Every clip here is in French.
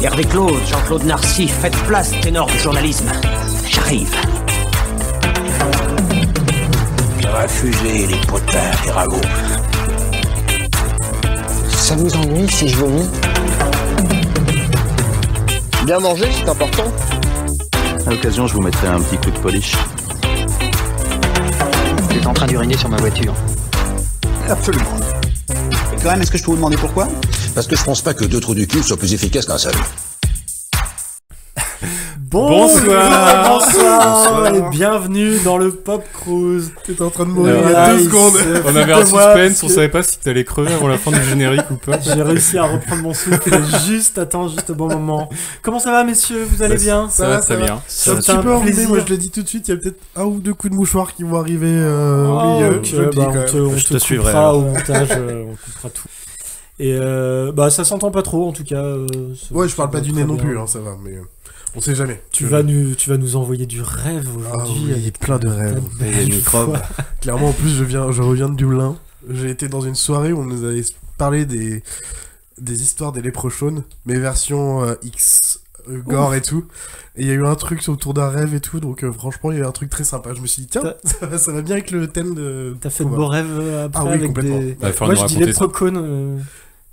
Hervé Claude, Jean-Claude Narcy, faites place, ténor du journalisme. J'arrive. Ça va fuser les potins, les ragots. Ça vous ennuie si je vomis? Bien manger, c'est important. À l'occasion, je vous mettrai un petit coup de polish. T'es en train d'uriner sur ma voiture. Absolument. Et quand même, est-ce que je peux vous demander pourquoi? Parce que je pense pas que 2 trous du cul soient plus efficaces qu'un seul. Bonsoir et bienvenue dans le Pop Cruise. T'es en train de mourir il y a 2 secondes. On avait un suspense, on savait pas si t'allais crever avant la fin du générique ou pas. J'ai réussi à reprendre mon souffle juste au bon moment. Comment ça va, messieurs? Vous allez bien? Ça va très bien. C'est un petit peu enrhumé, moi je le dis tout de suite, il y a peut-être 1 ou 2 coups de mouchoir qui vont arriver au milieu. Je te suivrai coupera au montage, on coupera tout. Et ça s'entend pas trop en tout cas. Ouais, je parle pas du nez non plus, hein, ça va, mais on sait jamais. Tu vas nous envoyer du rêve aujourd'hui. Il y a plein de rêves. Il y a des microbes. Clairement, en plus, je reviens de Dublin. J'ai été dans une soirée où on nous avait parlé des histoires des léprechaunes, mais version X, gore et tout. Et il y a eu un truc autour d'un rêve et tout, donc franchement, il y a eu un truc très sympa. Je me suis dit, tiens, ça va bien avec le thème de... T'as fait de beaux rêves après avec complètement. des... Moi, je dis léprechaunes.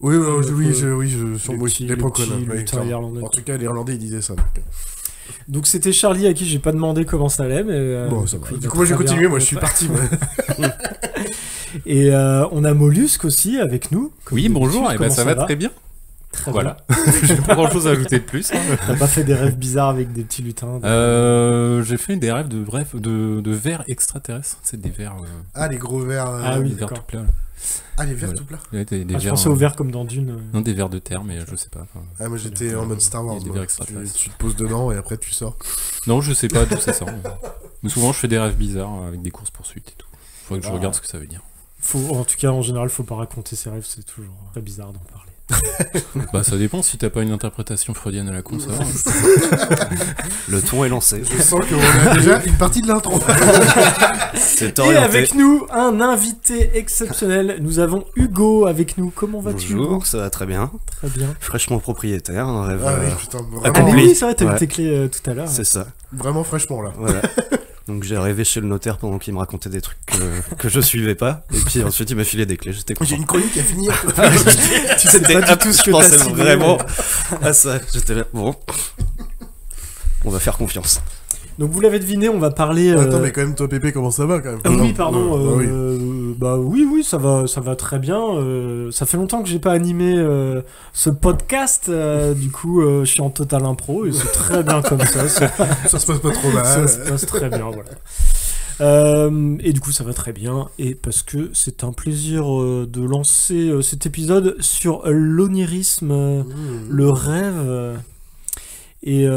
Oui, je suis aussi léprechaunes. Irlandais. En tout cas, les Irlandais, ils disaient ça. Donc c'était Charlie à qui j'ai pas demandé comment ça allait, mais... bon, ça va. Du coup, moi, j'ai continué, moi, je suis parti. Et on a Mollusque aussi avec nous. Oui, bonjour, et ça va très bien. Très voilà. J'ai pas grand chose à ajouter de plus. T'as pas fait des rêves bizarres avec des petits lutins? J'ai fait des rêves de vers extraterrestres. C'est des vers. Ah, les gros vers. Ah oui, des vers tout plats. Ah, les vers tout plats. Je pensais aux vers comme dans Dune. Non, des vers de terre, mais je sais pas. Moi j'étais en mode Star Wars. Des vers extraterrestres. Tu te poses dedans et après tu sors. Non, je sais pas d'où ça sort. Mais souvent, je fais des rêves bizarres avec des courses-poursuites et tout. Faudrait que je regarde ce que ça veut dire. En tout cas, en général, faut pas raconter ses rêves, c'est toujours très bizarre d'en parler. Ça dépend si t'as pas une interprétation freudienne à la con, ça va. Le ton est lancé. Je sens qu'on a déjà une partie de l'intro. C'est orienté. Et avec nous, un invité exceptionnel. Nous avons Hugo avec nous. Comment vas-tu, Hugo? Bonjour, ça va très bien. Très bien. Fraîchement propriétaire, un rêve accompli. Oui, c'est vrai, t'as eu tes clés tout à l'heure. C'est ça. Vraiment fraîchement, là. Voilà. Donc j'ai rêvé chez le notaire pendant qu'il me racontait des trucs que je suivais pas. Et puis ensuite il m'a filé des clés, j'étais content. J'ai une chronique à finir. Tu sais pas du tout ce que t'as signé. Vraiment à ça, j'étais là, bon. On va faire confiance. Donc vous l'avez deviné, on va parler... Attends, mais quand même, toi Pépé, comment ça va quand même? Oui, pardon. Oui, ça va très bien. Ça fait longtemps que j'ai pas animé ce podcast. Du coup, je suis en total impro et c'est très bien comme ça. Ça se passe pas trop mal. Ça se passe très bien, voilà. Et du coup, ça va très bien. Et parce que c'est un plaisir de lancer cet épisode sur l'onirisme, le rêve. Et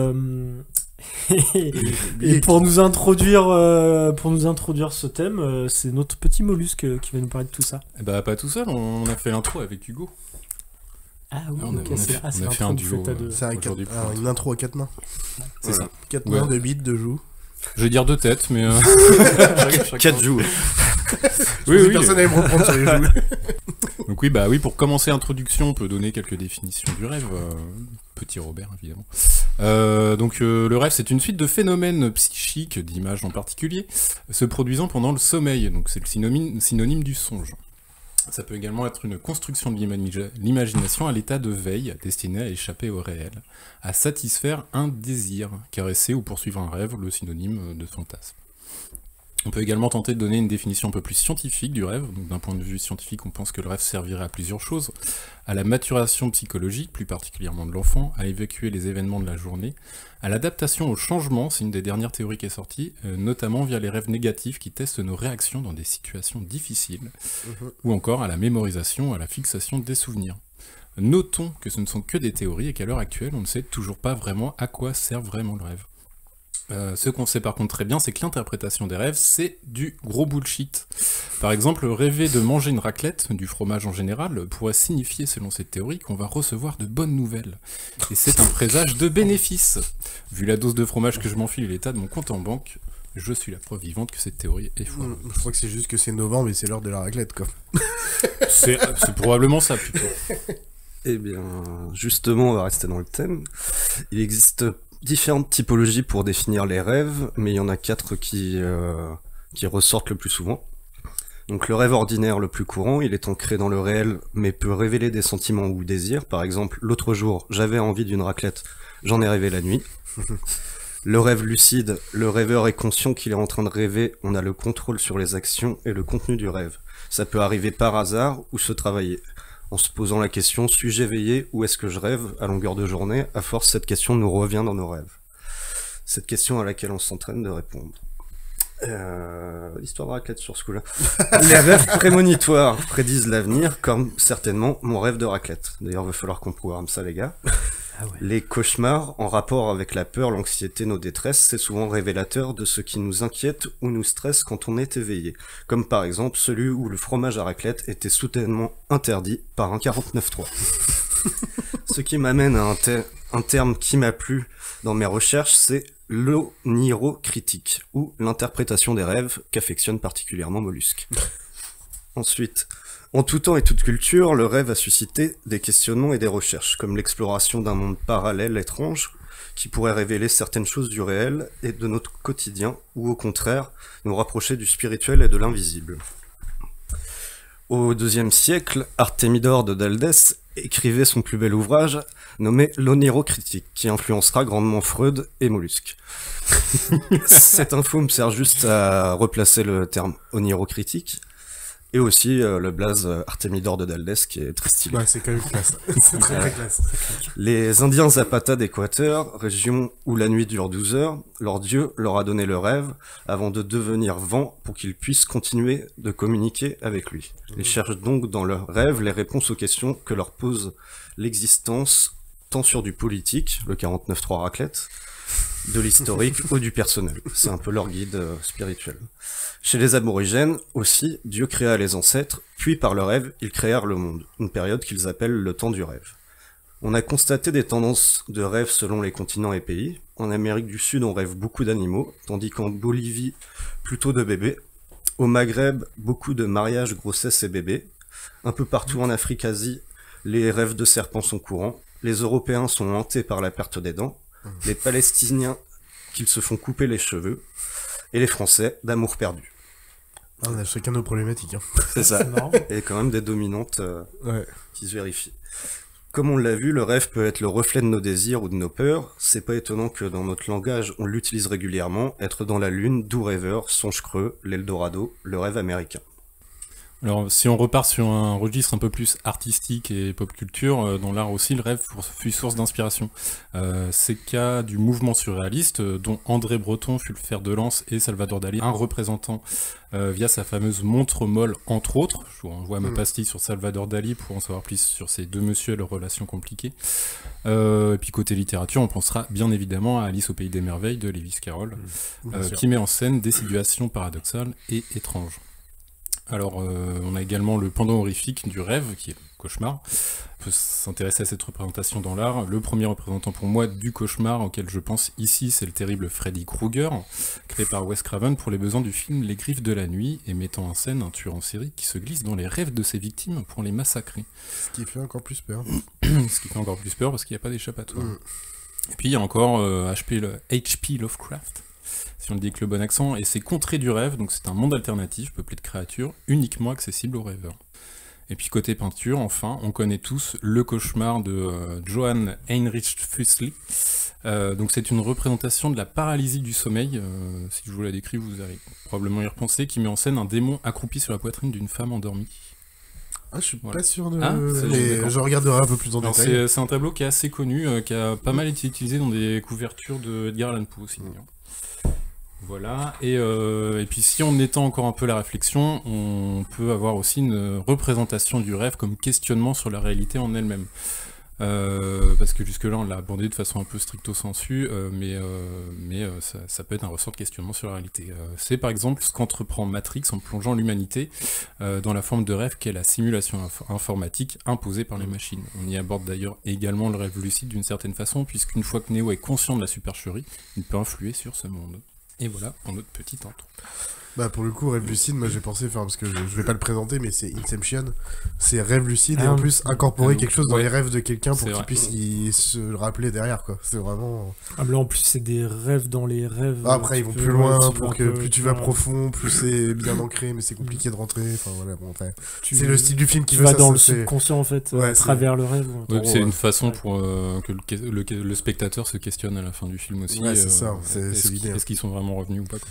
pour nous introduire ce thème, c'est notre petit Mollusque qui va nous parler de tout ça. Pas tout seul, on a fait l'intro avec Hugo. Ah oui, on a fait un duo. C'est une intro à 4 mains. C'est ça. 4 mains, 2 bits, 2 joues. Je vais dire 2 têtes, mais... 4 joues. Oui. Personne n'allait me reprendre sur les joues. Donc oui, pour commencer l'introduction, on peut donner quelques définitions du rêve. Petit Robert, évidemment. Le rêve, c'est une suite de phénomènes psychiques, d'images en particulier, se produisant pendant le sommeil. Donc c'est le synonyme du songe. Ça peut également être une construction de l'imagination à l'état de veille, destinée à échapper au réel, à satisfaire un désir, caresser ou poursuivre un rêve, le synonyme de fantasme. On peut également tenter de donner une définition un peu plus scientifique du rêve. Donc, d'un point de vue scientifique, on pense que le rêve servirait à plusieurs choses. À la maturation psychologique, plus particulièrement de l'enfant, à évacuer les événements de la journée, à l'adaptation au changement, c'est une des dernières théories qui est sortie, notamment via les rêves négatifs qui testent nos réactions dans des situations difficiles, ou encore à la mémorisation, à la fixation des souvenirs. Notons que ce ne sont que des théories et qu'à l'heure actuelle, on ne sait toujours pas vraiment à quoi sert vraiment le rêve. Ce qu'on sait par contre très bien, c'est que l'interprétation des rêves, c'est du gros bullshit. Par exemple, rêver de manger une raclette, du fromage en général, pourrait signifier, selon cette théorie, qu'on va recevoir de bonnes nouvelles. Et c'est un présage de bénéfice. Vu la dose de fromage que je m'enfile et l'état de mon compte en banque, je suis la preuve vivante que cette théorie est fausse. Je crois que c'est juste que c'est novembre et c'est l'heure de la raclette, quoi. C'est probablement ça, plutôt. Eh bien, justement, on va rester dans le thème. Il existe différentes typologies pour définir les rêves, mais il y en a 4 qui ressortent le plus souvent. Donc le rêve ordinaire le plus courant, il est ancré dans le réel, mais peut révéler des sentiments ou désirs. Par exemple, l'autre jour, j'avais envie d'une raclette, j'en ai rêvé la nuit. Le rêve lucide, le rêveur est conscient qu'il est en train de rêver, on a le contrôle sur les actions et le contenu du rêve. Ça peut arriver par hasard ou se travailler. En se posant la question, suis-je éveillé ou est-ce que je rêve à longueur de journée? À force, cette question nous revient dans nos rêves. Cette question à laquelle on s'entraîne de répondre. L'histoire de raclette sur ce coup-là. Les rêves prémonitoires prédisent l'avenir, comme certainement mon rêve de raclette. D'ailleurs, il va falloir qu'on programme ça, les gars. Ah ouais. Les cauchemars, en rapport avec la peur, l'anxiété, nos détresses, c'est souvent révélateur de ce qui nous inquiète ou nous stresse quand on est éveillé. Comme par exemple celui où le fromage à raclette était soudainement interdit par un 49.3. Ce qui m'amène à un terme qui m'a plu dans mes recherches, c'est l'onirocritique, ou l'interprétation des rêves qu'affectionne particulièrement Mollusque. Ensuite, en tout temps et toute culture, le rêve a suscité des questionnements et des recherches, comme l'exploration d'un monde parallèle étrange, qui pourrait révéler certaines choses du réel et de notre quotidien, ou au contraire, nous rapprocher du spirituel et de l'invisible. Au IIe siècle, Artémidore de Daldès écrivait son plus bel ouvrage, nommé l'onirocritique, qui influencera grandement Freud et Mollusque. Cette info me sert juste à replacer le terme onirocritique, et aussi le blaze Artémidore de Daldès, qui est très stylé. Ouais, c'est quand même classe. C'est très très classe. Les Indiens Zapata d'Équateur, région où la nuit dure 12 heures, leur dieu leur a donné le rêve avant de devenir vent pour qu'ils puissent continuer de communiquer avec lui. Ils cherchent donc dans leurs rêves les réponses aux questions que leur pose l'existence, tant sur du politique, le 49.3 raclette, de l'historique ou du personnel. C'est un peu leur guide spirituel. Chez les aborigènes, aussi, Dieu créa les ancêtres, puis par le rêve, ils créèrent le monde, une période qu'ils appellent le temps du rêve. On a constaté des tendances de rêve selon les continents et pays. En Amérique du Sud, on rêve beaucoup d'animaux, tandis qu'en Bolivie, plutôt de bébés. Au Maghreb, beaucoup de mariages, grossesses et bébés. Un peu partout en Afrique, Asie, les rêves de serpents sont courants. Les Européens sont hantés par la perte des dents. Les Palestiniens, qu'ils se font couper les cheveux. Et les Français, d'amour perdu. On a chacun nos problématiques. Hein. C'est ça. Il y a quand même des dominantes qui se vérifient. Comme on l'a vu, le rêve peut être le reflet de nos désirs ou de nos peurs. C'est pas étonnant que dans notre langage, on l'utilise régulièrement. Être dans la lune, doux rêveur, songe creux, l'Eldorado, le rêve américain. Alors, si on repart sur un registre un peu plus artistique et pop culture, dans l'art aussi, le rêve fut source d'inspiration. C'est le cas du mouvement surréaliste, dont André Breton fut le fer de lance et Salvador Dali, un représentant via sa fameuse montre molle, entre autres. Je vous renvoie à ma pastille sur Salvador Dali pour en savoir plus sur ces deux messieurs et leurs relations compliquées. Et puis côté littérature, on pensera bien évidemment à Alice au Pays des Merveilles de Lewis Carroll, qui met en scène des situations paradoxales et étranges. Alors, on a également le pendant horrifique du rêve, qui est le cauchemar. On peut s'intéresser à cette représentation dans l'art. Le premier représentant pour moi du cauchemar auquel je pense ici, c'est le terrible Freddy Krueger, créé par Wes Craven pour les besoins du film Les Griffes de la Nuit, et mettant en scène un tueur en série qui se glisse dans les rêves de ses victimes pour les massacrer. Ce qui fait encore plus peur. Ce qui fait encore plus peur parce qu'il n'y a pas d'échappatoire. Et puis il y a encore H.P. Lovecraft, si on le dit avec le bon accent, et c'est Contrées du rêve, donc c'est un monde alternatif peuplé de créatures uniquement accessibles aux rêveurs. Et puis côté peinture, enfin, on connaît tous le cauchemar de Johann Heinrich Füssli. Donc c'est une représentation de la paralysie du sommeil, si je vous la décris, vous allez probablement y repenser, qui met en scène un démon accroupi sur la poitrine d'une femme endormie. Ah, je suis pas sûr de... mais je regarderai un peu plus en détail. C'est un tableau qui est assez connu, qui a pas mal été utilisé dans des couvertures de Edgar Allan Poe aussi. Voilà, et puis si on étend encore un peu la réflexion, on peut avoir aussi une représentation du rêve comme questionnement sur la réalité en elle-même. Parce que jusque-là, on l'a abordé de façon un peu stricto sensu, mais ça peut être un ressort de questionnement sur la réalité. C'est par exemple ce qu'entreprend Matrix en plongeant l'humanité dans la forme de rêve qu'est la simulation informatique imposée par les machines. On y aborde d'ailleurs également le rêve lucide d'une certaine façon, puisqu'une fois que Neo est conscient de la supercherie, il peut influer sur ce monde. Et voilà pour notre petite intro. Bah pour le coup, Rêve Lucide, moi j'ai pensé, parce que je vais pas le présenter, mais c'est Inception, c'est Rêve Lucide, et en plus incorporer quelque chose dans les rêves de quelqu'un pour qu'il puisse se le rappeler derrière, quoi. C'est vraiment... Ah mais là en plus c'est des rêves dans les rêves. Après ils vont plus loin, pour que plus tu vas profond, plus c'est bien ancré, mais c'est compliqué de rentrer, enfin voilà, bon après... C'est le style du film qui veut ça. Tu vas dans le subconscient en fait, à travers le rêve. C'est une façon pour que le spectateur se questionne à la fin du film aussi. Ouais, c'est ça, c'est l'idée. Est-ce qu'ils sont vraiment revenus ou pas, quoi.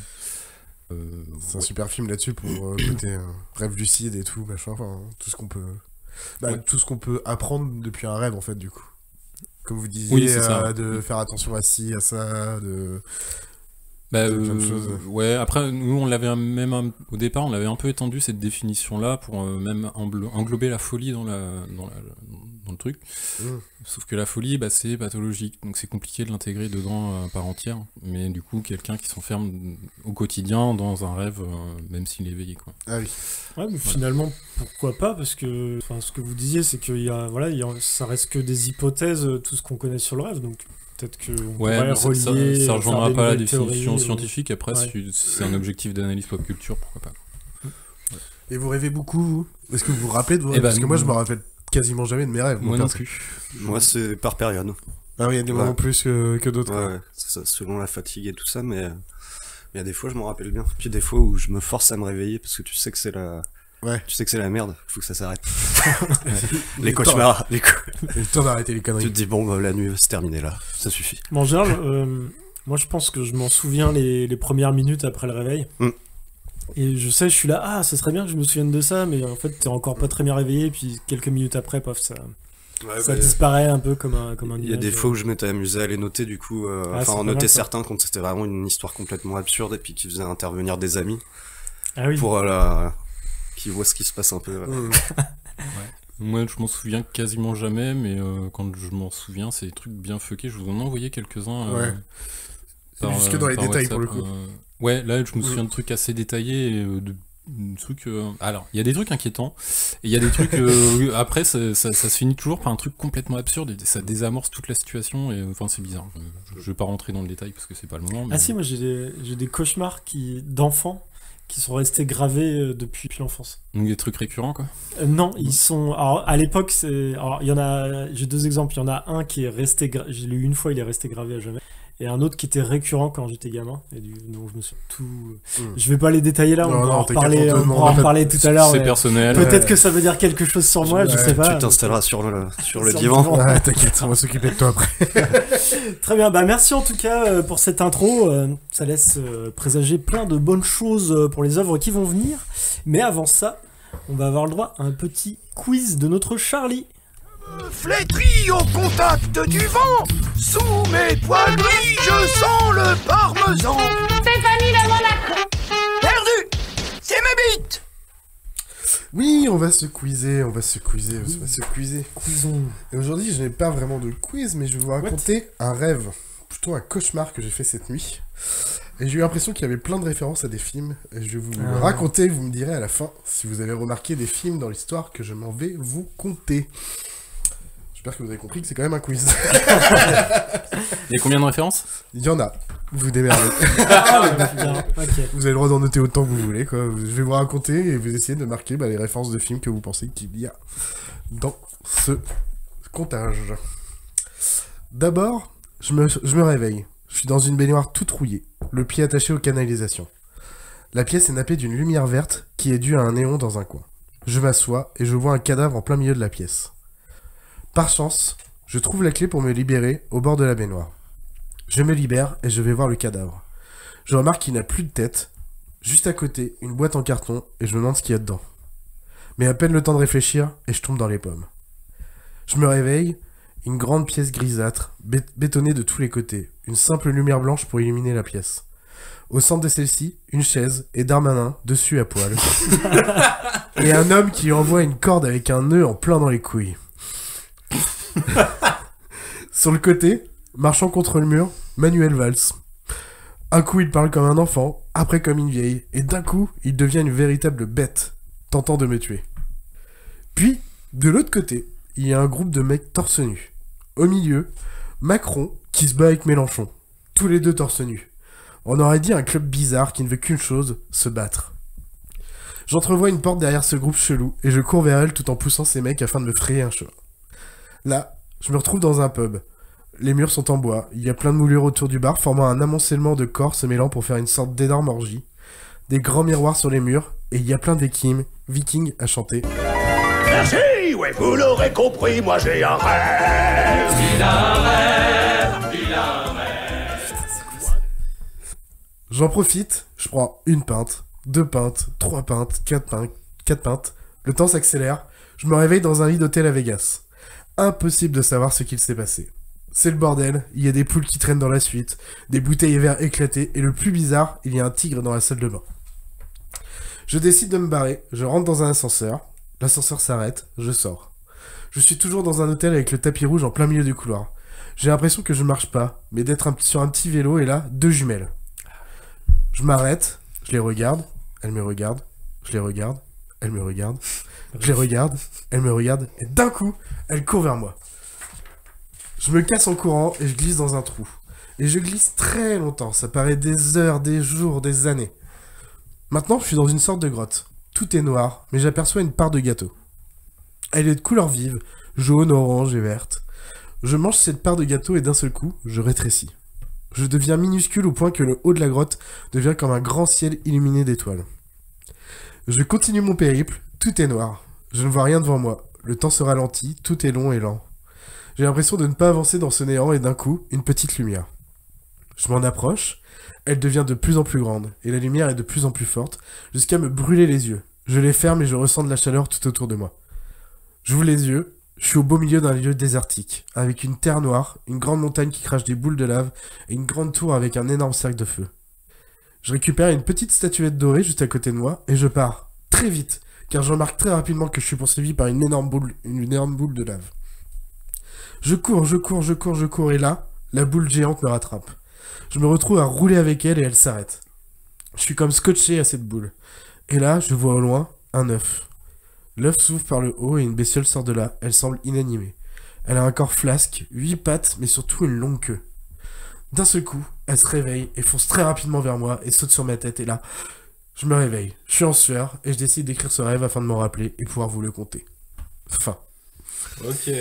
C'est un super film là-dessus pour côté rêve lucide et tout, machin, enfin tout ce qu'on peut tout ce qu'on peut apprendre depuis un rêve en fait, du coup, comme vous disiez, de faire attention à ci, à ça, de plein de choses. Ouais, après nous on l'avait au départ on l'avait un peu étendu cette définition là pour même englober la folie dans le truc. Sauf que la folie, c'est pathologique, donc c'est compliqué de l'intégrer dedans à part entière. Mais du coup, quelqu'un qui s'enferme au quotidien dans un rêve, même s'il est éveillé, quoi. Ah oui. Ouais, mais finalement, pourquoi pas ? Parce que, ce que vous disiez, c'est que ça reste que des hypothèses, tout ce qu'on connaît sur le rêve, donc peut-être que on pourrait relier. Ça rejoindra pas la définition scientifique. Après, si c'est un objectif d'analyse pop culture, pourquoi pas. Et vous rêvez beaucoup, vous ? Est-ce que vous vous rappelez de vos rêves ? Parce que moi, je me rappelle quasiment jamais de mes rêves. Moi non plus. Moi, c'est par période. Ah oui, il y a des moments plus que d'autres. Ouais, c'est ça, selon la fatigue et tout ça, mais il y a des fois, je m'en rappelle bien. Puis des fois où je me force à me réveiller parce que tu sais que c'est la... Ouais. Tu sais que c'est la merde, faut que ça s'arrête. Les cauchemars, le temps d'arrêter les conneries. Tu te dis, bon, la nuit va se terminer là, ça suffit. Bon, moi je pense que je m'en souviens les premières minutes après le réveil. Et je sais, je suis là, ça serait bien que je me souvienne de ça, mais en fait, t'es encore pas très bien réveillé, puis quelques minutes après, paf, ça disparaît un peu comme un Il y a des fois où je m'étais amusé à les noter, du coup, en noter certains quand c'était vraiment une histoire complètement absurde, et puis qui faisait intervenir des amis. Ah oui. Pour qui voient ce qui se passe un peu. Moi, je m'en souviens quasiment jamais, mais quand je m'en souviens, c'est des trucs bien fuckés. Je vous en ai envoyé quelques-uns. Jusque dans les détails, pour le coup. Ouais, là, je me souviens de trucs assez détaillés, alors, il y a des trucs inquiétants, et il y a des trucs... après, ça se finit toujours par un truc complètement absurde, et ça désamorce toute la situation, et enfin, c'est bizarre. Je vais pas rentrer dans le détail, parce que c'est pas le moment. Mais... Ah si, moi, j'ai des cauchemars d'enfants qui sont restés gravés depuis l'enfance. Donc des trucs récurrents, quoi. Non, ils sont... Alors, à l'époque, j'ai deux exemples. Il y en a un qui est resté... Je l'ai eu une fois, il est resté gravé à jamais. Et un autre qui était récurrent quand j'étais gamin. Et donc je me suis tout... Je vais pas les détailler là, on va en reparler tout à l'heure. C'est personnel. Peut-être que ça veut dire quelque chose sur moi, je sais pas. Tu t'installeras sur le divan. Ouais, t'inquiète, on va s'occuper de toi après. Très bien, merci en tout cas pour cette intro. Ça laisse présager plein de bonnes choses pour les œuvres qui vont venir. Mais avant ça, on va avoir le droit à un petit quiz de notre Charlie. Flétri au contact du vent, sous mes poils gris, je sens le parmesan. Stéphanie de Monaco. Perdu, c'est mes bites. Oui, on va se quizer. Quizons. Et aujourd'hui, je n'ai pas vraiment de quiz, mais je vais vous raconter un rêve, plutôt un cauchemar que j'ai fait cette nuit. Et j'ai eu l'impression qu'il y avait plein de références à des films. Et je vais vous le raconter, vous me direz à la fin si vous avez remarqué des films dans l'histoire que je m'en vais vous conter. J'espère que vous avez compris que c'est quand même un quiz. Il y a combien de références ? Il y en a. Vous démerdez. Okay. Vous avez le droit d'en noter autant que vous voulez, quoi. Je vais vous raconter et vous essayez de marquer les références de films que vous pensez qu'il y a dans ce comptage. D'abord, je me réveille. Je suis dans une baignoire toute rouillée, le pied attaché aux canalisations. La pièce est nappée d'une lumière verte qui est due à un néon dans un coin. Je m'assois et je vois un cadavre en plein milieu de la pièce. Par chance, je trouve la clé pour me libérer au bord de la baignoire. Je me libère et je vais voir le cadavre. Je remarque qu'il n'a plus de tête. Juste à côté, une boîte en carton et je me demande ce qu'il y a dedans. Mais à peine le temps de réfléchir et je tombe dans les pommes. Je me réveille, une grande pièce grisâtre, bétonnée de tous les côtés, une simple lumière blanche pour illuminer la pièce. Au centre de celle-ci, une chaise et Darmanin dessus à poil. Et un homme qui lui envoie une corde avec un nœud en plein dans les couilles. Sur le côté, marchant contre le mur, Manuel Valls. Un coup il parle comme un enfant, après comme une vieille, et d'un coup il devient une véritable bête, tentant de me tuer. Puis, de l'autre côté, il y a un groupe de mecs torse nu. Au milieu, Macron qui se bat avec Mélenchon, tous les deux torse nus. On aurait dit un club bizarre qui ne veut qu'une chose, se battre. J'entrevois une porte derrière ce groupe chelou, et je cours vers elle tout en poussant ces mecs afin de me frayer un chemin. Là, je me retrouve dans un pub. Les murs sont en bois, il y a plein de moulures autour du bar, formant un amoncellement de corps se mêlant pour faire une sorte d'énorme orgie. Des grands miroirs sur les murs, et il y a plein vikings à chanter. Merci, oui, vous l'aurez compris, moi j'ai un rêve. Il a un rêve, il a un rêve. J'en profite, je prends une pinte, 2 pintes, 3 pintes, 4 pintes. Le temps s'accélère, je me réveille dans un lit d'hôtel à Vegas. Impossible de savoir ce qu'il s'est passé. C'est le bordel, il y a des poules qui traînent dans la suite, des bouteilles et verres éclatés, et le plus bizarre, il y a un tigre dans la salle de bain. Je décide de me barrer, je rentre dans un ascenseur, l'ascenseur s'arrête, je sors. Je suis toujours dans un hôtel avec le tapis rouge en plein milieu du couloir. J'ai l'impression que je marche pas, mais d'être sur un petit vélo et là, 2 jumelles. Je m'arrête, je les regarde, elles me regardent, je les regarde, elles me regardent, je les regarde, elles me regardent, et d'un coup, elles courent vers moi. Je me casse en courant et je glisse dans un trou. Et je glisse très longtemps, ça paraît des heures, des jours, des années. Maintenant, je suis dans une sorte de grotte. Tout est noir, mais j'aperçois une part de gâteau. Elle est de couleur vive, jaune, orange et verte. Je mange cette part de gâteau et d'un seul coup, je rétrécis. Je deviens minuscule au point que le haut de la grotte devient comme un grand ciel illuminé d'étoiles. Je continue mon périple, tout est noir. Je ne vois rien devant moi. Le temps se ralentit, tout est long et lent. J'ai l'impression de ne pas avancer dans ce néant et d'un coup, une petite lumière. Je m'en approche, elle devient de plus en plus grande, et la lumière est de plus en plus forte, jusqu'à me brûler les yeux. Je les ferme et je ressens de la chaleur tout autour de moi. J'ouvre les yeux, je suis au beau milieu d'un lieu désertique, avec une terre noire, une grande montagne qui crache des boules de lave, et une grande tour avec un énorme cercle de feu. Je récupère une petite statuette dorée juste à côté de moi, et je pars, très vite, car je remarque très rapidement que je suis poursuivi par une énorme boule de lave. Je cours, et là, la boule géante me rattrape. Je me retrouve à rouler avec elle et elle s'arrête. Je suis comme scotché à cette boule. Et là, je vois au loin un œuf. L'œuf s'ouvre par le haut et une bestiole sort de là. Elle semble inanimée. Elle a un corps flasque, 8 pattes, mais surtout une longue queue. D'un seul coup, elle se réveille et fonce très rapidement vers moi et saute sur ma tête. Et là, je me réveille. Je suis en sueur et je décide d'écrire ce rêve afin de m'en rappeler et pouvoir vous le conter. Fin. Ok. Il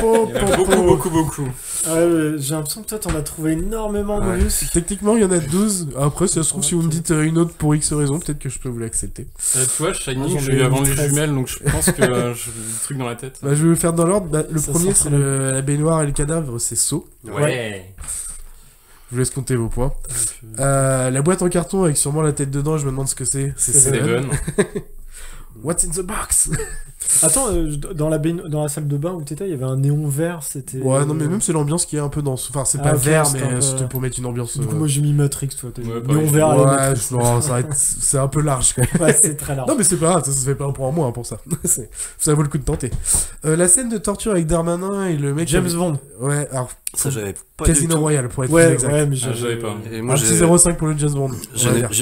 y en a beaucoup. J'ai l'impression que toi t'en as trouvé énormément, Marius. Techniquement il y en a 12. Après, si ça se trouve, si vous me dites une autre pour X raison, peut-être que je peux vous l'accepter. Tu vois, Shining, j'ai eu avant les jumelles, donc je pense que j'ai des trucs dans la tête. Bah, je vais le faire dans l'ordre. Le premier, c'est la baignoire et le cadavre, c'est Saw. Ouais. Je vous laisse compter vos points. La boîte en carton avec sûrement la tête dedans, je me demande ce que c'est. C'est Seven. What's in the box? Attends, dans la salle de bain où t'étais, il y avait un néon vert, c'était... Ouais, non, mais même c'est l'ambiance qui est un peu dans... Enfin, c'est pas vert, mais c'était pour mettre une ambiance... Du coup, moi j'ai mis Matrix, toi. Néon vert à la Matrix. Non, c'est un peu large, quand même. Ouais, c'est très large. Non, mais c'est pas grave, ça se fait pas un point en moins pour ça. Ça vaut le coup de tenter. La scène de torture avec Darmanin et le mec... James Bond. Ouais, alors... Ça, j'avais pas Casino du tout. Royale, pour être plus exact. Ouais, mais j'avais pas. Et moi, un petit 0,5 pour le James Bond.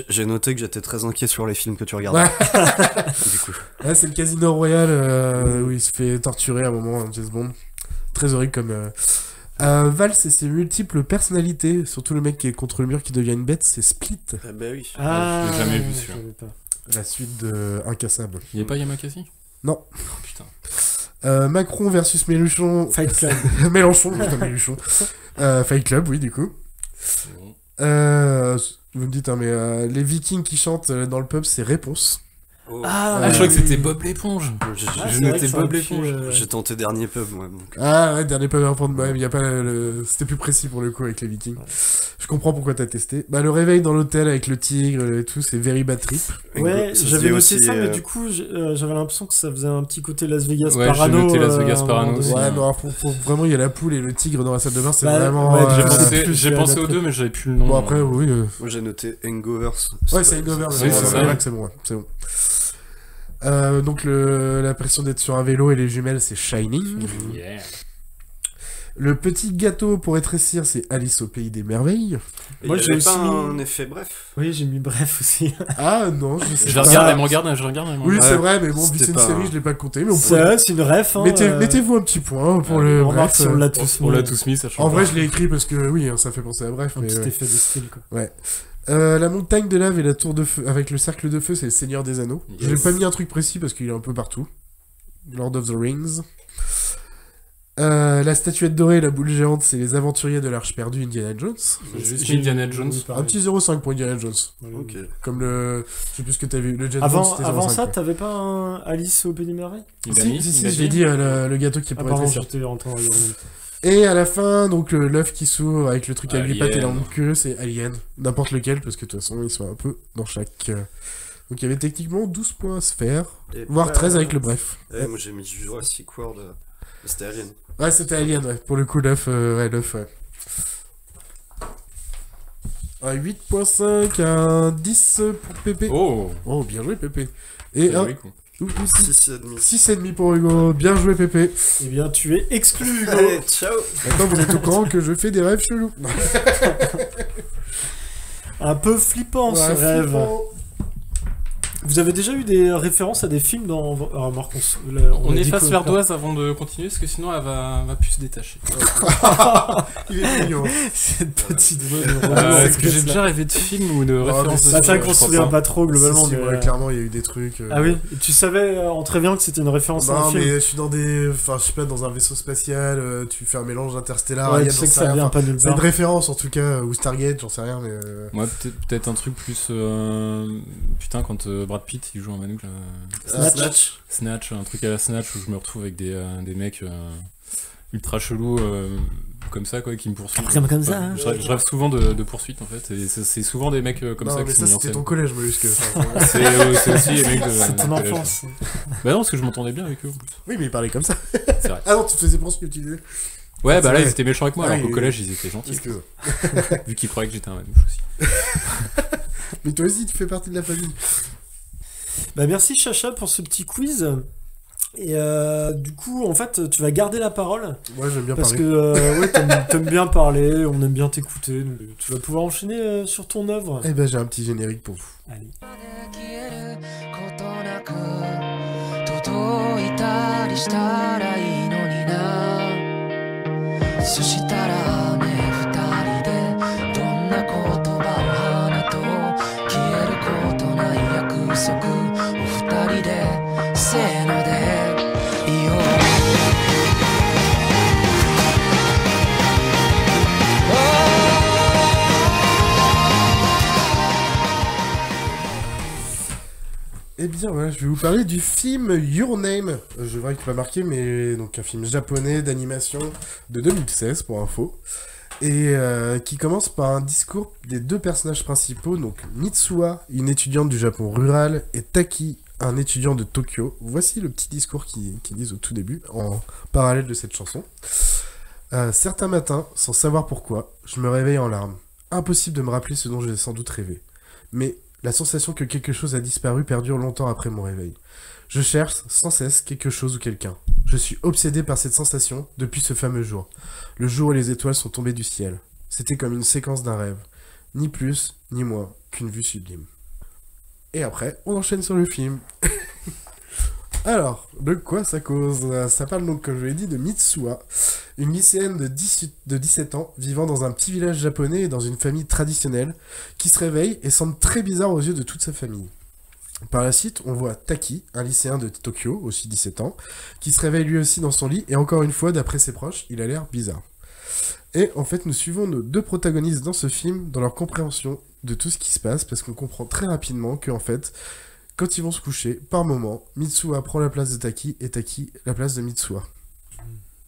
J'ai noté que j'étais très inquiet sur les films que tu regardais. Du coup. Ouais, c'est le Casino Royale où il se fait torturer à un moment, James Bond. Très horrible comme... Val, c'est ses multiples personnalités, surtout le mec qui est contre le mur qui devient une bête, c'est Split. Ah bah oui. Je l'ai jamais vu, celui-là. La suite de Incassable. Il y a pas Yamakasi? Non. Oh putain. Macron versus Mélenchon. Fight Club. Mélenchon, putain, Mélenchon. Fight Club, oui, du coup. Vous me dites, hein, mais les Vikings qui chantent dans le pub, c'est Réponse. Oh. Je crois que c'était Bob l'éponge. Je notais Bob l'éponge. J'ai tenté Dernier Pub, moi. Donc... Ah ouais, Dernier Pub à reprendre. Bah, y a pas c'était plus précis pour le coup avec les Vikings. Ouais. Je comprends pourquoi t'as testé. Bah, le réveil dans l'hôtel avec le tigre et tout, c'est Very Bad Trip. Ouais, j'avais noté ça, mais du coup, j'avais l'impression que ça faisait un petit côté Las Vegas Parano. Ouais, j'ai noté Las Vegas Parano aussi. Ouais, non, vraiment, il y a la poule et le tigre dans la salle de bain, c'est vraiment... Ouais, j'ai pensé aux deux, mais j'avais plus le nom. Bon, après, oui. Moi, j'ai noté Hangover. Ouais, c'est Hangover. Oui, c'est ça. C'est bon, c'est bon. Donc l'impression d'être sur un vélo et les jumelles, c'est Shining. Yeah. Le petit gâteau pour rétrécir, c'est Alice au pays des merveilles. Et Moi, il y j'ai avait pas aussi un effet bref. Oui, j'ai mis bref aussi. Ah non, je sais Je pas. regarde les mangas. Oui, c'est vrai, mais bon, vu c'était que c'est une pas- série, je l'ai pas compté. Mais on C'est pourrait... c'est une ref. Hein, Mettez-vous un petit point pour le remarque bref. si on l'a tous On mis. l'a tous mis, ça change En vrai, pas. je l'ai écrit parce que oui, hein, ça fait penser à bref. Un Mais, petit effet de style, quoi. ouais. La montagne de lave et la tour de feu avec le cercle de feu, c'est le Seigneur des Anneaux. Je n'ai pas mis un truc précis parce qu'il est un peu partout. Lord of the Rings. La statuette dorée et la boule géante, c'est les aventuriers de l'Arche perdue, Indiana Jones. J'ai juste mis Indiana Jones. Un petit 0,5 pour Indiana Jones. Ok. Comme le... Je sais plus ce que t'as vu. Le Jet Avant, Bond, c'était avant 0,5, ça, quoi. t'avais pas un Alice au Pays des Merveilles? Si, je l'ai dit, le gâteau qui pourrait Apparemment, être j'étais en train de regarder. Et à la fin, donc l'œuf qui s'ouvre avec le truc à 8 pattes et la Alien. queue, c'est Alien. N'importe lequel, parce que de toute façon, ils sont un peu dans chaque... Donc il y avait techniquement 12 points à se faire, Et voire ouais, 13 avec le bref. Ouais, moi j'ai mis Jurassic World. C'était Alien. Ouais, c'était Alien, ouais. Pour le coup, l'œuf, ouais. 8.5 à 10 pour Pépé. Oh, bien joué, Pépé. Et c'est un... joli, quoi. 6,5. 6,5 pour Hugo. Bien joué, Pépé. Eh bien, tu es exclu, Hugo. Allez, ciao. Maintenant, vous êtes au courant que je fais des rêves chelous. Un peu flippant, ce Ouais, rêve. flippant. Vous avez déjà eu des références à des films dans... Ah, Marc, On a dit efface quoi, l'ardoise avant de continuer, parce que sinon elle va plus se détacher. Il est mignon. Cette petite voix de Est-ce que j'ai déjà rêvé de film ou de référence de Bah, c'est vrai film qu'on Je se crois souvient pas. pas trop, globalement. Si, mais, ouais, clairement, il y a eu des trucs... Ah oui, et tu savais en très bien que c'était une référence à Non, un film. mais je suis dans des... Enfin, je sais pas, dans un vaisseau spatial, tu fais un mélange interstellaire, Ouais, Alien, tu sais j'en que sais ça rien. vient Enfin, pas nulle c'est une part. référence, en tout cas, ou Stargate, j'en sais rien, mais... Ouais, peut-être un truc plus. Putain, quand Brad Pitt il joue un manouche. Snatch, un truc à la Snatch où je me retrouve avec des mecs ultra chelous comme ça, quoi, qui me poursuivent. Comme ça, hein. Je rêve souvent de poursuites en fait, et c'est souvent des mecs comme non, ça mais qui sont ça, mis en c'était scène. ton collège, Mollusque. C'est aussi les mecs de. C'est ton de collège. enfance. Bah non, parce que je m'entendais bien avec eux en plus. Oui, mais il parlait comme ça. C'est vrai. Ah non, tu te faisais poursuivre, tu disais. Ouais, bah là vrai. ils étaient méchants avec moi, Ah alors oui, qu'au oui, collège ils étaient gentils. Excuse. Vu qu'ils croyaient que j'étais un manouche aussi. Mais toi aussi, tu fais partie de la famille. Bah, merci, Chacha, pour ce petit quiz. Et du coup, en fait, tu vas garder la parole. Moi, j'aime bien Parce parler. que ouais, t'aimes bien parler, on aime bien t'écouter. Donc, tu vas pouvoir enchaîner sur ton œuvre. Eh ben, j'ai un petit générique pour vous. Allez. 届いたりしたらいいのになそしたらね二人でどんな言葉を花と消えることない約束お二人でせーのでいようEh bien voilà, je vais vous parler du film Your Name. Je vois qu'il m'a marqué, mais donc un film japonais d'animation de 2016 pour info. Et qui commence par un discours des deux personnages principaux, donc Mitsuha, une étudiante du Japon rural, et Taki, un étudiant de Tokyo. Voici le petit discours qu'ils disent au tout début, en parallèle de cette chanson. Certains matins, sans savoir pourquoi, je me réveille en larmes. Impossible de me rappeler ce dont j'ai sans doute rêvé. Mais la sensation que quelque chose a disparu perdure longtemps après mon réveil. Je cherche sans cesse quelque chose ou quelqu'un. Je suis obsédé par cette sensation depuis ce fameux jour. Le jour où les étoiles sont tombées du ciel. C'était comme une séquence d'un rêve. Ni plus, ni moins qu'une vue sublime. Et après, on enchaîne sur le film. Alors, de quoi ça cause? Ça parle donc, comme je l'ai dit, de Mitsuha, une lycéenne de 17 ans vivant dans un petit village japonais et dans une famille traditionnelle, qui se réveille et semble très bizarre aux yeux de toute sa famille. Par la suite, on voit Taki, un lycéen de Tokyo, aussi 17 ans, qui se réveille lui aussi dans son lit, et encore une fois, d'après ses proches, il a l'air bizarre. Et en fait, nous suivons nos deux protagonistes dans ce film, dans leur compréhension de tout ce qui se passe, parce qu'on comprend très rapidement que, en fait, quand ils vont se coucher, par moment, Mitsuha prend la place de Taki, et Taki la place de Mitsuha.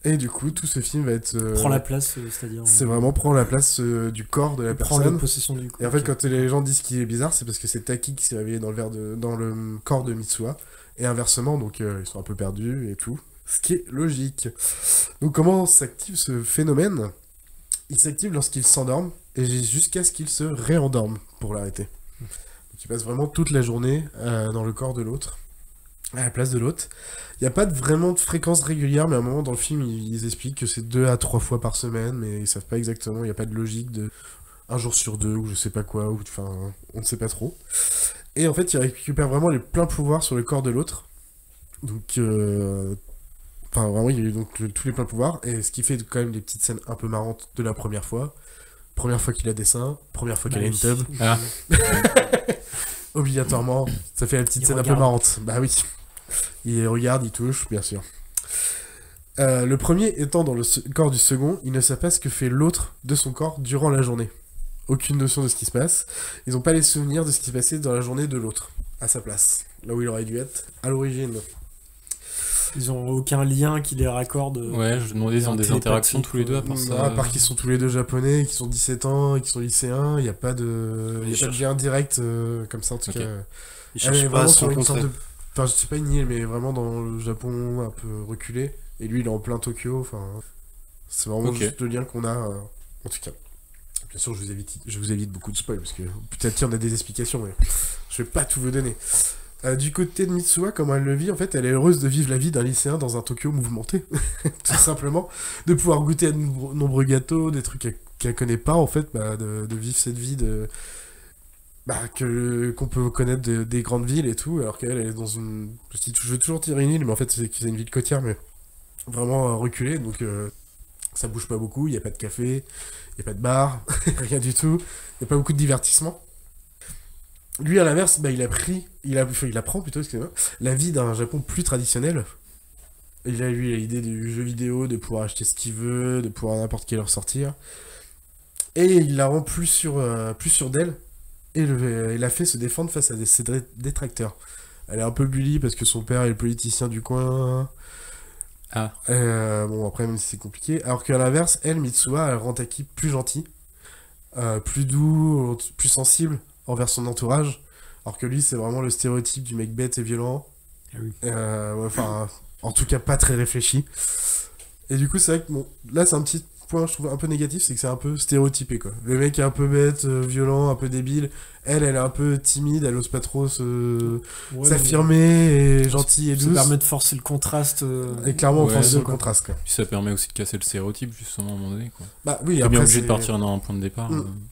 Et du coup, tout ce film va être... Prends la place, c'est-à-dire... C'est vraiment prendre la place du corps de la personne. Prends la possession du corps. Et en fait, quand les gens disent qu'il est bizarre, c'est parce que c'est Taki qui s'est réveillé dans le corps de Mitsuha. Et inversement, donc ils sont un peu perdus et tout. Ce qui est logique. Donc comment s'active ce phénomène? Il s'active lorsqu'il s'endorme, et jusqu'à ce qu'il se réendorme pour l'arrêter. Donc il passe vraiment toute la journée dans le corps de l'autre. à la place de l'autre. Il n'y a pas vraiment de fréquence régulière, mais à un moment dans le film, ils expliquent que c'est 2 à 3 fois par semaine, mais ils savent pas exactement, il n'y a pas de logique de un jour sur 2, ou je sais pas quoi, ou enfin, on ne sait pas trop. Et en fait, ils récupèrent vraiment les pleins pouvoirs sur le corps de l'autre. Donc, enfin, vraiment, il y a eu donc tous les pleins pouvoirs, et ce qui fait quand même des petites scènes un peu marrantes de la première fois. Première fois qu'il a des seins, première fois qu'il a une tub. Ah. Obligatoirement, ça fait la petite scène un peu marrante. Bah oui. Il regarde, il touche, bien sûr. Le premier étant dans le corps du second, il ne sait pas ce que fait l'autre de son corps durant la journée. Aucune notion de ce qui se passe. Ils n'ont pas les souvenirs de ce qui se passait dans la journée de l'autre, à sa place. Là où il aurait dû être à l'origine. Ils ont aucun lien qui les raccorde. Ouais, je demandais, ils ont des interactions tous les deux à part ça. À part qu'ils sont tous les deux japonais, qu'ils ont 17 ans et qu'ils sont lycéens, il n'y a pas de lien direct comme ça en tout cas. Ils cherchent pas à se rencontrer. Enfin, je sais pas une île, mais vraiment dans le Japon un peu reculé. Et lui, il est en plein Tokyo. Enfin, c'est vraiment juste le lien qu'on a, en tout cas. Bien sûr, je vous évite beaucoup de spoil, parce que peut-être qu'il y en a des explications, mais je vais pas tout vous donner. Du côté de Mitsuha, comment elle le vit, en fait, elle est heureuse de vivre la vie d'un lycéen dans un Tokyo mouvementé, tout simplement. De pouvoir goûter à de nombreux gâteaux, des trucs qu'elle connaît pas, en fait, de vivre cette vie qu'on peut connaître des grandes villes et tout, alors qu'elle est dans une... Je veux toujours tirer une île, mais en fait, c'est une ville côtière, mais vraiment reculée, donc ça bouge pas beaucoup, il n'y a pas de café, il n'y a pas de bar, rien du tout, il n'y a pas beaucoup de divertissement. Lui, à l'inverse, il apprend plutôt, excusez-moi, la vie d'un Japon plus traditionnel. Lui, il a l'idée du jeu vidéo, de pouvoir acheter ce qu'il veut, de pouvoir à n'importe quelle heure sortir. Et il la rend plus sûre d'elle, et la fait se défendre face à ses détracteurs. Elle est un peu bully parce que son père est le politicien du coin. Ah. Bon, après, même si c'est compliqué. Alors qu'à l'inverse, elle, Mitsuha, elle rend Taki plus gentil, plus doux, plus sensible envers son entourage, alors que lui c'est vraiment le stéréotype du mec bête et violent. En tout cas pas très réfléchi. Et du coup c'est vrai que là c'est un petit point je trouve un peu négatif, c'est que c'est un peu stéréotypé quoi. Le mec est un peu bête, violent, un peu débile. Elle est un peu timide, elle ose pas trop s'affirmer, et gentille et douce. Ça permet de forcer le contraste. Et clairement on force le contraste quoi. Puis ça permet aussi de casser le stéréotype justement à un moment donné quoi. Bah oui, après bien obligé de partir dans un point de départ.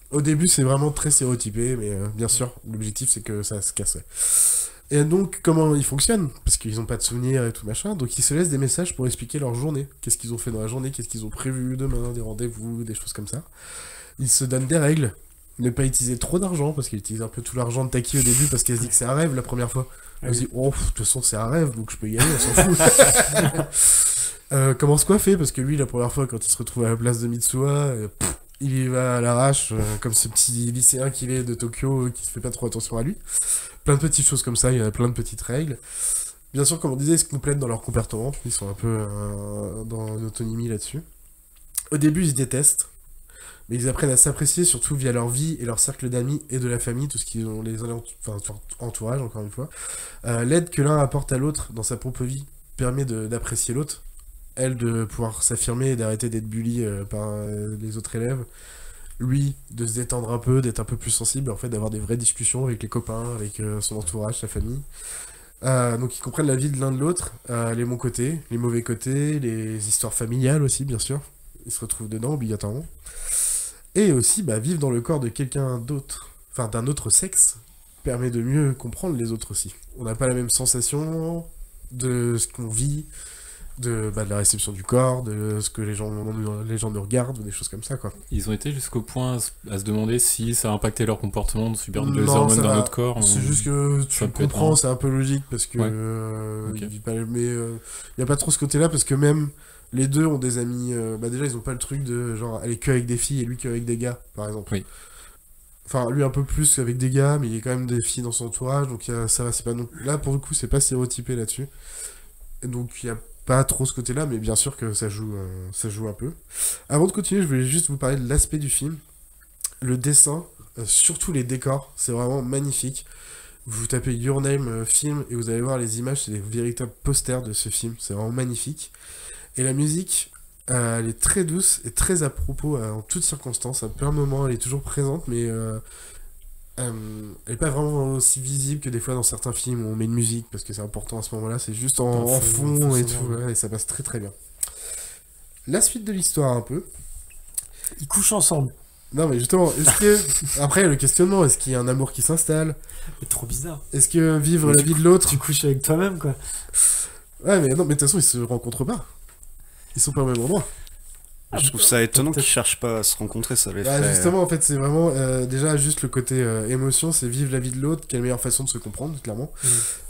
Au début c'est vraiment très stéréotypé, mais bien sûr l'objectif c'est que ça se casse. Et donc comment ils fonctionnent, parce qu'ils ont pas de souvenirs et tout machin, donc ils se laissent des messages pour expliquer leur journée, qu'est-ce qu'ils ont fait dans la journée, qu'est-ce qu'ils ont prévu demain, des rendez-vous, des choses comme ça. Ils se donnent des règles, ne pas utiliser trop d'argent, parce qu'ils utilisent un peu tout l'argent de Taki au début, parce qu'elle se dit que c'est un rêve la première fois. Elle se dit, oh, de toute façon c'est un rêve, donc je peux y aller, on s'en fout. Comment se coiffer, parce que lui la première fois quand il se retrouve à la place de Mitsuha, il y va à l'arrache, comme ce petit lycéen qu'il est de Tokyo, qui ne fait pas trop attention à lui. Plein de petites choses comme ça, il y a plein de petites règles. Bien sûr, comme on disait, ils se complètent dans leur comportement, ils sont un peu dans une autonomie là-dessus. Au début, ils se détestent, mais ils apprennent à s'apprécier, surtout via leur vie et leur cercle d'amis et de la famille, tout ce qui ont les entourage, encore une fois. L'aide que l'un apporte à l'autre dans sa propre vie permet d'apprécier l'autre. Elle, de pouvoir s'affirmer et d'arrêter d'être bully par les autres élèves. Lui, de se détendre un peu, d'être un peu plus sensible, en fait, d'avoir des vraies discussions avec les copains, avec son entourage, sa famille. Donc ils comprennent la vie de l'un de l'autre, les bons côtés, les mauvais côtés, les histoires familiales aussi, bien sûr. Ils se retrouvent dedans, obligatoirement. Et aussi, vivre dans le corps de quelqu'un d'autre, enfin d'un autre sexe, permet de mieux comprendre les autres aussi. On n'a pas la même sensation de ce qu'on vit, de la réception du corps, de ce que les gens nous regardent, ou des choses comme ça, quoi. Ils ont été jusqu'au point à se demander si ça a impacté leur comportement de subir les hormones d'un autre corps. C'est juste que tu comprends, c'est un peu logique, parce que il n'y a pas trop ce côté-là, parce que même les deux ont des amis, déjà ils ont pas le truc de genre aller que avec des filles et lui que avec des gars, par exemple. Oui. Enfin, lui un peu plus qu'avec des gars, mais il y a quand même des filles dans son entourage, donc ça va, c'est pas non... Là, pour le coup, c'est pas stéréotypé là-dessus. Et donc, il y a pas trop ce côté-là, mais bien sûr que ça joue un peu. Avant de continuer, je voulais juste vous parler de l'aspect du film. Le dessin, surtout les décors, c'est vraiment magnifique. Vous tapez Your Name film et vous allez voir les images, c'est des véritables posters de ce film, c'est vraiment magnifique. Et la musique, elle est très douce et très à propos en toutes circonstances. À plein de moments, elle est toujours présente, mais elle est pas vraiment aussi visible que des fois dans certains films où on met une musique parce que c'est important à ce moment-là, c'est juste en fond et tout, ouais, et ça passe très très bien. La suite de l'histoire un peu. Ils couchent ensemble. Non mais justement, est-ce que... Après le questionnement, est-ce qu'il y a un amour qui s'installe? C'est trop bizarre. Est-ce que vivre la vie de l'autre... Tu couches avec toi-même quoi. Ouais mais non, mais de toute façon ils se rencontrent pas. Ils sont pas au même endroit. Je trouve ça étonnant qu'ils cherchent pas à se rencontrer, ça les fait... Justement, en fait, c'est vraiment déjà juste le côté émotion, c'est vivre la vie de l'autre, quelle meilleure façon de se comprendre, clairement,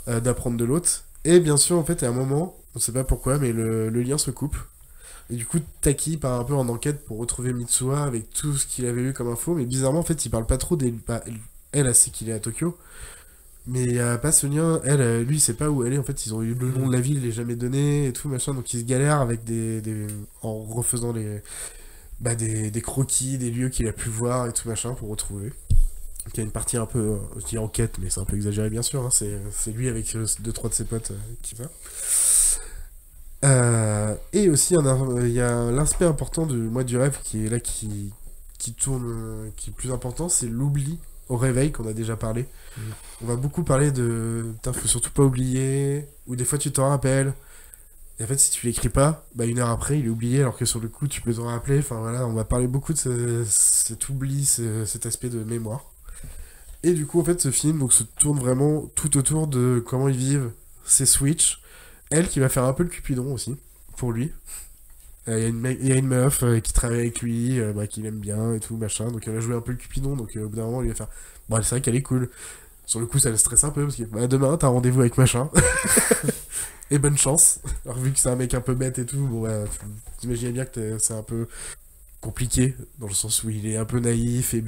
d'apprendre de l'autre. Et bien sûr, en fait, à un moment, on sait pas pourquoi, mais le lien se coupe. Et du coup, Taki part un peu en enquête pour retrouver Mitsuha avec tout ce qu'il avait eu comme info, mais bizarrement, en fait, il parle pas trop des... Bah, elle sait qu'il est à Tokyo, mais il y a pas ce lien. Elle, lui, il sait pas où elle est. En fait, ils ont eu le nom de la ville, il est jamais donné et tout machin. Donc ils se galèrent avec en refaisant des croquis, des lieux qu'il a pu voir et tout machin pour retrouver. Donc il y a une partie un peu, je dis enquête, mais c'est un peu exagéré bien sûr. Hein. C'est lui avec 2-3 de ses potes qui va. Et aussi il y a l'aspect important du rêve qui est là qui tourne, qui est plus important, c'est l'oubli au réveil qu'on a déjà parlé. On va beaucoup parler de faut surtout pas oublier, ou des fois tu t'en rappelles, et en fait si tu l'écris pas, bah une heure après il est oublié alors que sur le coup tu peux t'en rappeler. Enfin voilà, on va parler beaucoup de cet oubli, cet aspect de mémoire. Et du coup en fait ce film donc se tourne vraiment tout autour de comment ils vivent ces switches. Elle qui va faire un peu le cupidon aussi pour lui. Il y a une meuf qui travaille avec lui, qu'il aime bien et tout, machin. Donc elle va jouer un peu le cupidon, donc au bout d'un moment, il va faire... Bon, c'est vrai qu'elle est cool. Sur le coup, ça le stresse un peu, parce que demain, t'as rendez-vous avec machin. Et bonne chance. Alors vu que c'est un mec un peu bête et tout, bon, t'imagines bien que c'est un peu compliqué, dans le sens où il est un peu naïf et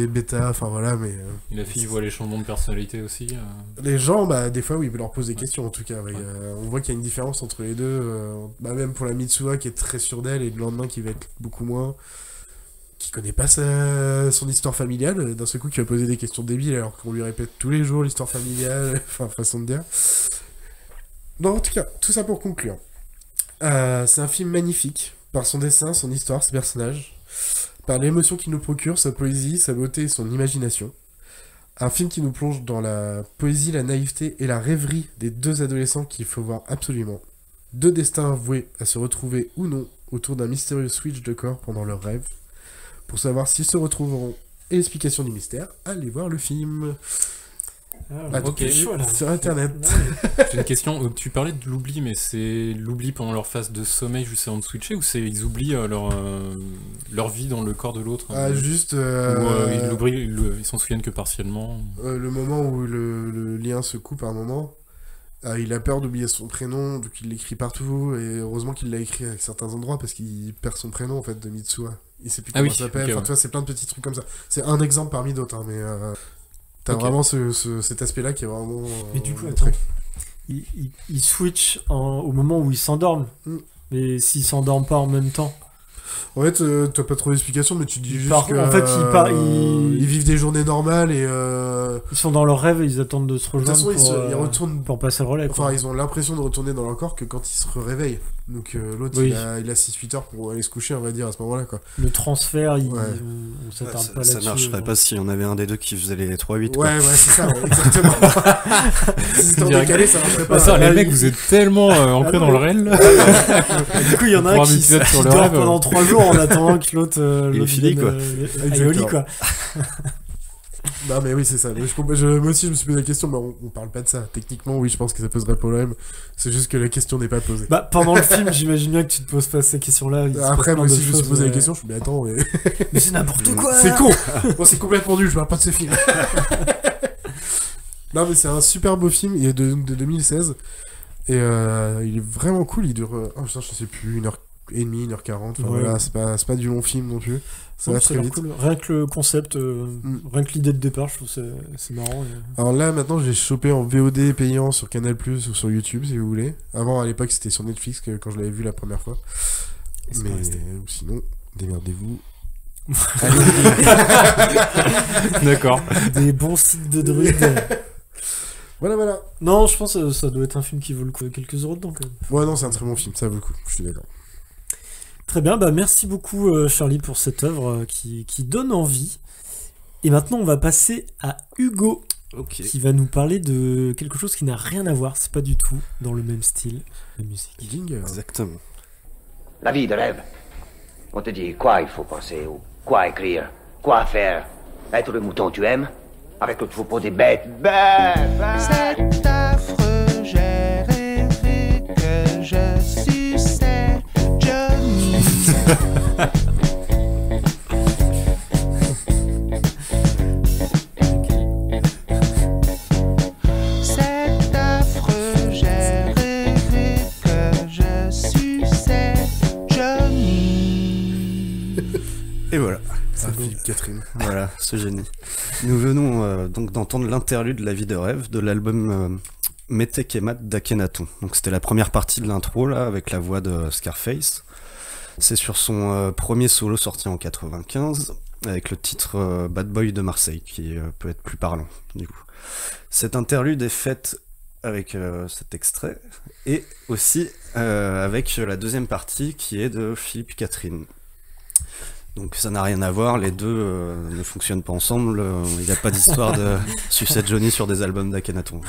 bêta, enfin voilà, mais... La fille voit les changements de personnalité aussi. Les gens, des fois, oui, ils leur posent des questions, en tout cas. Ouais. On voit qu'il y a une différence entre les deux. Même pour la Mitsuha, qui est très sûre d'elle, et le lendemain, qui va être beaucoup moins... Qui connaît pas son histoire familiale, d'un seul coup, qui va poser des questions débiles, alors qu'on lui répète tous les jours l'histoire familiale, enfin, façon de dire. Non, en tout cas, tout ça pour conclure. C'est un film magnifique, par son dessin, son histoire, ses personnages, par l'émotion qu'il nous procure, sa poésie, sa beauté et son imagination. Un film qui nous plonge dans la poésie, la naïveté et la rêverie des deux adolescents qu'il faut voir absolument. Deux destins voués à se retrouver ou non autour d'un mystérieux switch de corps pendant leur rêve. Pour savoir s'ils se retrouveront et l'explication du mystère, allez voir le film. Ok, sur internet. J'ai une question, tu parlais de l'oubli, mais c'est l'oubli pendant leur phase de sommeil juste avant de switcher, ou c'est ils oublient leur vie dans le corps de l'autre? Juste... ils s'en souviennent que partiellement. Le moment où le lien se coupe à un moment, il a peur d'oublier son prénom, donc il l'écrit partout, et heureusement qu'il l'a écrit à certains endroits, parce qu'il perd son prénom en fait de Mitsuha. Il sait plus comment ça s'appelle, tu vois, c'est plein de petits trucs comme ça. C'est un exemple parmi d'autres, hein, mais... T'as vraiment cet aspect-là qui est vraiment... Mais du coup, attends, il switch au moment où ils s'endorment. Mais s'ils s'endorment pas en même temps... En fait, t'as pas trop d'explications, mais tu dis juste que... En fait, ils vivent des journées normales et... Ils sont dans leur rêve et ils attendent de se rejoindre ils retournent... pour passer le relais. Enfin, ils ont l'impression de retourner dans leur corps que quand ils se réveillent. Donc l'autre, il a 6-8 heures pour aller se coucher, on va dire, à ce moment-là, quoi. Le transfert, on s'attarde pas là-dessus. Ça marcherait pas si on avait un des deux qui faisait les 3-8. Ouais, c'est ça, exactement. Si c'était en décalé, ça marcherait pas. Ça, les mecs, vous êtes tellement ancrés dans le réel. Du coup, il y en a un qui dort pendant 3 jours en attendant que l'autre finit, quoi. Aïe au lit, quoi. Non mais oui c'est ça, moi aussi je me suis posé la question, mais on parle pas de ça. Techniquement oui je pense que ça poserait problème, c'est juste que la question n'est pas posée. Pendant le film j'imagine bien que tu te poses pas ces questions-là. Après moi aussi je me suis posé la question, je me suis dit mais attends mais c'est n'importe quoi. C'est con. Bon c'est complètement nul, je parle pas de ce film. Non mais c'est un super beau film, il est de 2016 et il est vraiment cool, il dure je sais plus 1h30, 1h40, enfin voilà, c'est pas du long film non plus. Ça va très vite. Cool. Rien que le concept, rien que l'idée de départ, je trouve c'est marrant. Alors là, maintenant, j'ai chopé en VOD payant sur Canal+, ou sur YouTube, si vous voulez. Avant, à l'époque, c'était sur Netflix quand je l'avais vu la première fois. Mais sinon, démerdez-vous. D'accord. Des bons sites de druides. Voilà. Non, je pense que ça doit être un film qui vaut le coup, quelques euros dedans, quand même. Ouais, non, c'est un très bon film, ça vaut le coup, je suis d'accord. Très bien, merci beaucoup Charlie pour cette œuvre qui donne envie. Et maintenant, on va passer à Hugo, Ok. qui va nous parler de quelque chose qui n'a rien à voir. C'est pas du tout dans le même style de musique. Exactement. La vie de rêve. On te dit quoi il faut penser, ou quoi écrire, quoi faire. Être le mouton tu aimes, avec le troupeau des bêtes. C'est affreux, j'ai rêvé que je suçais Johnny. C'est affreux, j'ai rêvé que je suçais Johnny. Et voilà. Ah, Philippe Catherine. Voilà, ce génie. Nous venons donc d'entendre l'interlude de La vie de rêve de l'album Mete Kemat d'Akhenaton. Donc c'était la première partie de l'intro là avec la voix de Scarface. C'est sur son premier solo sorti en 95 avec le titre Bad Boy de Marseille qui peut être plus parlant du coup. Cette interlude est faite avec cet extrait et aussi avec la deuxième partie qui est de Philippe Catherine. Donc ça n'a rien à voir, les deux ne fonctionnent pas ensemble, il n'y a pas d'histoire de Sucette Johnny sur des albums d'Akhenaton.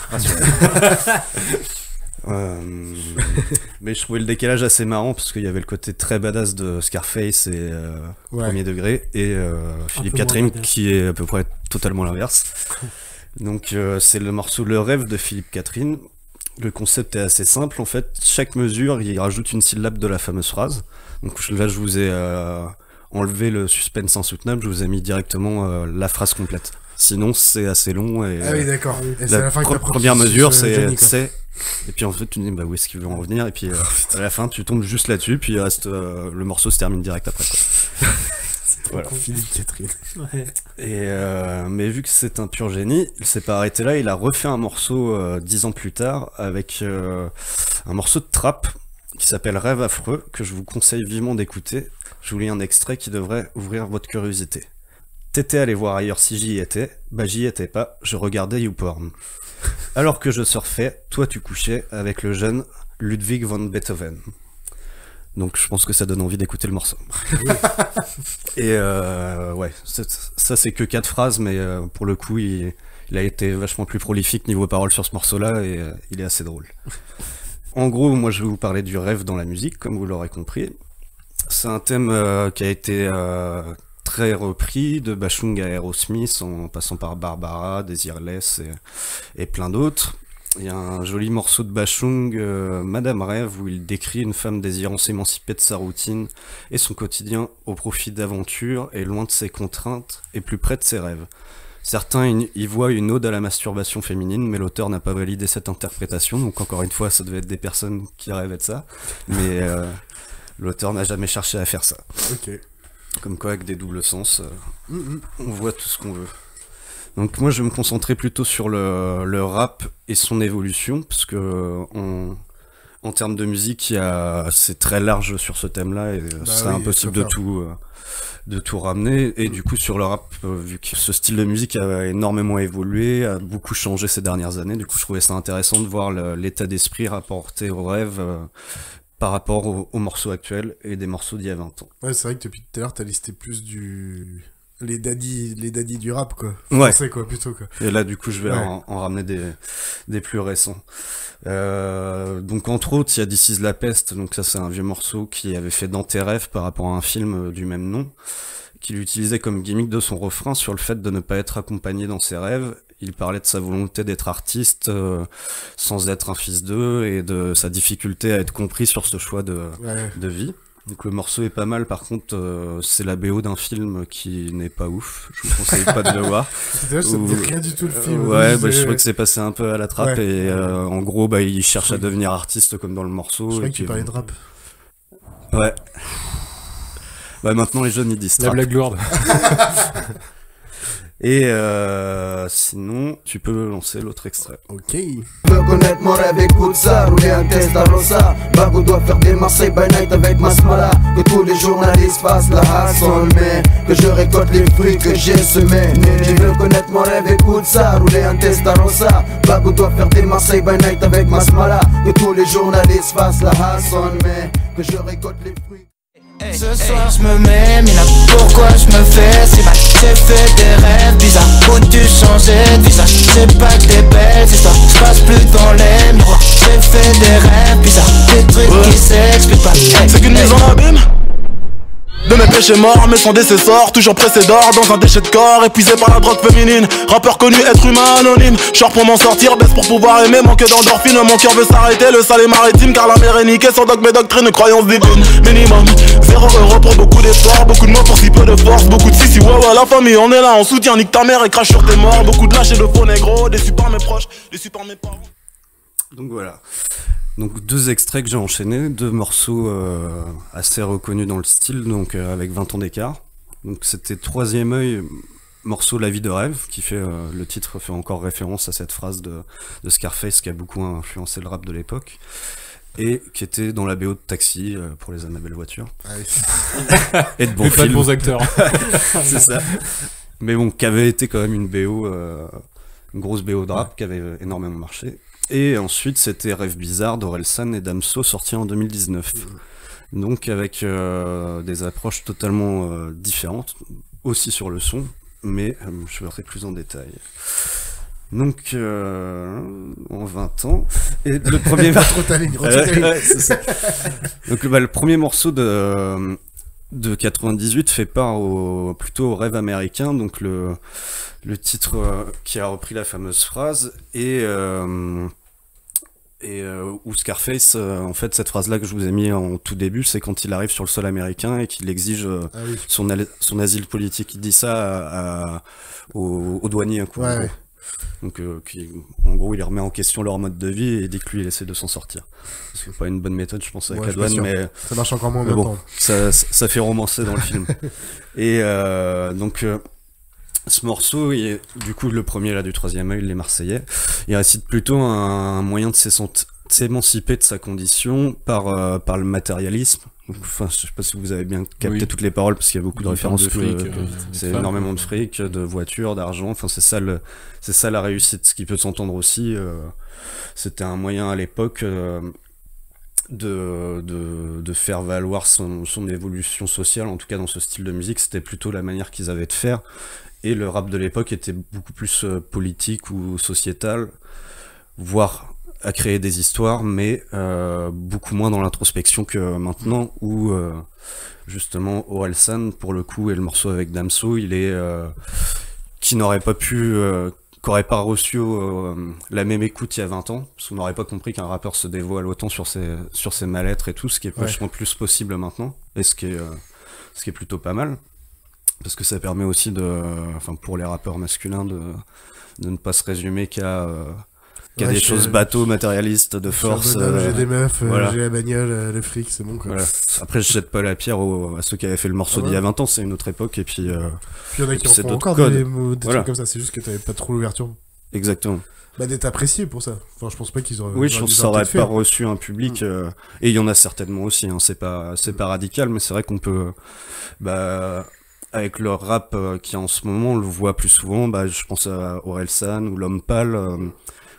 Mais je trouvais le décalage assez marrant parce qu'il y avait le côté très badass de Scarface et Premier Degré et Philippe Catherine qui est à peu près totalement l'inverse. Donc c'est le morceau Le Rêve de Philippe Catherine. Le concept est assez simple en fait, chaque mesure il rajoute une syllabe de la fameuse phrase. Donc là je vous ai enlevé le suspense insoutenable, je vous ai mis directement la phrase complète. Sinon c'est assez long et ah oui d'accord. Et la la fin première mesure c'est et puis en fait tu te dis bah où est-ce qu'il veut en revenir et puis à la fin tu tombes juste là-dessus puis il reste le morceau se termine direct après quoi. Voilà. Philippe Catherine. Ouais. Et mais vu que c'est un pur génie, il s'est pas arrêté là, il a refait un morceau 10 ans plus tard avec un morceau de trap qui s'appelle Rêve affreux que je vous conseille vivement d'écouter. Je vous lis un extrait qui devrait ouvrir votre curiosité. T'étais allé voir ailleurs si j'y étais, bah j'y étais pas, je regardais YouPorn. Alors que je surfais, toi tu couchais avec le jeune Ludwig van Beethoven. Donc je pense que ça donne envie d'écouter le morceau. Et ouais, ça c'est que 4 phrases, mais pour le coup il a été vachement plus prolifique niveau paroles sur ce morceau-là et il est assez drôle. En gros, moi je vais vous parler du rêve dans la musique, comme vous l'aurez compris. C'est un thème qui a été très repris, de Bashung à Aerosmith, en passant par Barbara, Desireless et plein d'autres. Il y a un joli morceau de Bashung, Madame Rêve, où il décrit une femme désirant s'émanciper de sa routine et son quotidien au profit d'aventures et loin de ses contraintes et plus près de ses rêves. Certains y voient une ode à la masturbation féminine, mais l'auteur n'a pas validé cette interprétation, donc encore une fois, ça devait être des personnes qui rêvaient de ça, mais l'auteur n'a jamais cherché à faire ça. Ok. Comme quoi, avec des doubles sens, on voit tout ce qu'on veut. Donc moi, je vais me concentrer plutôt sur le rap et son évolution, parce que en termes de musique, c'est très large sur ce thème-là, et c'est impossible de tout ramener. Et du coup, sur le rap, vu que ce style de musique a énormément évolué, a beaucoup changé ces dernières années, du coup, je trouvais ça intéressant de voir l'état d'esprit rapporté au rêve par rapport aux morceaux actuels et des morceaux d'il y a 20 ans. Ouais, c'est vrai que depuis tout à l'heure, t'as listé plus les daddies du rap, quoi. Ouais. Français, quoi, plutôt, quoi. Et là, du coup, je vais en ramener des plus récents. Donc, entre autres, il y a This Is La Peste. Donc, ça, c'est un vieux morceau qui avait fait Dans tes rêves par rapport à un film du même nom, qu'il utilisait comme gimmick de son refrain sur le fait de ne pas être accompagné dans ses rêves. Il parlait de sa volonté d'être artiste sans être un fils d'eux et de sa difficulté à être compris sur ce choix de vie. Donc le morceau est pas mal, par contre c'est la BO d'un film qui n'est pas ouf, je vous conseille pas de le voir. C'est-à-dire ça me dit rien du tout le film. Ouais, je trouvais que c'est passé un peu à la trappe et en gros il cherche à devenir artiste comme dans le morceau. Je croyais que tu parlais de rap. Ouais. Bah maintenant les jeunes ils disent la blague lourde. Et sinon, tu peux lancer l'autre extrait. Ok. Veux connaître mon rêve, écoute ça. Rouler un test à Rosa. Bago doit faire des Marseille by night avec Masmala. Que tous les journalistes fassent la hassle, mais que je récolte les fruits que j'ai semés. Tu veux connaître mon rêve, écoute ça. Rouler un test à Rosa. Bago doit faire des Marseille by night avec Masmala. Que tous les journalistes fassent la hassle, mais que je récolte les fruits. Ce soir je me mets, mais là pourquoi je me fais si mal? J'ai fait des rêves bizarres, faut-tu changer de visage? C'est pas que des belles histoires, je passe plus dans les miroirs. J'ai fait des rêves bizarres, des trucs qui s'expliquent pas. C'est qu'une mise en abîme de mes péchés morts, mais sans décessor, toujours pressé d'or dans un déchet de corps, épuisé par la drogue féminine. Rappeur connu, être humain anonyme. Short pour m'en sortir, baisse pour pouvoir aimer, manque d'endorphine. Mon cœur veut s'arrêter, le sale est maritime, car la mer est niquée sans dogme et doctrine, croyance divine. Minimum, 0 € pour beaucoup d'efforts, beaucoup de mots pour si peu de force, beaucoup de si ouais, la famille, on est là, on soutient, nique ta mère et crache sur tes morts. Beaucoup de lâches et de faux négros, déçus par mes proches, déçus par mes parents. Donc voilà. Donc 2 extraits que j'ai enchaînés, 2 morceaux assez reconnus dans le style, donc avec 20 ans d'écart. Donc c'était Troisième œil, morceau La vie de rêve, qui fait le titre fait encore référence à cette phrase de Scarface qui a beaucoup influencé le rap de l'époque, et qui était dans la BO de Taxi pour les Annabelle voitures. Ah oui. Et de bons Mais films. pas de bons acteurs. C'est ça. Mais bon, qui avait été quand même une BO, une grosse BO de rap qui avait énormément marché. Et ensuite, c'était Rêve bizarre d'Orelsan et Damso, sorti en 2019. Donc avec des approches totalement différentes, aussi sur le son, mais je verrai plus en détail. Donc, en 20 ans, et le premier... c'est ça. Donc le premier morceau de 98 fait part plutôt au rêve américain, donc le titre qui a repris la fameuse phrase, et où Scarface, en fait, cette phrase-là que je vous ai mis en tout début, c'est quand il arrive sur le sol américain et qu'il exige son asile politique. Il dit ça aux douaniers, quoi. Ouais, ouais. Donc, en gros, il remet en question leur mode de vie et dit que lui, il essaie de s'en sortir. C'est pas une bonne méthode, je pense, avec la douane, mais ça marche encore moins bon, ça fait romancer dans le film. Et donc, ce morceau, du coup, le premier là du Troisième œil, les Marseillais, il récite plutôt un moyen de s'émanciper de sa condition par le matérialisme. Enfin, je sais pas si vous avez bien capté toutes les paroles, parce qu'il y a beaucoup de références. De fric, c'est énormément de fric, de voitures, d'argent. Enfin, c'est ça la réussite. Ce qui peut s'entendre aussi, c'était un moyen à l'époque de faire valoir son évolution sociale. En tout cas, dans ce style de musique, c'était plutôt la manière qu'ils avaient de faire. Et le rap de l'époque était beaucoup plus politique ou sociétal, voire à créer des histoires, mais beaucoup moins dans l'introspection que maintenant, où justement Orelsan, pour le coup, et le morceau avec Damso, il est qui n'aurait pas pu, qu'aurait pas reçu la même écoute il y a 20 ans, parce qu'on n'aurait pas compris qu'un rappeur se dévoile autant sur ses mal-être et tout, ce qui est vachement plus possible maintenant, et ce qui est plutôt pas mal. Parce que ça permet aussi pour les rappeurs masculins de ne pas se résumer qu'à des choses bateaux, matérialistes, de force. J'ai des meufs, j'ai la bagnole, le fric, c'est bon quoi. Voilà. Après, je jette pas la pierre à ceux qui avaient fait le morceau d'il y a 20 ans, c'est une autre époque, et puis il y en a qui en font encore des trucs comme ça, c'est juste que t'avais pas trop l'ouverture. Exactement. D'être apprécié pour ça. Enfin, je pense pas qu'ils auraient. Oui, je pense que ça aurait pas reçu un public. Et il y en a certainement aussi. Hein, c'est pas radical, mais c'est vrai qu'on peut. Avec leur rap qui en ce moment, on le voit plus souvent. Je pense à Orelsan ou L'Homme Pâle.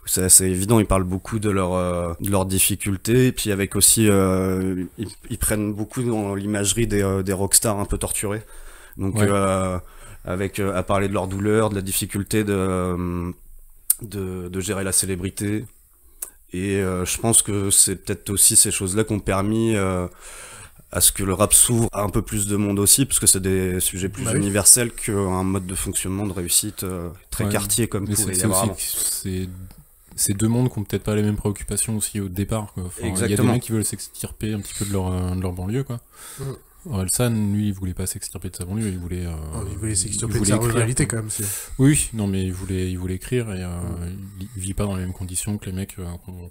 C'est assez évident. Ils parlent beaucoup de leurs difficultés. Et puis avec aussi, ils prennent beaucoup dans l'imagerie des rockstars un peu torturés. Donc avec à parler de leur douleur, de la difficulté de gérer la célébrité. Et je pense que c'est peut-être aussi ces choses-là qui ont permis à ce que le rap s'ouvre à un peu plus de monde aussi, parce que c'est des sujets plus universels qu'un mode de fonctionnement de réussite très quartier comme pouvait y avoir avant. C'est deux mondes qui ont peut-être pas les mêmes préoccupations aussi au départ, quoi. Enfin, il y a des mecs qui veulent s'extirper un petit peu de leur banlieue, quoi. Orelsan, lui, il voulait pas s'extirper de sa banlieue, il voulait s'extirper de sa ruralité quand même. Oui, non, mais il voulait écrire, et il vit pas dans les mêmes conditions que les mecs.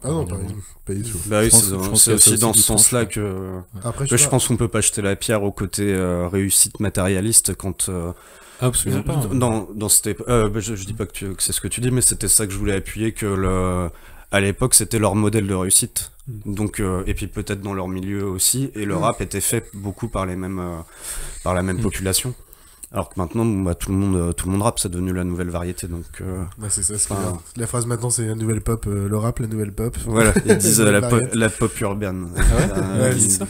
Non, pas du tout. Bah oui, c'est aussi dans ce sens-là que je pense qu'on peut pas jeter la pierre au côté réussite matérialiste quand. Absolument pas. Dans cette je dis pas que c'est ce que tu dis, mais c'était ça que je voulais appuyer, que à l'époque c'était leur modèle de réussite. Donc et puis peut-être dans leur milieu aussi, et le rap était fait beaucoup par la même population. Alors que maintenant, bah, tout le monde rappe, c'est devenu la nouvelle variété, donc... Bah c'est ça, la phrase maintenant, c'est la nouvelle pop, le rap, la nouvelle pop. Voilà, ils disent la pop urbaine.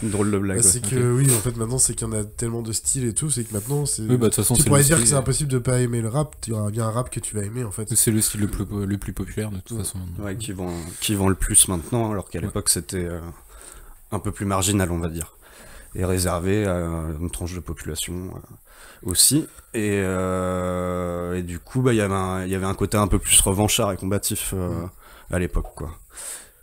Une drôle de blague. Bah, c'est que, oui, en fait, maintenant, c'est qu'il y en a tellement de styles et tout, c'est que maintenant, c'est... Oui, bah, de toute façon, tu pourrais dire que c'est impossible de pas aimer le rap, il y aura bien un rap que tu vas aimer, en fait. C'est le style le plus populaire, de toute façon. Ouais, qui vend le plus maintenant, alors qu'à l'époque, c'était un peu plus marginal, on va dire. Et réservé à une tranche de population aussi. Et du coup, bah, il y avait un côté un peu plus revanchard et combatif à l'époque, quoi.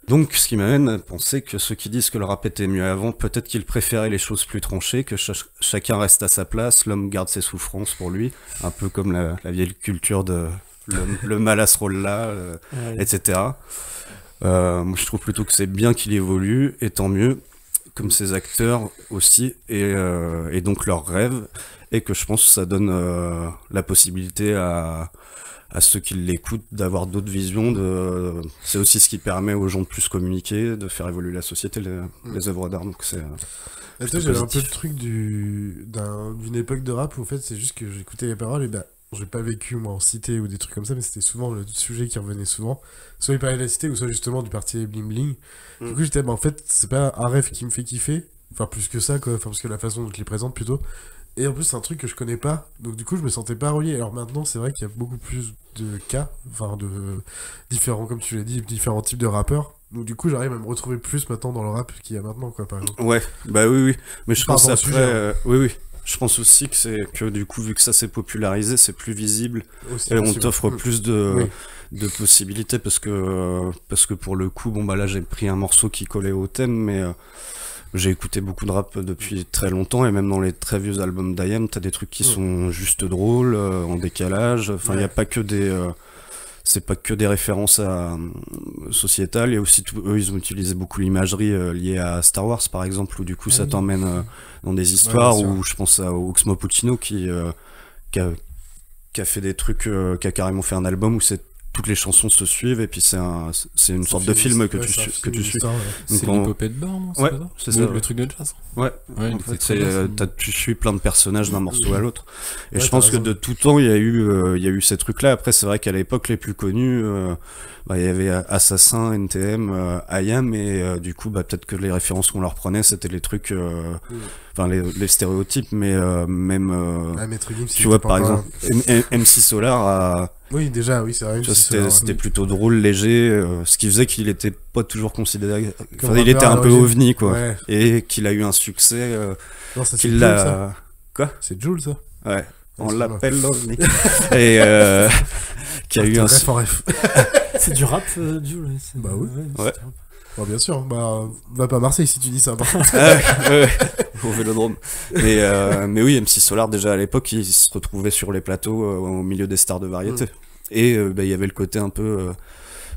Donc, ce qui m'amène à penser que ceux qui disent que le rap était mieux avant, peut-être qu'ils préféraient les choses plus tranchées, que chacun reste à sa place, l'homme garde ses souffrances pour lui, un peu comme la vieille culture de le mal à ce rôle-là, etc. Moi, je trouve plutôt que c'est bien qu'il évolue, et tant mieux, comme ses acteurs aussi, et donc leurs rêves, et que je pense que ça donne la possibilité à ceux qui l'écoutent d'avoir d'autres visions. C'est aussi ce qui permet aux gens de plus communiquer, de faire évoluer la société, les œuvres d'art. Donc c'est. J'avais un peu le truc d'une époque de rap où en fait c'est juste que j'écoutais les paroles et bah j'ai pas vécu moi en cité ou des trucs comme ça, mais c'était souvent le sujet qui revenait souvent. Soit il parlait de la cité ou soit justement du parti bling bling. Du coup j'étais en fait c'est pas un rêve qui me fait kiffer, enfin plus que ça quoi, enfin parce que la façon dont je les présente plutôt. Et en plus c'est un truc que je connais pas, donc du coup je me sentais pas relié. Alors maintenant c'est vrai qu'il y a beaucoup plus de cas, enfin de différents, comme tu l'as dit, différents types de rappeurs. Donc du coup j'arrive à me retrouver plus maintenant dans le rap qu'il y a maintenant quoi par exemple. Ouais, bah oui, mais je pense après, oui. Je pense aussi que c'est que du coup vu que ça s'est popularisé, c'est plus visible aussi, et on t'offre plus de possibilités parce que pour le coup bon bah là j'ai pris un morceau qui collait au thème, mais j'ai écouté beaucoup de rap depuis très longtemps et même dans les très vieux albums d'IAM t'as des trucs qui sont juste drôles, en décalage, enfin il y a pas que c'est pas que des références sociétales, et aussi eux ils ont utilisé beaucoup l'imagerie liée à Star Wars par exemple, où du coup ça t'emmène dans des histoires, où je pense à Oxmo Puccino qui a fait des trucs, qui a carrément fait un album où toutes les chansons se suivent et puis c'est une sorte de film que tu suis. C'est l'épopée de Born, ouais, c'est ça. Le truc de jazz. Ouais. En fait, tu suis plein de personnages d'un morceau à l'autre. Et je pense que de tout temps il y a eu ces trucs-là. Après c'est vrai qu'à l'époque les plus connus, il y avait Assassin, NTM, IAM, et du coup peut-être que les références qu'on leur prenait c'était les trucs, enfin les stéréotypes, mais même tu vois par exemple MC Solar oui, déjà, oui, c'est vrai. C'était plutôt drôle, léger, ce qui faisait qu'il était pas toujours considéré. Enfin, il était un peu ovni, quoi. Ouais. Et qu'il a eu un succès. Non, ça, qu'il l'a. Quoi ? C'est Jules, ça ? Ouais. On l'appelle l'ovni. Et qui a eu un. C'est du rap, Jules. Bah oui. Ouais. Bah, bien sûr, va pas à Marseille si tu dis ça. Ouais. Au Vélodrome. Mais oui, MC Solar, déjà à l'époque, il se retrouvait sur les plateaux au milieu des stars de variété. Et il y avait le côté un peu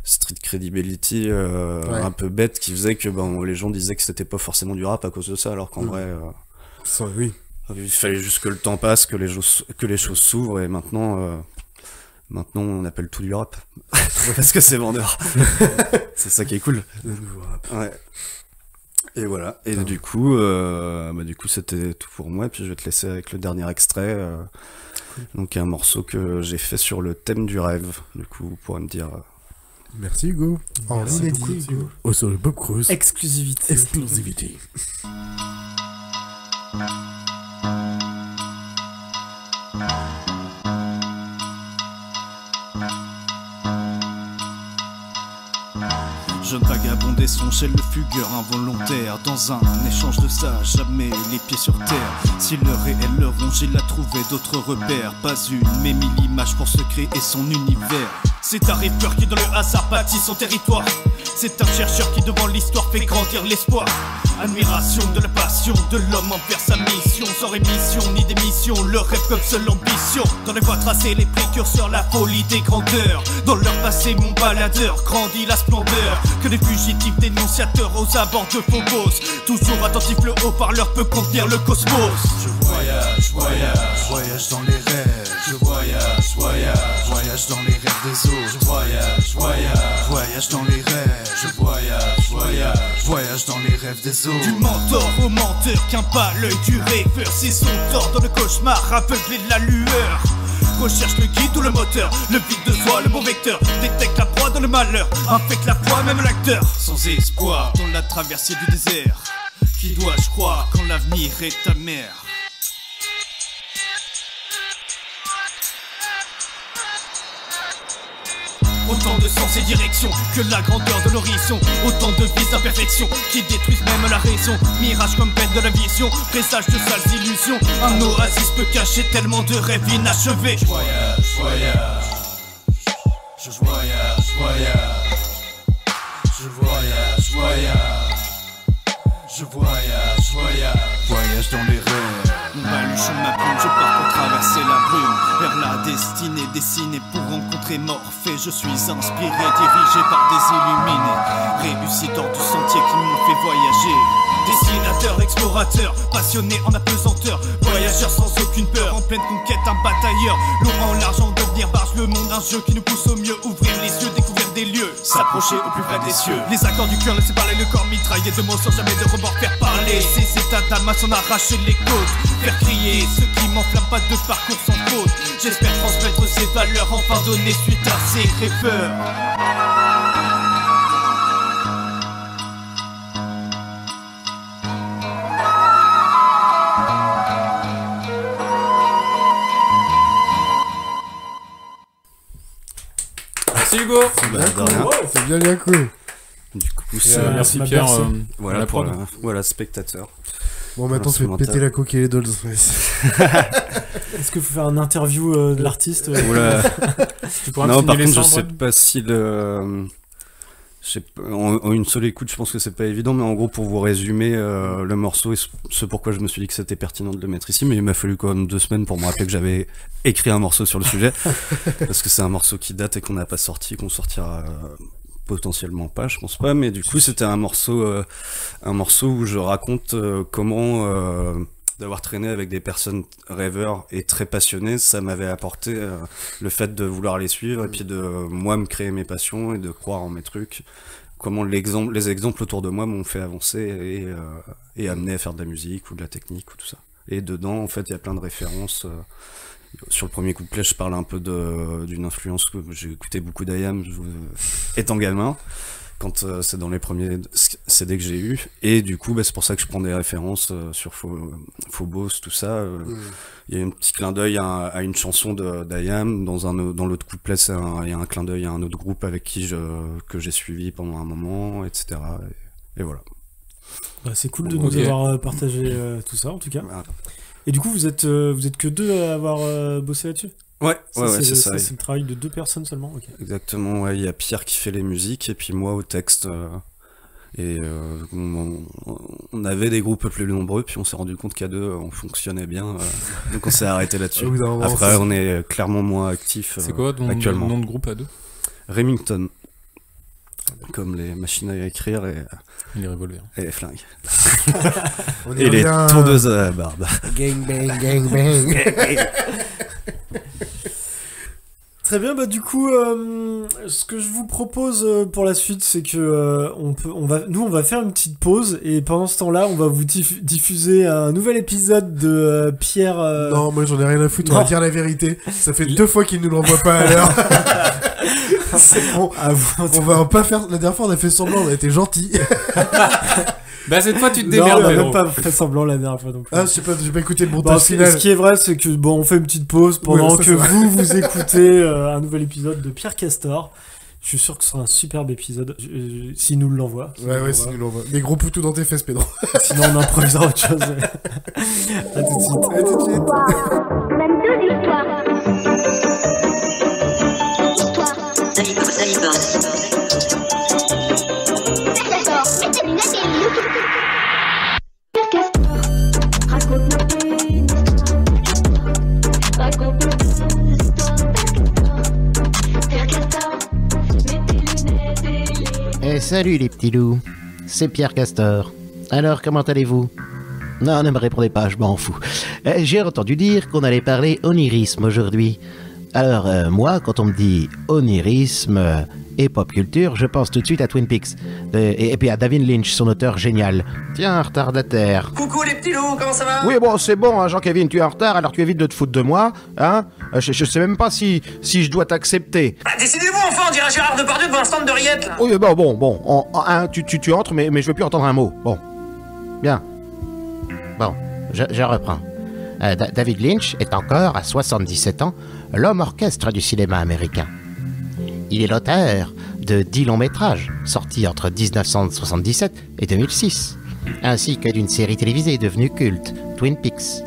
street credibility, un peu bête, qui faisait que les gens disaient que c'était pas forcément du rap à cause de ça, alors qu'en vrai, oui. Il fallait juste que le temps passe, que les choses s'ouvrent, et maintenant on appelle tout du rap. Parce que c'est vendeur. C'est ça qui est cool. Le nouveau rap. Ouais. Et voilà. Et du coup c'était tout pour moi. Et puis je vais te laisser avec le dernier extrait. Donc un morceau que j'ai fait sur le thème du rêve. Du coup, vous pourrez me dire. Merci Hugo. Merci beaucoup, Hugo. Oh, sur le Bob Cruz. Exclusivité. Jeune vagabond et songe et le fugueur involontaire. Dans un échange de ça, jamais les pieds sur terre. Si le réel le ronge, il a trouvé d'autres repères. Pas une, mais 1000 images pour se créer son univers. C'est un rêveur qui dans le hasard bâtit son territoire. C'est un chercheur qui devant l'histoire fait grandir l'espoir. Admiration de la passion de l'homme envers sa mission. Sans rémission ni démission, le rêve comme seule ambition. Dans les voies tracées, les précurseurs, la folie des grandeurs. Dans leur passé, mon baladeur grandit la splendeur. Que les fugitifs dénonciateurs aux abords de Phobos. Toujours attentif, le haut-parleur peut contenir le cosmos. Je voyage dans les rêves. Je voyage dans les rêves des autres. Je voyage dans les rêves. Je voyage voyage dans les rêves des autres. Du mentor au menteur, qu'un pas l'œil du rêveur. C'est son tort dans le cauchemar, aveuglé de la lueur. Recherche le guide ou le moteur, le vide de soi, le bon vecteur. Détecte la proie dans le malheur, infecte la foi, même l'acteur. Sans espoir, dans la traversée du désert. Qui dois-je croire quand l'avenir est ta mère? Autant de sens et directions que la grandeur de l'horizon. Autant de vies d'imperfection qui détruisent même la raison. Mirage comme peine de la vision, présage de sales illusions. Un oasis peut cacher tellement de rêves inachevés. Je voyage, voyage. Je voyage, voyage. Je voyage, voyage. Je voyage, voyage. Voyage dans les rêves. Mon baluchon ma plume, je pars pour traverser la brume. Vers la destinée dessinée pour rencontrer Morphée. Je suis inspiré, dirigé par des illuminés. Réussi hors du sentier qui m'ont fait voyager. Dessinateur, explorateur, passionné en apesanteur. Voyageur sans aucune peur, en pleine conquête, un batailleur. Lourd en l'argent, devenir barge, le monde, un jeu qui nous pousse au mieux. Ouvrir les yeux, découvrir des lieux, s'approcher au plus près des cieux. Les accords du cœur, laisser parler le corps mitraillé de mots sans jamais de remords, faire parler ces états d'âme à s'en arracher les côtes. Faire crier ceux qui m'enflamment, pas de parcours sans faute. J'espère transmettre ces valeurs, enfin donner suite à ces rêveurs. Merci Hugo. C'est bien cool. Du coup, c'est merci Pierre. Voilà pour voilà spectateur. Bon, maintenant tu vas péter la coque et les dolls. Est-ce qu'il faut faire un interview de l'artiste? Non, par contre, je sais pas si en une seule écoute, je pense que c'est pas évident, mais en gros, pour vous résumer le morceau et ce pourquoi je me suis dit que c'était pertinent de le mettre ici, mais il m'a fallu quand même 2 semaines pour me rappeler que j'avais écrit un morceau sur le sujet, parce que c'est un morceau qui date et qu'on n'a pas sorti, qu'on sortira potentiellement pas, je pense pas, mais du coup, c'était un morceau où je raconte comment d'avoir traîné avec des personnes rêveurs et très passionnées, ça m'avait apporté le fait de vouloir les suivre et puis de moi me créer mes passions et de croire en mes trucs. Comment les exemples autour de moi m'ont fait avancer et amener à faire de la musique ou de la technique ou tout ça. Et dedans, en fait, il y a plein de références. Sur le premier couplet, je parle un peu d'une influence que j'ai écouté beaucoup d'IAM étant gamin. Quand c'est dans les premiers CD que j'ai eu, et du coup c'est pour ça que je prends des références sur Phobos, tout ça. Il y a un petit clin d'œil à une chanson d'IAM, dans l'autre couplet il y a un clin d'œil à un autre groupe avec qui que j'ai suivi pendant un moment, etc. Et voilà. Bah, c'est cool de nous avoir partagé tout ça en tout cas. Voilà. Et du coup vous êtes que 2 à avoir bossé là-dessus? Ouais, c'est ça. C'est le travail de 2 personnes seulement. Okay. Exactement, ouais, il y a Pierre qui fait les musiques et puis moi au texte. On avait des groupes plus nombreux, puis on s'est rendu compte qu'à 2 on fonctionnait bien, donc on s'est arrêté là-dessus. Après, on est clairement moins actifs. C'est quoi ton nom de groupe à 2? Remington. Comme les machines à écrire et les revolvers. Et les flingues. Et les tondeuses à la barbe. Gang bang, gang bang. Très bien, bah du coup, ce que je vous propose pour la suite, c'est que on va faire une petite pause et pendant ce temps-là, on va vous diffuser un nouvel épisode de Pierre. Non, moi j'en ai rien à foutre. On va dire la vérité. Ça fait 2 fois qu'il nous l'envoie pas à l'heure. C'est bon. On va pas faire. La dernière fois, on a fait semblant. On a été gentils. Bah cette fois tu te démerdes. Non, on a même pas fait semblant la dernière fois non plus. Ah, j'ai pas écouté le montage final. Ce qui est vrai, c'est que on fait une petite pause pendant que vous écoutez un nouvel épisode de Pierre Castor. Je suis sûr que ce sera un superbe épisode s'il nous l'envoie. Ouais, s'il nous l'envoie. Mais gros poutou dans tes fesses, Pedro. Sinon on improvisera autre chose. À tout de suite. À tout de suite. Même 2 histoires. Salut les petits loups, c'est Pierre Castor. Alors comment allez-vous? Non, ne me répondez pas, je m'en fous. J'ai entendu dire qu'on allait parler onirisme aujourd'hui. Alors, moi, quand on me dit onirisme et pop culture, je pense tout de suite à Twin Peaks. Et puis à David Lynch, son auteur génial. Tiens, retardataire. Coucou les petits loups, comment ça va? Oui, bon, c'est bon, hein, Jean-Kevin, tu es en retard, alors tu évites de te foutre de moi, hein. Je sais même pas si je dois t'accepter. Bah, décidez-vous enfin, on dirait Gérard Depardieu devant un stand de rillettes, là. Oui, bon, tu entres, mais je veux plus entendre un mot. Bon. Bien. Bon, je reprends. David Lynch est encore, à 77 ans, l'homme orchestre du cinéma américain. Il est l'auteur de 10 longs métrages, sortis entre 1977 et 2006, ainsi que d'une série télévisée devenue culte, Twin Peaks.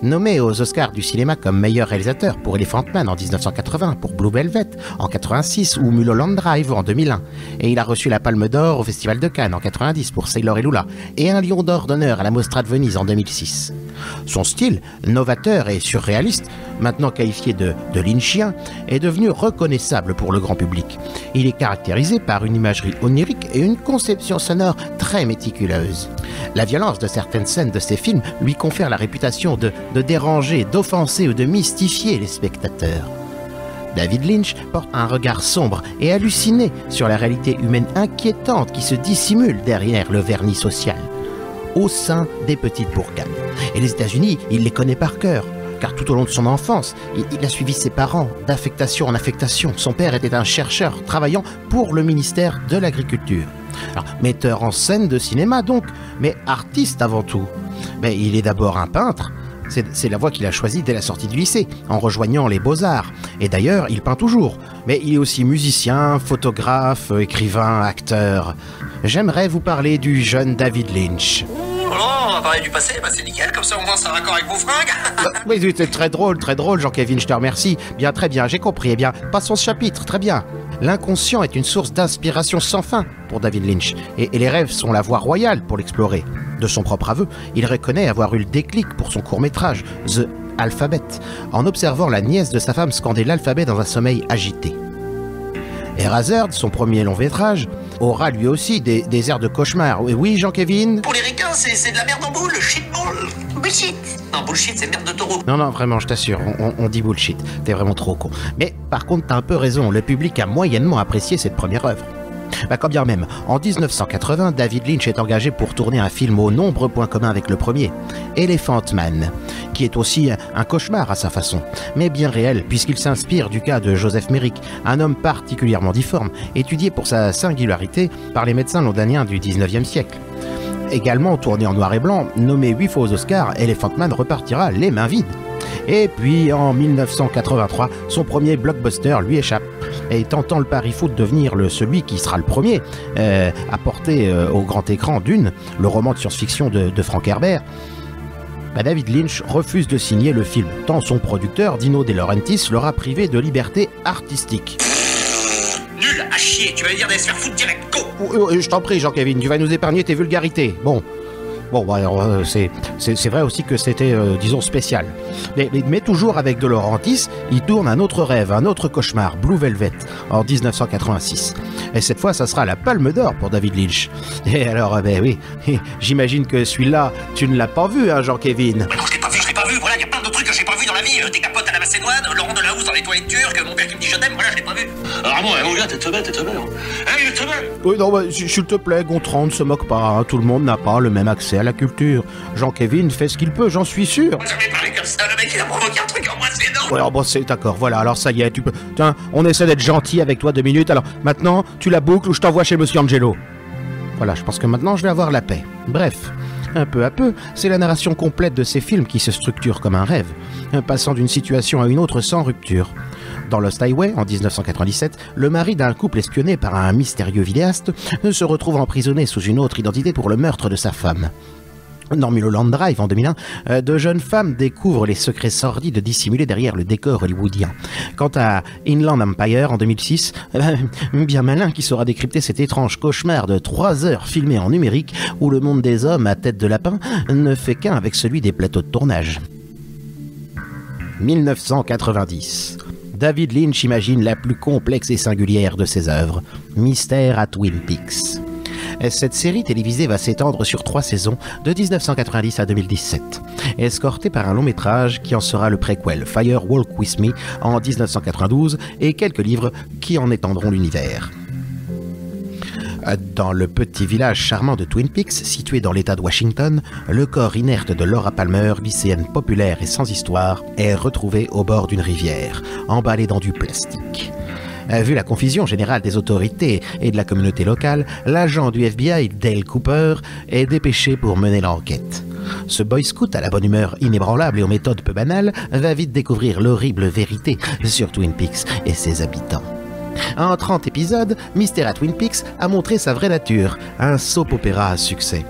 Nommé aux Oscars du cinéma comme meilleur réalisateur pour Elephant Man en 1980, pour Blue Velvet en 86 ou Mulholland Drive en 2001. Et il a reçu la Palme d'Or au Festival de Cannes en 90 pour Sailor et Lula et un Lion d'Or d'honneur à la Mostra de Venise en 2006. Son style, novateur et surréaliste, maintenant qualifié de lynchien, est devenu reconnaissable pour le grand public. Il est caractérisé par une imagerie onirique et une conception sonore très méticuleuse. La violence de certaines scènes de ses films lui confère la réputation de déranger, d'offenser ou de mystifier les spectateurs. David Lynch porte un regard sombre et halluciné sur la réalité humaine inquiétante qui se dissimule derrière le vernis social, au sein des petites bourgades. Et les États-Unis, il les connaît par cœur, car tout au long de son enfance, il a suivi ses parents d'affectation en affectation. Son père était un chercheur travaillant pour le ministère de l'Agriculture. Alors, metteur en scène de cinéma donc, mais artiste avant tout. Mais il est d'abord un peintre. C'est la voie qu'il a choisie dès la sortie du lycée, en rejoignant les Beaux-Arts. Et d'ailleurs, il peint toujours. Mais il est aussi musicien, photographe, écrivain, acteur. J'aimerais vous parler du jeune David Lynch. Oh, on va parler du passé, bah c'est nickel, comme ça au moins ça raccord avec vos fringues. Oui, c'est très drôle, Jean-Kevin, je te remercie. Bien, très bien, j'ai compris. Eh bien, passons ce chapitre, très bien. L'inconscient est une source d'inspiration sans fin pour David Lynch, et les rêves sont la voie royale pour l'explorer. De son propre aveu, il reconnaît avoir eu le déclic pour son court-métrage, The Alphabet, en observant la nièce de sa femme scander l'alphabet dans un sommeil agité. Eraserhead, son premier long-métrage, aura lui aussi des airs de cauchemar. Oui, Jean-Kevin? Pour les ricains, c'est de la merde en boule, shitball. Bullshit. Non, bullshit, c'est merde de taureau. Non, vraiment, je t'assure, on dit bullshit. T'es vraiment trop con. Mais par contre, t'as un peu raison, le public a moyennement apprécié cette première œuvre. Bah, quand bien même, en 1980, David Lynch est engagé pour tourner un film aux nombreux points communs avec le premier, Elephant Man, qui est aussi un cauchemar à sa façon, mais bien réel, puisqu'il s'inspire du cas de Joseph Merrick, un homme particulièrement difforme, étudié pour sa singularité par les médecins londoniens du 19e siècle. Également tourné en noir et blanc, nommé 8 fois aux Oscars, Elephant Man repartira les mains vides. Et puis en 1983, son premier blockbuster lui échappe. Et tentant le pari fou de devenir celui qui sera le premier à porter au grand écran Dune, le roman de science-fiction de Frank Herbert, David Lynch refuse de signer le film, tant son producteur, Dino De Laurentiis, l'aura privé de liberté artistique. Nul à chier, tu vas dire d'aller se faire foutre direct, go! Je t'en prie, Jean-Kevin, tu vas nous épargner tes vulgarités. Bon, alors, c'est vrai aussi que c'était, disons, spécial. Mais toujours avec De Laurentiis, il tourne un autre rêve, un autre cauchemar, Blue Velvet, en 1986. Et cette fois, ça sera la Palme d'Or pour David Lynch. Et alors, oui, j'imagine que celui-là, tu ne l'as pas vu, hein, Jean-Kevin? Non, je l'ai pas vu, voilà, il y a plein de trucs que j'ai pas vu dans la vie. Des capotes à la macédoine, Laurent Delahousse dans les toilettes turques, mon père qui me dit je t'aime, voilà, je l'ai pas vu. Alors bon, mon gars, t'es teubé. Hey, teubé. Oui, non, s'il te plaît, Gontran, ne se moque pas, hein. Tout le monde n'a pas le même accès à la culture. Jean-Kevin fait ce qu'il peut, j'en suis sûr. Moi, jamais parlé comme ça, le mec il a provoqué un truc en moi, c'est énorme. Ouais, alors bon, c'est d'accord, voilà, alors ça y est, tu peux... Tiens, on essaie d'être gentil avec toi 2 minutes, alors maintenant, tu la boucles ou je t'envoie chez Monsieur Angelo. Voilà, je pense que maintenant je vais avoir la paix. Bref, un peu à peu, c'est la narration complète de ces films qui se structure comme un rêve, passant d'une situation à une autre sans rupture. Dans Lost Highway, en 1997, le mari d'un couple espionné par un mystérieux vidéaste se retrouve emprisonné sous une autre identité pour le meurtre de sa femme. Dans Mulholland Drive, en 2001, de jeunes femmes découvrent les secrets sordides dissimulés derrière le décor hollywoodien. Quant à Inland Empire, en 2006, bien malin qui saura décrypter cet étrange cauchemar de 3 heures filmé en numérique où le monde des hommes à tête de lapin ne fait qu'un avec celui des plateaux de tournage. 1990. David Lynch imagine la plus complexe et singulière de ses œuvres, Mystère à Twin Peaks. Cette série télévisée va s'étendre sur 3 saisons de 1990 à 2017, escortée par un long métrage qui en sera le préquel Fire Walk With Me en 1992 et quelques livres qui en étendront l'univers. Dans le petit village charmant de Twin Peaks, situé dans l'État de Washington, le corps inerte de Laura Palmer, lycéenne populaire et sans histoire, est retrouvé au bord d'une rivière, emballé dans du plastique. Vu la confusion générale des autorités et de la communauté locale, l'agent du FBI, Dale Cooper, est dépêché pour mener l'enquête. Ce boy scout à la bonne humeur inébranlable et aux méthodes peu banales va vite découvrir l'horrible vérité sur Twin Peaks et ses habitants. En 30 épisodes, Mystère à Twin Peaks a montré sa vraie nature, un soap-opéra à succès.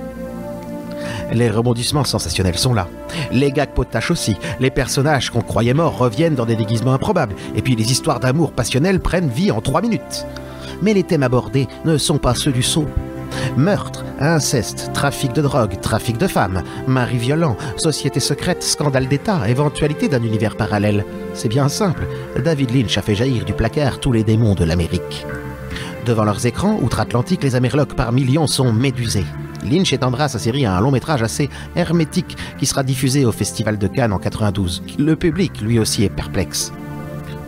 Les rebondissements sensationnels sont là. Les gags potaches aussi. Les personnages qu'on croyait morts reviennent dans des déguisements improbables. Et puis les histoires d'amour passionnelles prennent vie en 3 minutes. Mais les thèmes abordés ne sont pas ceux du soap. Meurtre, inceste, trafic de drogue, trafic de femmes, mari violent, société secrète, scandale d'État, éventualité d'un univers parallèle. C'est bien simple. David Lynch a fait jaillir du placard tous les démons de l'Amérique. Devant leurs écrans, outre-Atlantique, les Amerlocs par millions sont médusés. Lynch étendra sa série à un long métrage assez hermétique qui sera diffusé au Festival de Cannes en 92. Le public, lui aussi, est perplexe.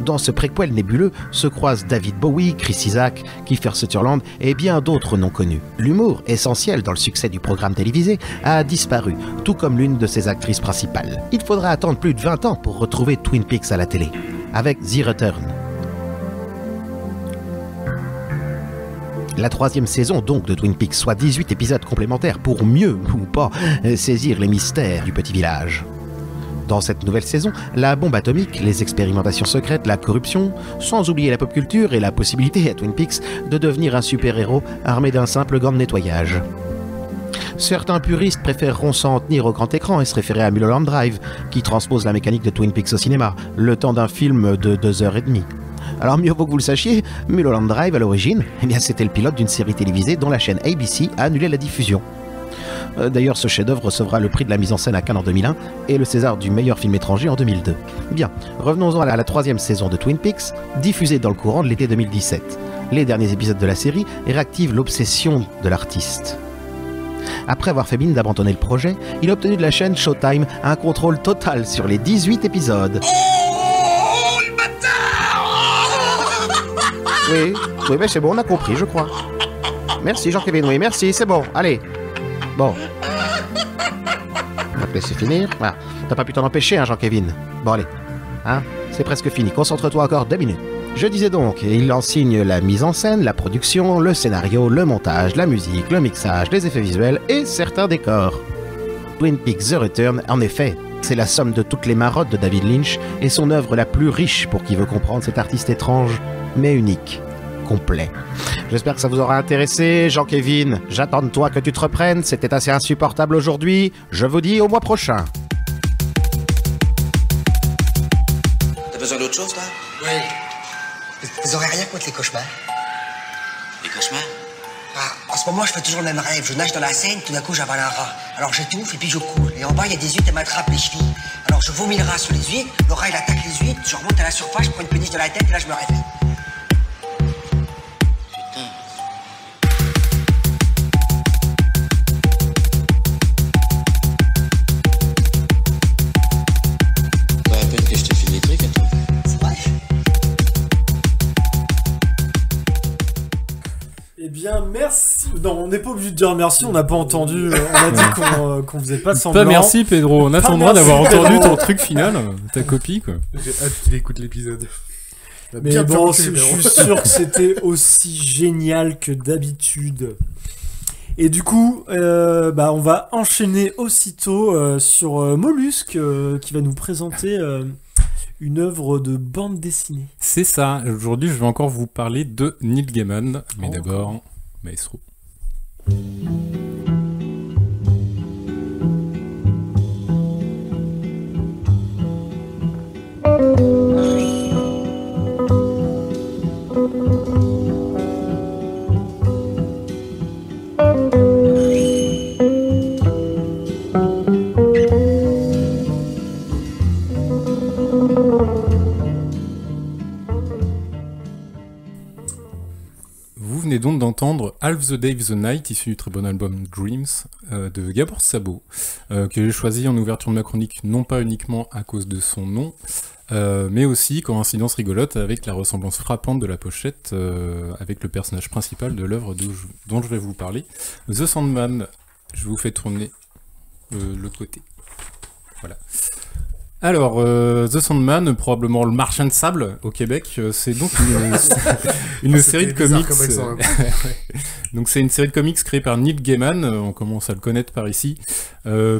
Dans ce préquel nébuleux se croisent David Bowie, Chris Isaak, Kiefer Sutherland et bien d'autres non connus. L'humour, essentiel dans le succès du programme télévisé, a disparu, tout comme l'une de ses actrices principales. Il faudra attendre plus de 20 ans pour retrouver Twin Peaks à la télé, avec The Return. La 3e saison donc de Twin Peaks, soit 18 épisodes complémentaires pour mieux, ou pas, saisir les mystères du petit village. Dans cette nouvelle saison, la bombe atomique, les expérimentations secrètes, la corruption, sans oublier la pop culture et la possibilité à Twin Peaks de devenir un super-héros armé d'un simple gant de nettoyage. Certains puristes préféreront s'en tenir au grand écran et se référer à Mulholland Drive, qui transpose la mécanique de Twin Peaks au cinéma, le temps d'un film de 2h30. Alors mieux vaut que vous le sachiez, Mulholland Drive à l'origine, c'était le pilote d'une série télévisée dont la chaîne ABC a annulé la diffusion. D'ailleurs, ce chef-d'œuvre recevra le prix de la mise en scène à Cannes en 2001 et le César du meilleur film étranger en 2002. Bien, revenons-en à la 3e saison de Twin Peaks, diffusée dans le courant de l'été 2017. Les derniers épisodes de la série réactivent l'obsession de l'artiste. Après avoir fait mine d'abandonner le projet, il a obtenu de la chaîne Showtime un contrôle total sur les 18 épisodes. Oh, le bâtard! Oui, mais c'est bon, on a compris, je crois. Merci Jean-Kevin, oui, merci, c'est bon, allez. Bon. On va te laisser finir. Voilà. T'as pas pu t'en empêcher, hein, Jean-Kevin. Bon, allez. Hein, c'est presque fini. Concentre-toi encore 2 minutes. Je disais donc, il en signe la mise en scène, la production, le scénario, le montage, la musique, le mixage, les effets visuels et certains décors. Twin Peaks The Return, en effet, c'est la somme de toutes les marottes de David Lynch et son œuvre la plus riche pour qui veut comprendre cet artiste étrange, mais unique. Complet. J'espère que ça vous aura intéressé. Jean-Kevin, j'attends de toi que tu te reprennes. C'était assez insupportable aujourd'hui. Je vous dis au mois prochain. T'as besoin d'autre chose, toi? Oui. Vous aurez rien contre les cauchemars? Les cauchemars? En ce moment, je fais toujours le même rêve. Je nage dans la Seine, tout d'un coup, j'avale un rat. Alors j'étouffe et puis je coule. Et en bas, il y a des huîtres, elles m'attrapent les chevilles. Alors je vomis le rat sur les huîtres, le rat, il attaque les huîtres, je remonte à la surface, je prends une péniche de la tête et là, je me réveille. Bien, merci. Non, on n'est pas obligé de dire merci, on n'a pas entendu. On a dit qu'on faisait pas semblant. Pas merci Pedro, on attendra d'avoir entendu ton truc final, ta copie quoi. J'ai hâte qu'il écoute l'épisode. Mais bon, je suis sûr que c'était aussi génial que d'habitude. Et du coup, on va enchaîner aussitôt sur Mollusque qui va nous présenter une œuvre de bande dessinée. C'est ça. Aujourd'hui, je vais encore vous parler de Neil Gaiman. Mais d'abord, Maestro. Vous venez donc d'entendre Half the Day, the Night, issu du très bon album Dreams de Gabor Szabo, que j'ai choisi en ouverture de ma chronique, non pas uniquement à cause de son nom, mais aussi, coïncidence rigolote, avec la ressemblance frappante de la pochette avec le personnage principal de l'œuvre dont je vais vous parler, The Sandman. Je vous fais tourner l'autre côté. Voilà. Alors, The Sandman, probablement le marchand de sable au Québec, c'est donc une série de comics. Donc c'est une série de comics créée par Neil Gaiman, on commence à le connaître par ici,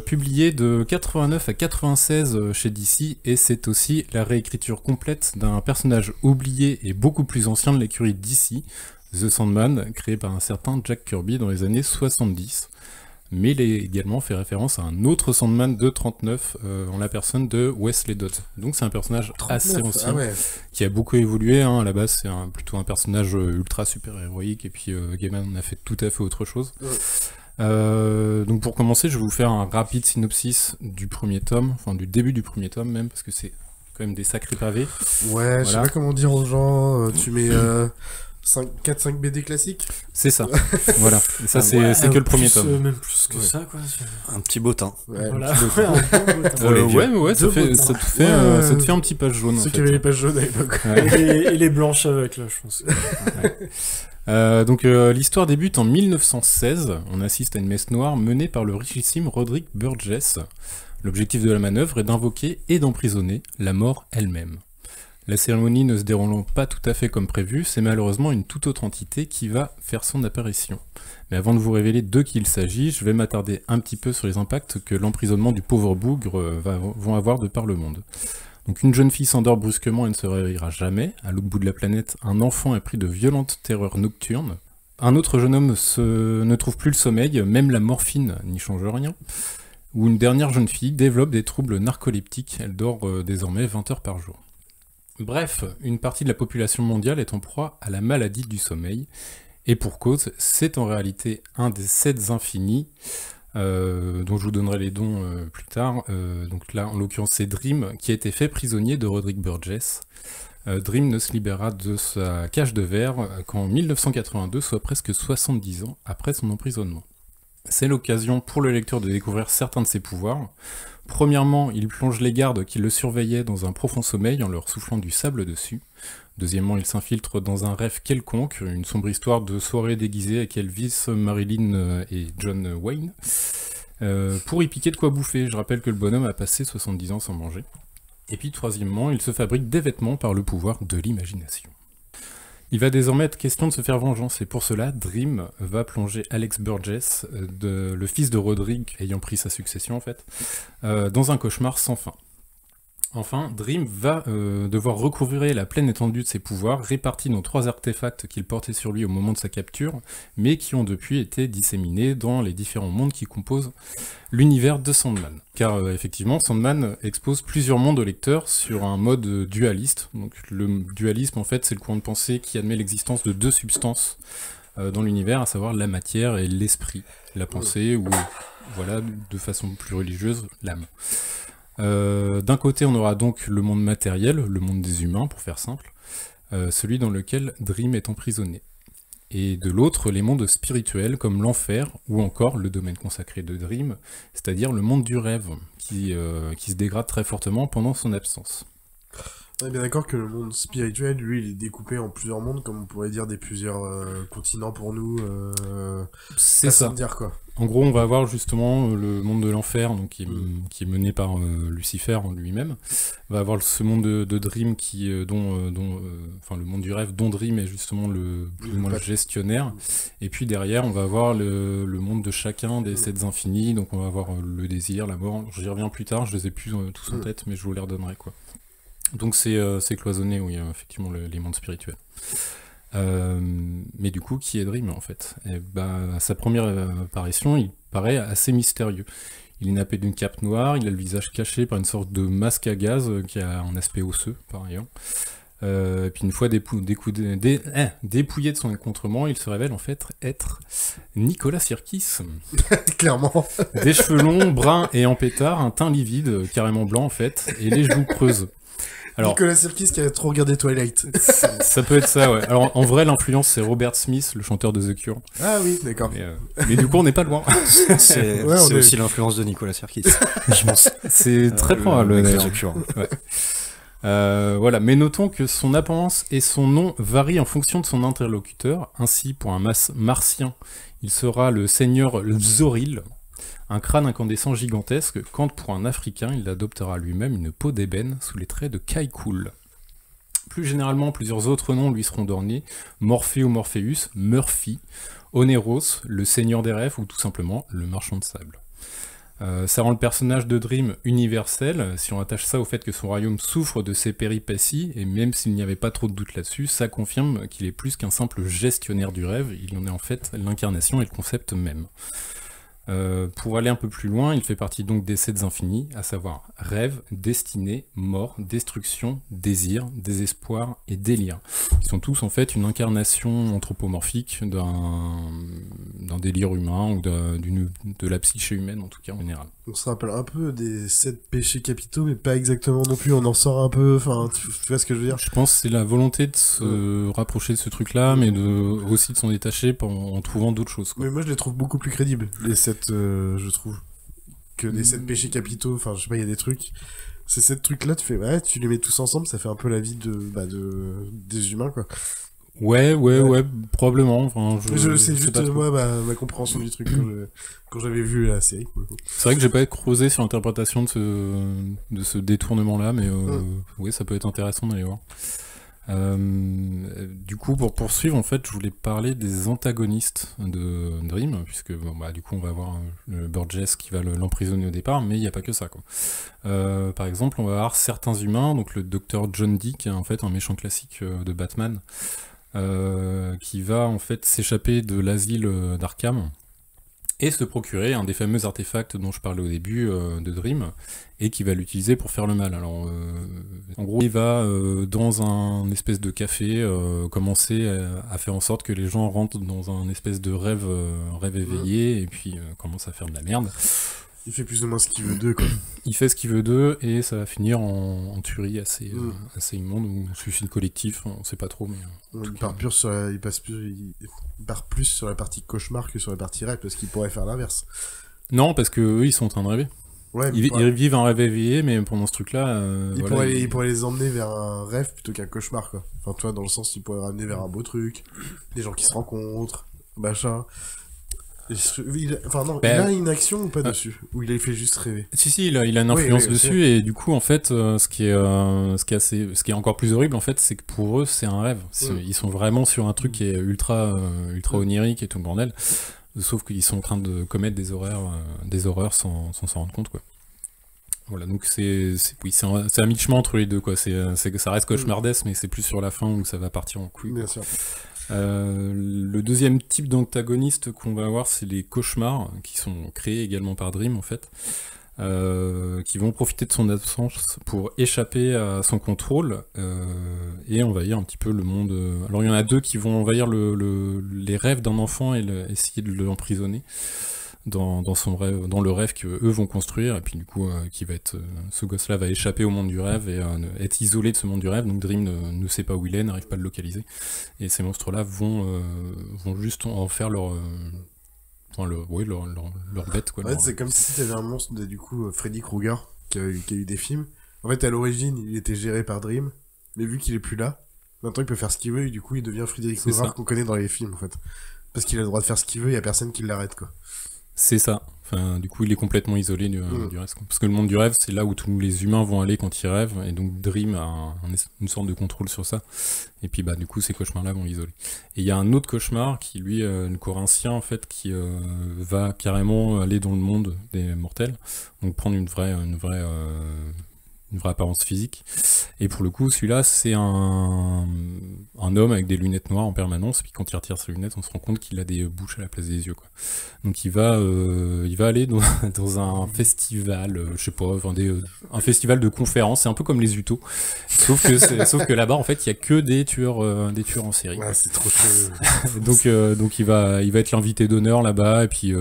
publiée de 89 à 96 chez DC, et c'est aussi la réécriture complète d'un personnage oublié et beaucoup plus ancien de l'écurie DC, The Sandman, créé par un certain Jack Kirby dans les années 70. Mais il a également fait référence à un autre Sandman de 39 en la personne de Wesley Dodds. Donc c'est un personnage 39, assez ancien, qui a beaucoup évolué. À la base, c'est plutôt un personnage ultra super-héroïque, et puis Gaiman en a fait tout à fait autre chose. Donc pour commencer, je vais vous faire un rapide synopsis du premier tome, enfin du début du premier tome même, parce que c'est quand même des sacrés pavés. Ouais, je sais pas comment dire aux gens, tu mets... 4-5 BD classiques. C'est ça. Voilà. Et ça, c'est que le premier tome. Même plus que ça, quoi. Un petit bottin. Ouais, voilà. Ça te fait un petit page jaune. Ceux qui avaient les pages jaunes à l'époque. Et les blanches avec, là, je pense. Donc l'histoire débute en 1916. On assiste à une messe noire menée par le richissime Roderick Burgess. L'objectif de la manœuvre est d'invoquer et d'emprisonner la mort elle-même. La cérémonie ne se déroulant pas tout à fait comme prévu, c'est malheureusement une toute autre entité qui va faire son apparition. Mais avant de vous révéler de qui il s'agit, je vais m'attarder un petit peu sur les impacts que l'emprisonnement du pauvre bougre vont avoir de par le monde. Donc une jeune fille s'endort brusquement et ne se réveillera jamais. À l'autre bout de la planète, un enfant est pris de violentes terreurs nocturnes. Un autre jeune homme ne trouve plus le sommeil, même la morphine n'y change rien. Ou une dernière jeune fille développe des troubles narcoleptiques, elle dort désormais 20 heures par jour. Bref, une partie de la population mondiale est en proie à la maladie du sommeil, et pour cause, c'est en réalité un des 7 infinis, dont je vous donnerai les dons plus tard. Donc là, en l'occurrence, c'est Dream, qui a été fait prisonnier de Roderick Burgess. Dream ne se libérera de sa cage de verre qu'en 1982, soit presque 70 ans après son emprisonnement. C'est l'occasion pour le lecteur de découvrir certains de ses pouvoirs. Premièrement, il plonge les gardes qui le surveillaient dans un profond sommeil en leur soufflant du sable dessus. Deuxièmement, il s'infiltre dans un rêve quelconque, une sombre histoire de soirée déguisée à Elvis, Marilyn et John Wayne, pour y piquer de quoi bouffer. Je rappelle que le bonhomme a passé 70 ans sans manger. Et puis troisièmement, il se fabrique des vêtements par le pouvoir de l'imagination. Il va désormais être question de se faire vengeance, et pour cela, Dream va plonger Alex Burgess, le fils de Roderick ayant pris sa succession en fait, dans un cauchemar sans fin. Enfin, Dream va devoir recouvrir la pleine étendue de ses pouvoirs, répartis dans 3 artefacts qu'il portait sur lui au moment de sa capture, mais qui ont depuis été disséminés dans les différents mondes qui composent l'univers de Sandman. Car effectivement, Sandman expose plusieurs mondes au lecteur sur un mode dualiste. Donc le dualisme, en fait, c'est le courant de pensée qui admet l'existence de 2 substances dans l'univers, à savoir la matière et l'esprit, la pensée, ou voilà, de façon plus religieuse, l'âme. D'un côté, on aura donc le monde matériel, le monde des humains, pour faire simple, celui dans lequel Dream est emprisonné. Et de l'autre, les mondes spirituels, comme l'enfer, ou encore le domaine consacré de Dream, c'est-à-dire le monde du rêve, qui se dégrade très fortement pendant son absence. On est bien d'accord que le monde spirituel, lui, il est découpé en plusieurs mondes, comme on pourrait dire des plusieurs continents pour nous. C'est ça. Dire, quoi. En gros, on va avoir justement le monde de l'enfer, donc qui est mené par Lucifer en lui-même. On va avoir ce monde de Dream enfin le monde du rêve dont Dream est justement le gestionnaire. Et puis derrière, on va avoir le monde de chacun des 7 infinis. Donc on va avoir le désir, la mort. J'y reviens plus tard. Je les ai plus tous en tête, mais je vous les redonnerai quoi. Donc c'est cloisonné, oui, effectivement, les mondes spirituels. Mais du coup, qui est Dream en fait? À sa première apparition, il paraît assez mystérieux. Il est nappé d'une cape noire, il a le visage caché par une sorte de masque à gaz qui a un aspect osseux par ailleurs. Et puis une fois dépouillé de son écontrement, il se révèle en fait être Nicolas Sirkis. Clairement. Des cheveux longs, bruns et en pétard, un teint livide, carrément blanc en fait, et les joues creuses. Alors, Nicolas Sirkis qui a trop regardé Twilight. ça peut être ça, ouais. Alors en vrai, l'influence c'est Robert Smith, le chanteur de The Cure. Ah oui, d'accord. Mais du coup, on n'est pas loin. C'est aussi l'influence de Nicolas Sirkis. Je pense. C'est très probable. The Cure. Ouais. Voilà, mais notons que son apparence et son nom varient en fonction de son interlocuteur. Ainsi, pour un martien, il sera le seigneur Zoril, un crâne incandescent gigantesque, quand pour un Africain, il adoptera lui-même une peau d'ébène sous les traits de Kaikul. Plus généralement, plusieurs autres noms lui seront donnés: Morphée ou Morpheus, Murphy, Oneros, le seigneur des rêves, ou tout simplement le marchand de sable. Ça rend le personnage de Dream universel, si on attache ça au fait que son royaume souffre de ses péripéties, et même s'il n'y avait pas trop de doute là-dessus, ça confirme qu'il est plus qu'un simple gestionnaire du rêve, il en est en fait l'incarnation et le concept même. Pour aller un peu plus loin, il fait partie donc des 7 infinis, à savoir rêve, destinée, mort, destruction, désir, désespoir et délire. Ils sont tous en fait une incarnation anthropomorphique d'un délire humain ou de la psyché humaine en tout cas en général. On se rappelle un peu des 7 péchés capitaux, mais pas exactement non plus, on en sort un peu, enfin, tu vois ce que je veux dire? Je pense que c'est la volonté de se rapprocher de ce truc-là, mais aussi de s'en détacher en trouvant d'autres choses, quoi. Mais moi je les trouve beaucoup plus crédibles, les 7, je trouve, que les 7 péchés capitaux, enfin je sais pas, il y a des trucs, ces 7 trucs-là, tu fais, ouais, tu les mets tous ensemble, ça fait un peu la vie des humains, quoi. Ouais, probablement. Enfin, c'est juste moi ma compréhension du truc quand j'avais vu la série. C'est vrai que j'ai pas creusé sur l'interprétation de ce détournement-là, mais oui, ça peut être intéressant d'aller voir. Du coup, pour poursuivre, en fait, je voulais parler des antagonistes de Dream, puisque du coup, on va avoir le Burgess qui va l'emprisonner au départ, mais il n'y a pas que ça, quoi. Par exemple, on va avoir certains humains, donc le docteur John Dee, qui est en fait un méchant classique de Batman, qui va en fait s'échapper de l'asile d'Arkham et se procurer un des fameux artefacts dont je parlais au début de Dream, et qui va l'utiliser pour faire le mal. Alors, en gros, il va dans un espèce de café commencer à faire en sorte que les gens rentrent dans un espèce de rêve éveillé, et puis commence à faire de la merde. Il fait plus ou moins ce qu'il veut d'eux, quoi. Il fait ce qu'il veut d'eux, et ça va finir en tuerie assez immonde, ou suicide collectif, on sait pas trop, mais... Il part plus sur la partie cauchemar que sur la partie rêve, parce qu'il pourrait faire l'inverse. Non, parce que eux, ils sont en train de rêver. Ouais, ils vivent un rêve éveillé, mais pendant ce truc-là... il pourrait les emmener vers un rêve plutôt qu'un cauchemar, quoi. Enfin, toi, dans le sens, il pourrait ramener vers un beau truc, des gens qui se rencontrent, machin... il a une action ou pas dessus? Ou il a fait juste rêver? Si, il a une influence dessus, et du coup, en fait, ce qui est encore plus horrible, en fait, c'est que pour eux, c'est un rêve. Ils sont vraiment sur un truc qui est ultra onirique et tout le bordel, sauf qu'ils sont en train de commettre des horreurs sans s'en rendre compte, quoi. Voilà, donc c'est un mi-chemin entre les deux, quoi. C'est que ça reste cauchemardesque, mais c'est plus sur la fin où ça va partir en couille. Bien sûr. Le deuxième type d'antagoniste qu'on va avoir, c'est les cauchemars, qui sont créés également par Dream, en fait, qui vont profiter de son absence pour échapper à son contrôle et envahir un petit peu le monde. Alors il y en a 2 qui vont envahir les rêves d'un enfant et essayer de l'emprisonner dans son rêve, dans le rêve qu'eux vont construire, et puis du coup ce gosse-là va échapper au monde du rêve et être isolé de ce monde du rêve. Donc Dream ne sait pas où il est, n'arrive pas à le localiser, et ces monstres-là vont juste en faire leur bête, quoi. En fait, c'est comme si t'avais un monstre du coup Freddy Krueger qui a eu des films. En fait, à l'origine, il était géré par Dream, mais vu qu'il est plus là, maintenant il peut faire ce qu'il veut, et du coup il devient Freddy Krueger qu'on connaît dans les films, en fait, parce qu'il a le droit de faire ce qu'il veut, il y a personne qui l'arrête, quoi. C'est ça. Enfin, du coup, il est complètement isolé du reste. Parce que le monde du rêve, c'est là où tous les humains vont aller quand ils rêvent, et donc Dream a une sorte de contrôle sur ça. Et puis, du coup, ces cauchemars-là vont l'isoler. Et il y a un autre cauchemar qui, lui, le corinthien, en fait, qui va carrément aller dans le monde des mortels, donc prendre une vraie apparence physique. Et pour le coup, celui-là, c'est un homme avec des lunettes noires en permanence, puis quand il retire ses lunettes, on se rend compte qu'il a des bouches à la place des yeux, quoi. Donc il va aller dans un festival, je sais pas, un festival de conférences, c'est un peu comme les Utos, sauf que là-bas, en fait, il y a que des tueurs en série. Ouais, c'est trop chaud. donc il va être l'invité d'honneur là-bas, et puis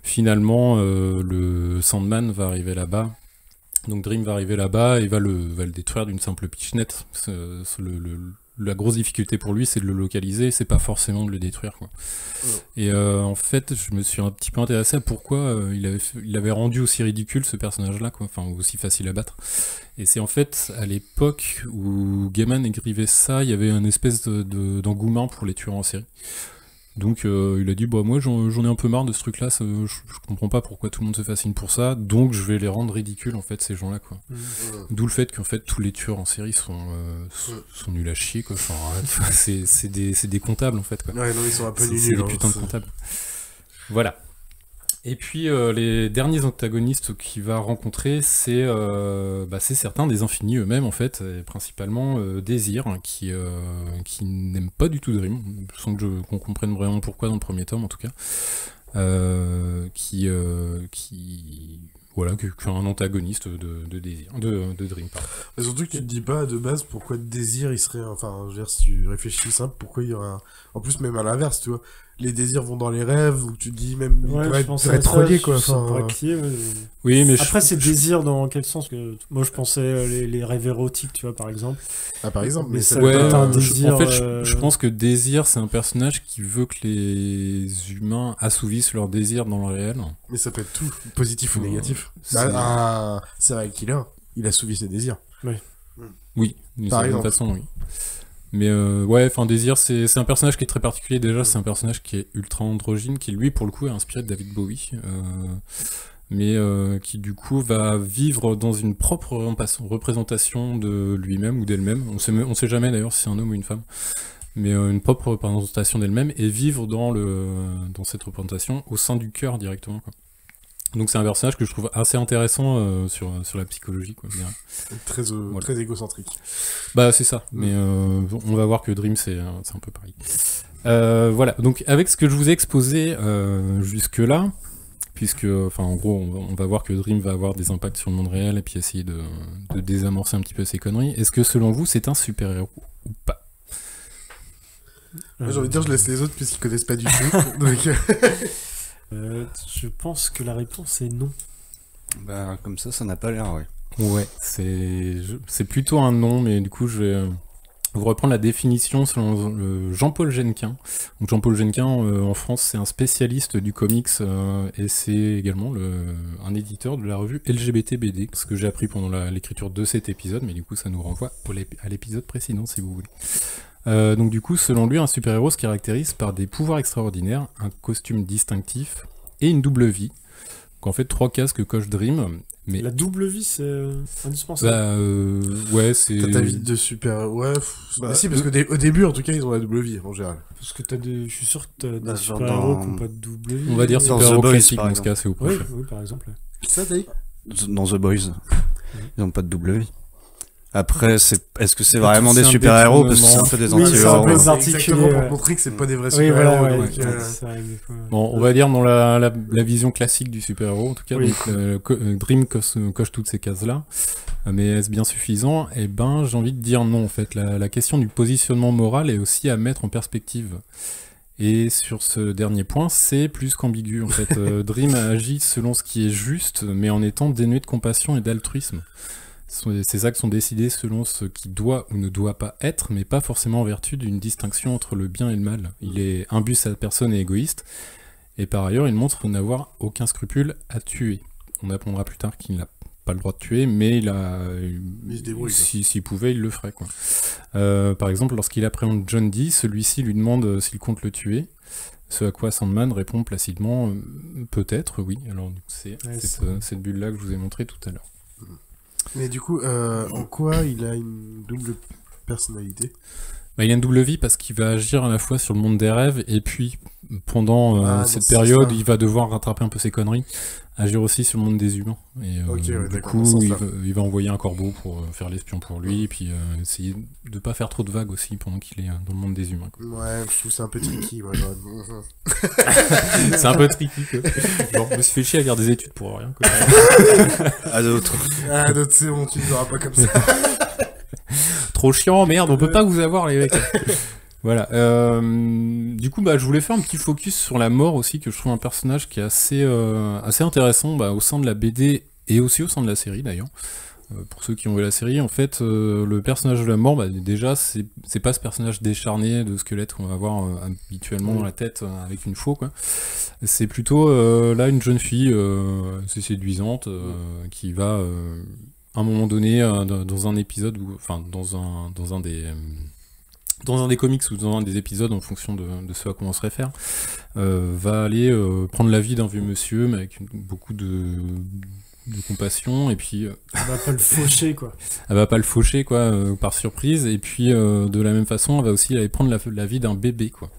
finalement, le Sandman va arriver là-bas. Donc Dream va arriver là-bas et va le détruire d'une simple pichenette. La grosse difficulté pour lui, c'est de le localiser, c'est pas forcément de le détruire, quoi. Et en fait, je me suis un petit peu intéressé à pourquoi il avait rendu aussi ridicule ce personnage-là, quoi, enfin aussi facile à battre. Et c'est en fait à l'époque où Gaiman écrivait ça, il y avait une espèce d'engouement pour les tueurs en série. Donc il a dit bah moi j'en ai un peu marre de ce truc là, je comprends pas pourquoi tout le monde se fascine pour ça, donc je vais les rendre ridicules en fait ces gens là, quoi. D'où le fait qu'en fait tous les tueurs en série sont nuls à chier, quoi. Enfin, c'est des comptables en fait, quoi. Ouais, non, ils sont un peu nuls, c'est des putains de comptables. Voilà. Et puis les derniers antagonistes qu'il va rencontrer, c'est certains des Infinis eux-mêmes en fait, et principalement Désir, qui n'aime pas du tout Dream, sans qu'on comprenne vraiment pourquoi dans le premier tome en tout cas, qui est un antagoniste de Désir, de Dream. Pardon. Mais surtout que tu te dis pas de base pourquoi Désir il serait, enfin, je veux dire, si tu réfléchis simple, pourquoi il y aurait en plus même à l'inverse, tu vois. Les désirs vont dans les rêves, ou tu te dis même, il pourrait être relié, quoi. Oui, mais après, c'est désir dans quel sens que... Moi, je pensais les rêves érotiques, tu vois, par exemple. Ah, par exemple, mais ça peut être un désir... En fait, je pense que Désir, c'est un personnage qui veut que les humains assouvissent leurs désirs dans le réel. Mais ça peut être tout, positif ou négatif. C'est vrai qu'il il assouvit ses désirs. Oui, d'une certaine façon, oui. Mais Désir, c'est un personnage qui est très particulier. Déjà, c'est un personnage qui est ultra androgyne, qui lui, pour le coup, est inspiré de David Bowie, mais qui du coup va vivre dans une propre représentation de lui-même ou d'elle-même. On sait jamais d'ailleurs si c'est un homme ou une femme, mais une propre représentation d'elle-même et vivre dans cette représentation au sein du cœur directement, quoi. Donc c'est un personnage que je trouve assez intéressant sur la psychologie, quoi, je dirais. Très égocentrique. Bah c'est ça, mais on va voir que Dream c'est un peu pareil. Voilà, donc avec ce que je vous ai exposé jusque-là, puisque en gros on va voir que Dream va avoir des impacts sur le monde réel et puis essayer de désamorcer un petit peu ces conneries, est-ce que selon vous c'est un super-héros ou pas? J'ai envie de dire, je laisse les autres puisqu'ils connaissent pas du tout. Donc... je pense que la réponse est non. Bah comme ça n'a pas l'air, ouais. Ouais, c'est plutôt un non, mais du coup je vais vous reprendre la définition selon Jean-Paul Genquin. Donc Jean-Paul Genquin en France c'est un spécialiste du comics et c'est également un éditeur de la revue LGBT BD, ce que j'ai appris pendant l'écriture de cet épisode, mais du coup ça nous renvoie à l'épisode précédent si vous voulez. Donc du coup, selon lui, un super-héros se caractérise par des pouvoirs extraordinaires, un costume distinctif et une double vie. Donc en fait, 3 cases que coche Dream. Mais... La double vie, c'est indispensable. Ouais, c'est... T'as ta vie de super... Ouais, si, parce qu'au début, en tout cas, ils ont la double vie, en général. Parce que je suis sûr que t'as des super-héros qui n'ont pas de double vie. On va dire super-héros classique dans ce cas, c'est au prochain. Oui, par exemple. Ça, t'as dit dans The Boys, ils n'ont pas de double vie. Après, est-ce que c'est vraiment des super-héros? Parce que c'est un peu des anti-héros. Exactement, pour montrer que c'est pas des vrais super-héros. Bon, on va dire dans la vision classique du super-héros, en tout cas, donc, Dream coche toutes ces cases-là. Mais est-ce bien suffisant? Eh ben, j'ai envie de dire non, en fait. La question du positionnement moral est aussi à mettre en perspective. Et sur ce dernier point, c'est plus qu'ambigu, en fait. Dream agit selon ce qui est juste, mais en étant dénué de compassion et d'altruisme. Ces actes sont décidés selon ce qui doit ou ne doit pas être, mais pas forcément en vertu d'une distinction entre le bien et le mal. Il est imbu sa personne et égoïste, et par ailleurs il montre n'avoir aucun scrupule à tuer. On apprendra plus tard qu'il n'a pas le droit de tuer, mais il se débrouille, s'il pouvait, il le ferait, quoi. Par exemple, lorsqu'il appréhende John Dee, celui-ci lui demande s'il compte le tuer, ce à quoi Sandman répond placidement peut-être, oui. Alors c'est cette bulle-là que je vous ai montré tout à l'heure. Mais du coup, en quoi il a une double personnalité? Il a une double vie parce qu'il va agir à la fois sur le monde des rêves et puis pendant cette période, il va devoir rattraper un peu ses conneries, agir aussi sur le monde des humains. Et du coup, il va envoyer un corbeau pour faire l'espion pour lui et puis essayer de pas faire trop de vagues aussi pendant qu'il est dans le monde des humains, quoi. Ouais, je trouve c'est un peu tricky. C'est un peu tricky, quoi. Genre, je me suis fait chier à faire des études pour rien, quoi. À d'autres, c'est bon, tu ne l'auras pas comme ça. Trop chiant, merde, on peut pas vous avoir, les mecs. Voilà. Du coup, je voulais faire un petit focus sur la mort aussi, que je trouve un personnage qui est assez intéressant au sein de la BD et aussi au sein de la série d'ailleurs. Pour ceux qui ont vu la série, en fait, le personnage de la mort, bah, déjà, c'est pas ce personnage décharné de squelette qu'on va voir habituellement dans la tête avec une faux, quoi. C'est plutôt là une jeune fille assez séduisante qui va à un moment donné dans un épisode, enfin dans un des comics ou dans un des épisodes en fonction de ce à quoi on se réfère, va aller prendre la vie d'un vieux monsieur, mais avec beaucoup de compassion, et puis elle va pas le faucher quoi. Elle va pas le faucher quoi, par surprise, et puis de la même façon elle va aussi aller prendre la vie d'un bébé quoi.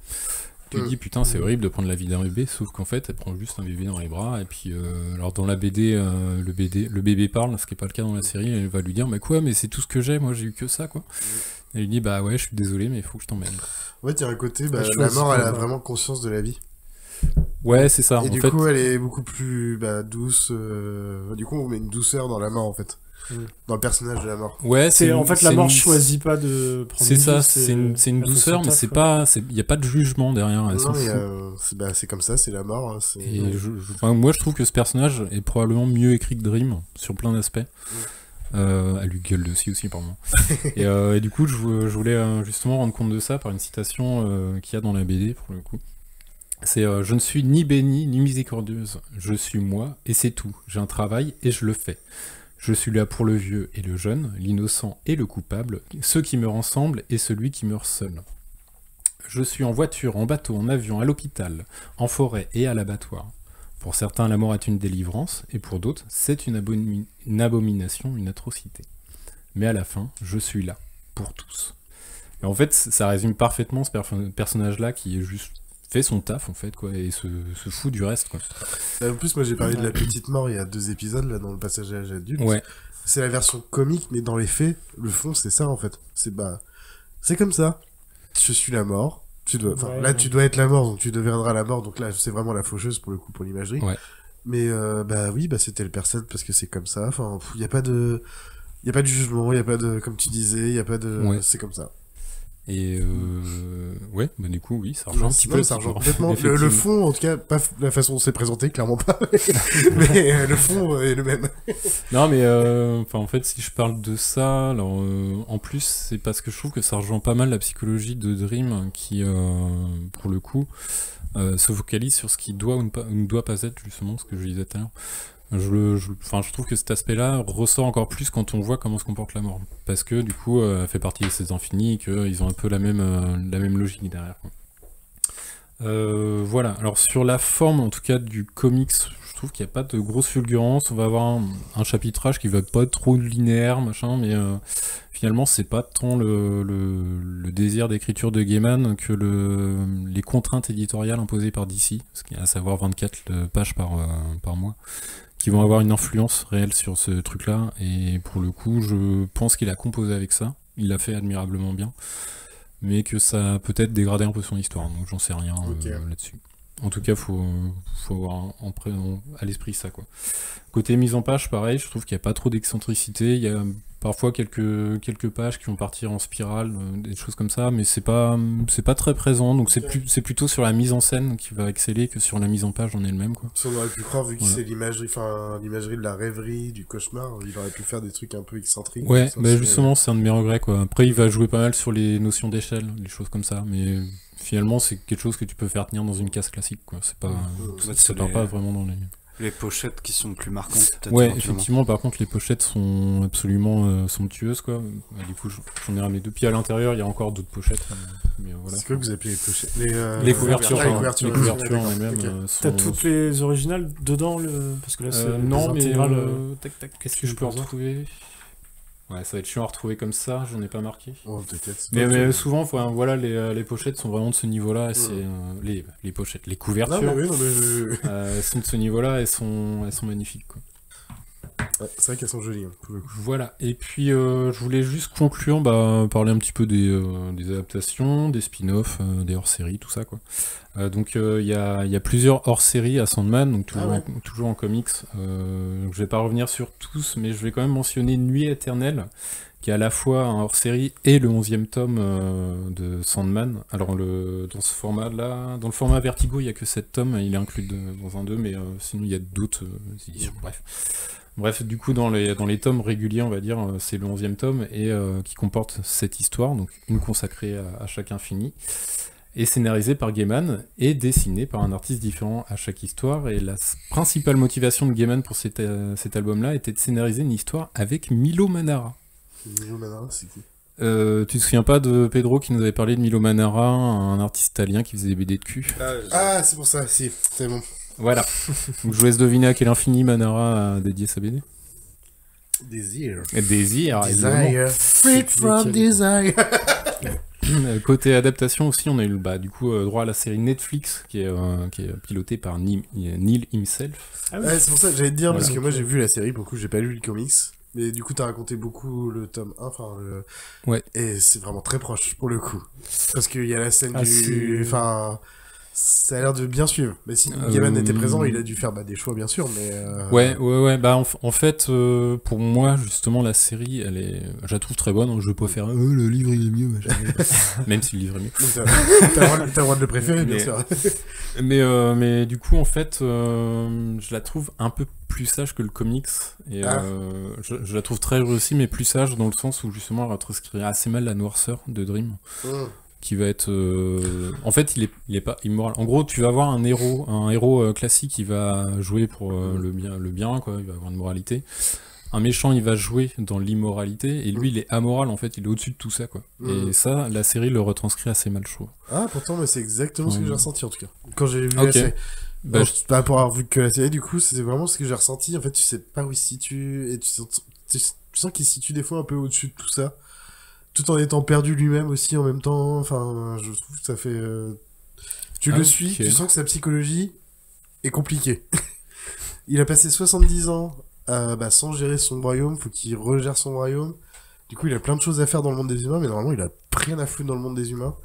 Tu te dis putain c'est horrible de prendre la vie d'un bébé, sauf qu'en fait elle prend juste un bébé dans les bras, et puis alors dans la BD le bébé parle, ce qui est pas le cas dans la série, elle va lui dire mais quoi, mais c'est tout ce que j'ai, moi j'ai eu que ça quoi. Elle lui dit bah ouais je suis désolé mais il faut que je t'emmène. Ouais, il y a un côté, la mort elle a vraiment conscience de la vie. Ouais, c'est ça. Et du coup, elle est beaucoup plus douce. Du coup, on met une douceur dans la mort, en fait. Dans le personnage de la mort. Ouais, en fait, la mort choisit pas de prendre une vie. C'est une douceur, mais c'est pas... Il y a pas de jugement derrière. Elle s'en fout. C'est comme ça, c'est la mort. Hein, et moi, je trouve que ce personnage est probablement mieux écrit que Dream, sur plein d'aspects. Elle lui gueule dessus aussi, pardon. et du coup, je voulais justement rendre compte de ça par une citation qu'il y a dans la BD, pour le coup. C'est je ne suis ni bénie ni miséricordieuse, je suis moi et c'est tout. J'ai un travail et je le fais. Je suis là pour le vieux et le jeune, l'innocent et le coupable, ceux qui meurent ensemble et celui qui meurt seul. Je suis en voiture, en bateau, en avion, à l'hôpital, en forêt et à l'abattoir. Pour certains, la mort est une délivrance, et pour d'autres, c'est une abomination, une atrocité. Mais à la fin, je suis là, pour tous. Et en fait, ça résume parfaitement ce personnage-là qui est juste... fait son taf en fait quoi, et se fout du reste quoi. En plus moi j'ai parlé de la petite mort il y a 2 épisodes là dans le passage à l'âge adulte. Ouais. C'est la version comique, mais dans les faits le fond c'est ça en fait. C'est comme ça. Je suis la mort. Tu dois être la mort, donc tu deviendras la mort, donc là c'est vraiment la faucheuse pour le coup pour l'imagerie. Ouais. Mais c'est telle personne parce que c'est comme ça. Enfin il y a pas de jugement, il y a pas de, comme tu disais, il y a pas de c'est comme ça. Et ouais, du coup, oui, ça rejoint un petit peu. Ça rejoint complètement. Le fond, en tout cas, pas la façon dont c'est présenté, clairement pas. mais le fond est le même. Non, mais en fait, si je parle de ça, alors en plus, c'est parce que je trouve que ça rejoint pas mal la psychologie de Dream, qui, pour le coup, se focalise sur ce qui doit ou ne doit pas être, justement, ce que je disais tout à l'heure. Je trouve que cet aspect-là ressort encore plus quand on voit comment se comporte la mort. Parce que du coup, elle fait partie de ces infinis et qu'ils ont un peu la même logique derrière. Quoi. Voilà, alors sur la forme en tout cas du comics, je trouve qu'il n'y a pas de grosse fulgurance. On va avoir un chapitrage qui va pas être trop linéaire, machin, mais finalement c'est pas tant le désir d'écriture de Gaiman que les contraintes éditoriales imposées par DC, à savoir 24 pages par mois, qui vont avoir une influence réelle sur ce truc-là, et pour le coup, je pense qu'il a composé avec ça, il l'a fait admirablement bien, mais que ça a peut-être dégradé un peu son histoire, donc j'en sais rien là-dessus. En tout cas, faut avoir à l'esprit ça, quoi. Côté mise en page, pareil, je trouve qu'il n'y a pas trop d'excentricité, il y a parfois quelques pages qui vont partir en spirale, des choses comme ça, mais c'est pas très présent, donc c'est plutôt sur la mise en scène qui va exceller que sur la mise en page en elle-même, quoi. Si on aurait pu croire, vu que c'est l'imagerie de la rêverie, du cauchemar, il aurait pu faire des trucs un peu excentriques. Ouais, justement, c'est un de mes regrets, quoi. Après, il va jouer pas mal sur les notions d'échelle, des choses comme ça, mais finalement, c'est quelque chose que tu peux faire tenir dans une case classique, quoi. C'est pas, ça part pas vraiment dans les pochettes qui sont plus marquantes, peut-être. Ouais, effectivement, par contre, les pochettes sont absolument somptueuses, quoi. Du coup, j'en ai ramené 2. Puis à l'intérieur, il y a encore d'autres pochettes. Mais voilà. C'est quoi que vous appelez les pochettes? Les couvertures. Les couvertures en elles-mêmes. T'as toutes les originales dedans, parce que là, c'est non, mais qu'est-ce que je peux retrouver? Ouais, ça va être chiant à retrouver comme ça, j'en ai pas marqué. Oh, t'inquiète. Mais souvent, voilà, les pochettes sont vraiment de ce niveau-là. C'est les pochettes, les couvertures. Sont de ce niveau-là, elles sont magnifiques, quoi. Ouais, c'est vrai qu'elles sont jolies. Voilà. Et puis, je voulais juste conclure, parler un petit peu des adaptations, des spin-offs, des hors-séries, tout ça, quoi. Donc il y a plusieurs hors-séries à Sandman, donc toujours en comics. Donc je vais pas revenir sur tous, mais je vais quand même mentionner Nuit éternelle, qui est à la fois un hors-série et le 11e tome de Sandman. Alors dans ce format-là, dans le format Vertigo, il n'y a que 7 tomes, il est inclus dans un 2, mais sinon il y a d'autres éditions, Bref, du coup, dans les tomes réguliers, on va dire, c'est le 11e tome, et qui comporte cette histoire, donc une consacrée à chaque infini, et scénarisée par Gaiman, et dessinée par un artiste différent à chaque histoire, et la principale motivation de Gaiman pour cet album-là était de scénariser une histoire avec Milo Manara. Milo Manara, c'est qui ? Tu te souviens pas de Pedro qui nous avait parlé de Milo Manara, un artiste italien qui faisait des BD de cul? Ah, c'est pour ça, si, c'est bon. Voilà. Donc je vous laisse deviner à quel infini Manara a dédié sa BD. Désir. Désir, Desire. Freed from desire. Côté adaptation aussi, on a eu du coup droit à la série Netflix qui est pilotée par Neil himself. Ah oui. Ouais, c'est pour ça que j'allais te dire, parce que moi j'ai vu la série, pour le coup j'ai pas lu le comics. Mais du coup t'as raconté beaucoup le tome 1, Ouais. Et c'est vraiment très proche pour le coup. Parce qu'il y a la scène ça a l'air de bien suivre. Mais si Gaiman était présent, il a dû faire des choix, bien sûr, mais... Ouais. Bah, en fait, pour moi, justement, la série, je la trouve très bonne. Je veux pas faire le livre, il est mieux. Même si le livre est mieux. T'as le droit de le préférer, bien sûr. mais du coup, en fait, je la trouve un peu plus sage que le comics. Et je la trouve très réussie, mais plus sage dans le sens où, justement, elle retranscrit assez mal la noirceur de Dream. Qui va être en fait il est pas immoral. En gros, tu vas avoir un héros classique qui va jouer pour le bien quoi, il va avoir une moralité. Un méchant, il va jouer dans l'immoralité, et lui il est amoral, en fait, il est au-dessus de tout ça quoi. Et ça, la série le retranscrit assez mal, je trouve. Ah, pourtant c'est exactement ce que j'ai ressenti en tout cas. Quand j'ai vu la série. Pour avoir vu que la série, du coup, c'est vraiment ce que j'ai ressenti. En fait, tu sais pas où il se situe, et tu sens qu'il se situe des fois un peu au-dessus de tout ça. Tout en étant perdu lui-même aussi en même temps. Enfin, je trouve que ça fait... Tu le suis, tu sens que sa psychologie est compliquée. Il a passé 70 ans sans gérer son royaume, faut qu'il regère son royaume. Du coup, il a plein de choses à faire dans le monde des humains, mais normalement, il a rien à foutre dans le monde des humains.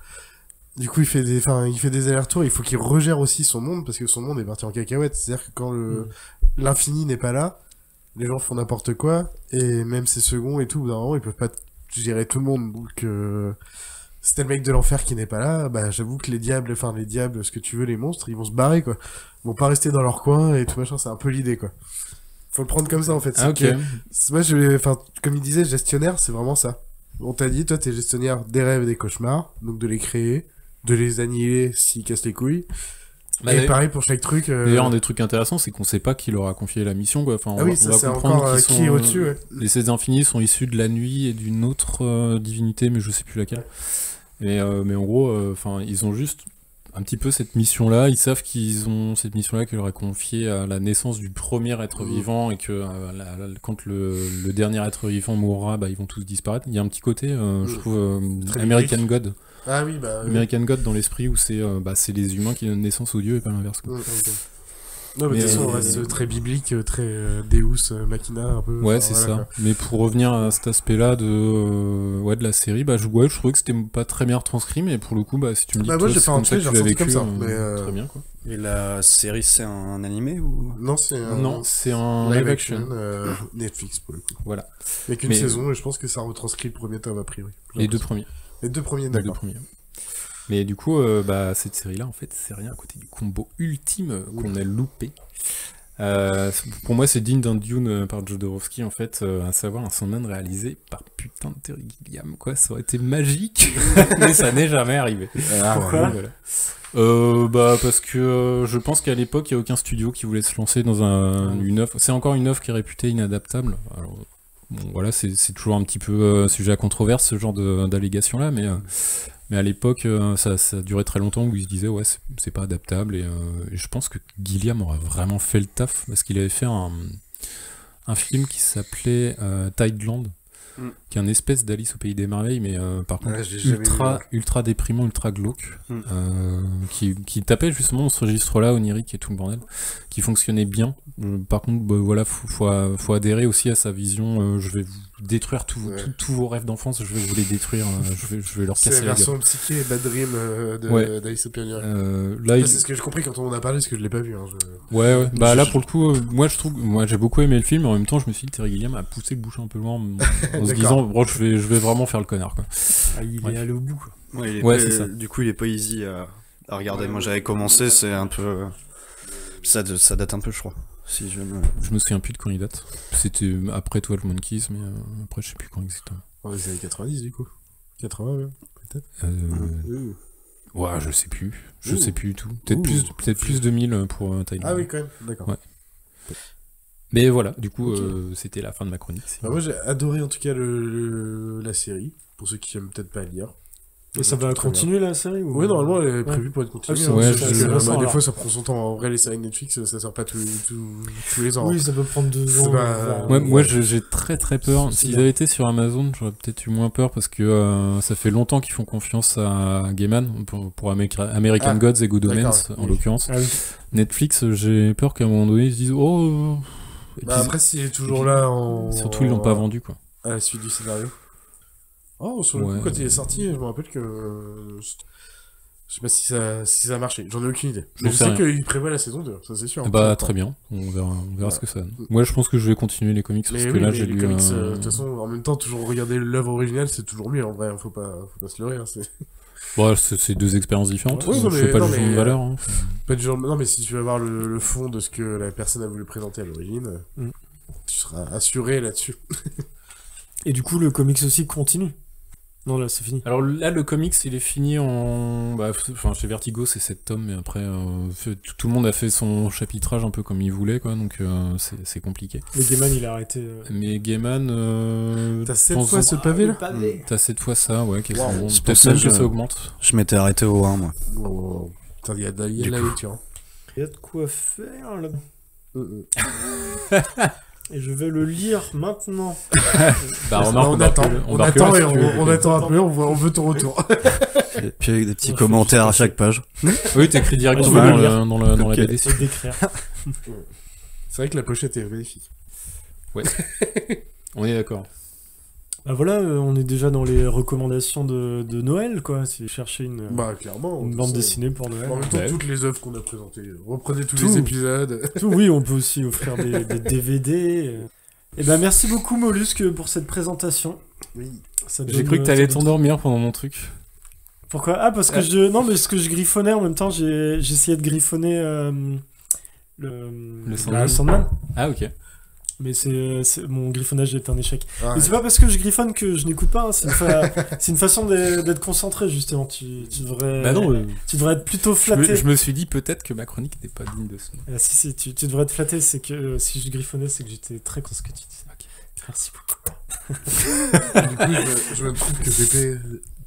Du coup, il fait des allers-retours, il faut qu'il regère aussi son monde, parce que son monde est parti en cacahuète. C'est-à-dire que quand l'infini n'est pas là, les gens font n'importe quoi, et même ses seconds et tout, normalement, ils peuvent pas gérer tout le monde. Donc c'était le mec de l'enfer qui n'est pas là, j'avoue que les diables, ce que tu veux, les monstres, ils vont se barrer quoi. Ils vont pas rester dans leur coin et tout machin, c'est un peu l'idée quoi. Faut le prendre comme ça en fait. Moi comme il disait, gestionnaire, c'est vraiment ça. On t'a dit, toi t'es gestionnaire des rêves et des cauchemars, donc de les créer, de les annihiler s'ils cassent les couilles. Et pareil pour chaque truc. D'ailleurs, un des trucs intéressants, c'est qu'on sait pas qui leur a confié la mission, quoi. Enfin, on va comprendre qui est au-dessus, ouais. Les 16 infinis sont issus de la nuit et d'une autre divinité, mais je sais plus laquelle. Mais en gros, ils ont juste un petit peu cette mission-là. Ils savent qu'ils ont cette mission-là qui leur est confiée à la naissance du premier être vivant, et que quand le dernier être vivant mourra, ils vont tous disparaître. Il y a un petit côté, je trouve, American God. Ah oui, American God dans l'esprit où c'est les humains qui donnent naissance aux dieux et pas l'inverse. Non, mais de toute façon, on reste très biblique, très Deus Machina un peu. Ouais, c'est ça. Quoi. Mais pour revenir à cet aspect-là de la série, je trouvais que c'était pas très bien retranscrit, mais pour le coup, si tu me dis moi, j'ai fait un truc, j'ai ressenti comme ça. Très bien, quoi. Et la série, c'est un animé ou... Non, c'est un live action. Netflix pour le coup. Voilà. Avec une saison, et je pense que ça retranscrit le premier tome a priori. Les deux premiers. D'accord. Mais du coup, cette série-là, en fait, c'est rien à côté du combo ultime qu'on a loupé. Pour moi, c'est digne d'un Dune par Jodorowsky, en fait, à savoir un Sandman réalisé par putain de Terry Gilliam, quoi. Ça aurait été magique, mais ça n'est jamais arrivé. Pourquoi ? Parce que je pense qu'à l'époque, il n'y a aucun studio qui voulait se lancer dans une œuvre. C'est encore une œuvre qui est réputée inadaptable. Alors, bon, voilà, c'est toujours un petit peu sujet à controverse, ce genre d'allégations-là, mais à l'époque, ça a duré très longtemps où ils se disaient, ouais, c'est pas adaptable, et je pense que Gilliam aurait vraiment fait le taf, parce qu'il avait fait un film qui s'appelait Tideland, qui est une espèce d'Alice au Pays des Merveilles, mais par contre ultra déprimant, ultra glauque, qui tapait justement dans ce registre-là, onirique et tout le bordel, qui fonctionnait bien. Par contre, faut adhérer aussi à sa vision. Je vais détruire tous vos rêves d'enfance, je vais vous les détruire, je vais leur casser la gueule. C'est la version psyché Bad Dream d'Alice au Pionnier. Là, c'est ce que j'ai compris quand on en a parlé, parce que je l'ai pas vu. Hein, Ouais. Bah là, pour le coup, moi j'ai beaucoup aimé le film, mais en même temps, je me suis dit, Terry Gilliam a poussé le bouchon un peu loin en se disant, bon, je vais vraiment faire le connard, quoi. Il est allé au bout, quoi. C'est ça. Du coup, il est pas easy à regarder. Moi, j'avais commencé, c'est un peu... Ça date un peu, je crois. Si je me souviens plus de quand il date. C'était après 12 Monkeys, mais après, je sais plus quand exactement. Oh, les années 90, du coup. 80, peut-être. Ouais, je sais plus. Je sais plus du tout. Peut-être plus 2000 pour Tyler. Ah oui, quand même. D'accord. Ouais. Mais voilà, du coup, c'était la fin de ma chronique. Moi, j'ai adoré en tout cas la série. Pour ceux qui aiment peut-être pas lire. Et ça va continuer la série ou... Oui, normalement, elle est prévue pour être continuée. Des fois, ça prend son temps. En vrai, les séries Netflix, ça sort pas tous les ans. Oui, ça peut prendre 2 ans. Moi, j'ai très peur. S'ils avaient été sur Amazon, j'aurais peut-être eu moins peur parce que ça fait longtemps qu'ils font confiance à Gaiman pour American Gods et Good Omens, en l'occurrence. Netflix, j'ai peur qu'à un moment donné, ils se disent oh. Après, s'il est toujours là surtout, ils l'ont pas vendu, quoi. À la suite du scénario. Oh, sur le coup, quand il est sorti, je me rappelle que... Je sais pas si ça a marché, j'en ai aucune idée. Je sais qu'il prévoit la saison 2, ça c'est sûr. Bah très bien, on verra ce que ça donne. Moi je pense que je vais continuer les comics, parce que là j'ai lu... De toute façon, en même temps, toujours regarder l'œuvre originale, c'est toujours mieux, en vrai, faut pas se leurrer. Bon, c'est 2 expériences différentes, je fais pas le jugement de valeur. Hein. Non, mais si tu veux avoir le fond de ce que la personne a voulu présenter à l'origine, tu seras assuré là-dessus. Et du coup, le comics aussi continue. Non, là, c'est fini. Alors là, le comics, il est fini chez Vertigo, c'est 7 tomes, mais après, tout le monde a fait son chapitrage un peu comme il voulait, quoi, donc c'est compliqué. Mais Gaiman, il a arrêté... Mais Gaiman... T'as 7 fois ce pavé, là T'as 7 fois ça, ouais, C'est pour peut-être ça même que ça augmente. Je m'étais arrêté au 1, moi. Putain, il y a de la lecture. Il y a de quoi faire, là. Et je vais le lire maintenant. On attend un peu, on veut ton retour. Et puis avec des petits commentaires à chaque page. Oui, t'écris directement dans la BD. C'est d'écrire. C'est vrai que la pochette est magnifique. Ouais. On est d'accord. Bah voilà, on est déjà dans les recommandations de Noël, quoi. Si vous cherchez une bande dessinée pour Noël. En même temps, toutes les œuvres qu'on a présentées, reprenez tous les épisodes. Oui, on peut aussi offrir des DVD. Et ben merci beaucoup Mollusque pour cette présentation. Oui. J'ai cru que t'allais t'endormir pendant mon truc. Pourquoi ? Ah, parce que parce que je griffonnais en même temps, j'ai essayé de griffonner le Sandman. Ah, ok. Mais mon griffonnage est un échec. Mais c'est pas parce que je griffonne que je n'écoute pas, hein. C'est une façon d'être concentré, justement. Tu devrais, tu devrais être plutôt flatté. Je me suis dit peut-être que ma chronique n'est pas digne de ce nom. Si, tu devrais être flatté, c'est que si je griffonnais, c'est que j'étais très con ce que tu disais. Okay. Merci beaucoup. Du coup, je me trouve que Pépé...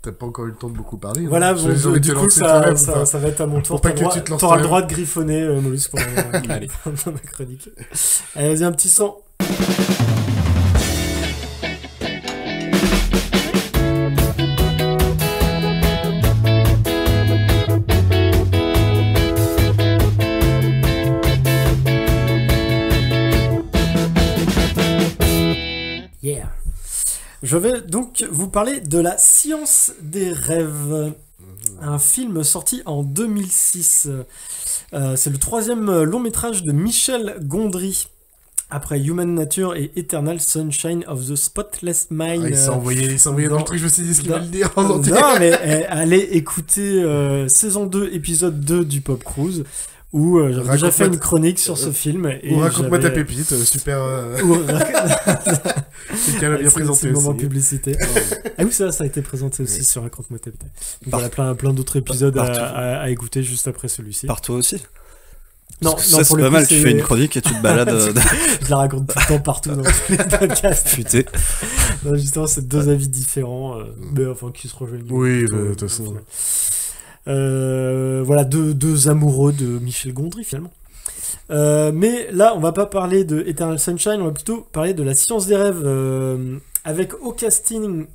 T'as pas encore eu le temps de beaucoup parler. Voilà, bon, du coup, ça va être à mon tour. T'auras le droit de griffonner, Mollusque, pour ma chronique. Allez, vas-y, un petit son. Yeah. Je vais donc vous parler de La Science des rêves, un film sorti en 2006. C'est le 3e long métrage de Michel Gondry, après Human Nature et Eternal Sunshine of the Spotless Mind. Il s'est envoyé dans le truc, je me suis dit ce qu'il va le dire en entier. Non, mais allez écouter saison 2, épisode 2 du Pop Cruise, où j'avais déjà fait une chronique sur ce film. Ou raconte-moi ta pépite, super... C'est qu'elle a bien présenté aussi. C'est le moment publicité. Ah oui, ça a été présenté aussi sur Raconte-moi ta pépite. Donc il y a plein d'autres épisodes à écouter juste après celui-ci. Par toi aussi. Non, ça c'est pas mal, tu fais une chronique et tu te balades. Je la raconte tout le temps partout dans tous les podcasts. Futé. Non, justement, c'est 2 avis différents, mais enfin qui se rejoignent. Oui, de toute façon. Voilà, deux amoureux de Michel Gondry finalement. Mais là, on va pas parler de Eternal Sunshine, on va plutôt parler de La Science des rêves, avec au casting,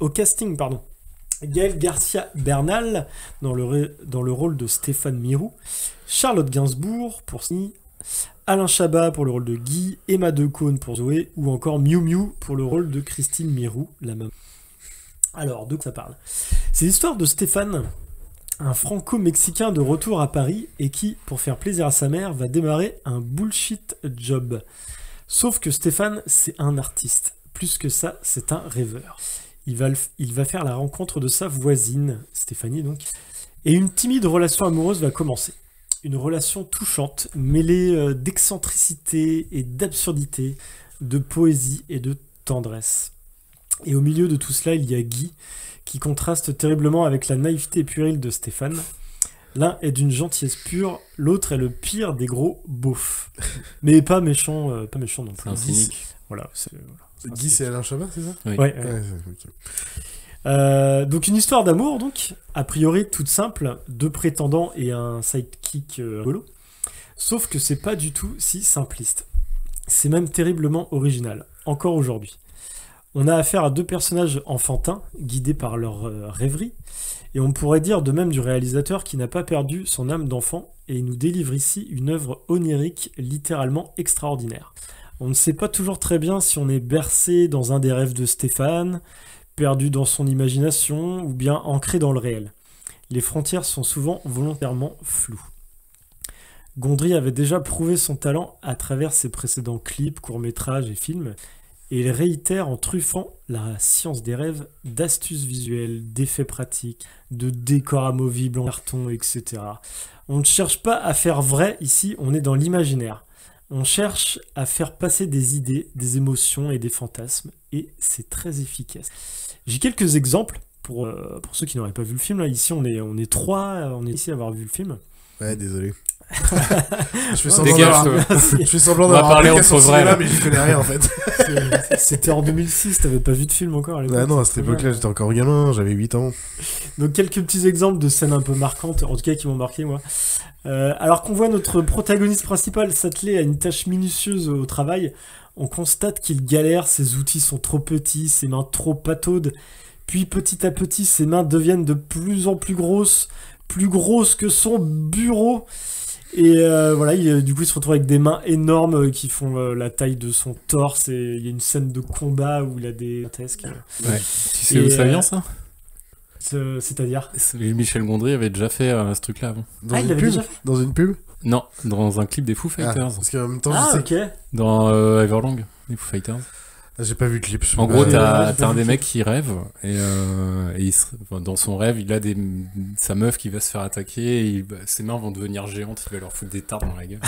Gaël Garcia Bernal dans le rôle de Stéphane Mirou, Charlotte Gainsbourg pour Sny, Alain Chabat pour le rôle de Guy, Emma Decaune pour Zoé, ou encore Miu Miu pour le rôle de Christine Mirou, la maman. Alors, de quoi ça parle? C'est l'histoire de Stéphane, un franco-mexicain de retour à Paris et qui, pour faire plaisir à sa mère, va démarrer un bullshit job. Sauf que Stéphane, c'est un artiste. Plus que ça, c'est un rêveur. Il va faire la rencontre de sa voisine, Stéphanie donc, et une timide relation amoureuse va commencer. Une relation touchante, mêlée d'excentricité et d'absurdité, de poésie et de tendresse. Et au milieu de tout cela, il y a Guy, qui contraste terriblement avec la naïveté puérile de Stéphane. L'un est d'une gentillesse pure, l'autre est le pire des gros beaufs. Mais pas méchant non plus. C'est un cynique. Voilà. Guy, c'est Alain Chabat, c'est ça? Oui. Ouais. Okay. Donc une histoire d'amour, donc, a priori toute simple, deux prétendants et un sidekick rigolo. Sauf que c'est pas du tout si simpliste. C'est même terriblement original, encore aujourd'hui. On a affaire à deux personnages enfantins, guidés par leur rêverie, et on pourrait dire de même du réalisateur qui n'a pas perdu son âme d'enfant, et il nous délivre ici une œuvre onirique littéralement extraordinaire. On ne sait pas toujours très bien si on est bercé dans un des rêves de Stéphane, perdu dans son imagination, ou bien ancré dans le réel. Les frontières sont souvent volontairement floues. Gondry avait déjà prouvé son talent à travers ses précédents clips, courts-métrages et films, et il réitère en truffant la science des rêves d'astuces visuelles, d'effets pratiques, de décors amovibles en carton, etc. On ne cherche pas à faire vrai ici, on est dans l'imaginaire. On cherche à faire passer des idées, des émotions et des fantasmes, et c'est très efficace. J'ai quelques exemples pour ceux qui n'auraient pas vu le film. Là, ici, on est trois, on est ici à avoir vu le film. Ouais, désolé. Je fais semblant d'avoir parlé entre vrai là, mais j'y connais rien en fait. C'était en 2006, t'avais pas vu de film encore à l'époque. Ah non, à cette époque-là, j'étais encore gamin, j'avais 8 ans. Donc quelques petits exemples de scènes un peu marquantes, en tout cas qui m'ont marqué moi. Alors qu'on voit notre protagoniste principal s'atteler à une tâche minutieuse au travail, on constate qu'il galère, ses outils sont trop petits, ses mains trop pataudes, puis petit à petit ses mains deviennent de plus en plus grosses que son bureau. Et voilà, du coup il se retrouve avec des mains énormes qui font la taille de son torse, et il y a une scène de combat où il a des grotesques. Ouais. Tu sais où ça vient ça? C'est-à-dire Michel Gondry avait déjà fait ce truc-là avant. Il l'avait déjà fait dans une pub? Non, dans un clip des Foo Fighters. Parce qu'en même temps, ok. Dans Everlong, les Foo Fighters. J'ai pas vu le clip. En gros, t'as un des mecs qui rêve, et dans son rêve, il a sa meuf qui va se faire attaquer, et ses mains vont devenir géantes, il va leur foutre des tartes dans la gueule.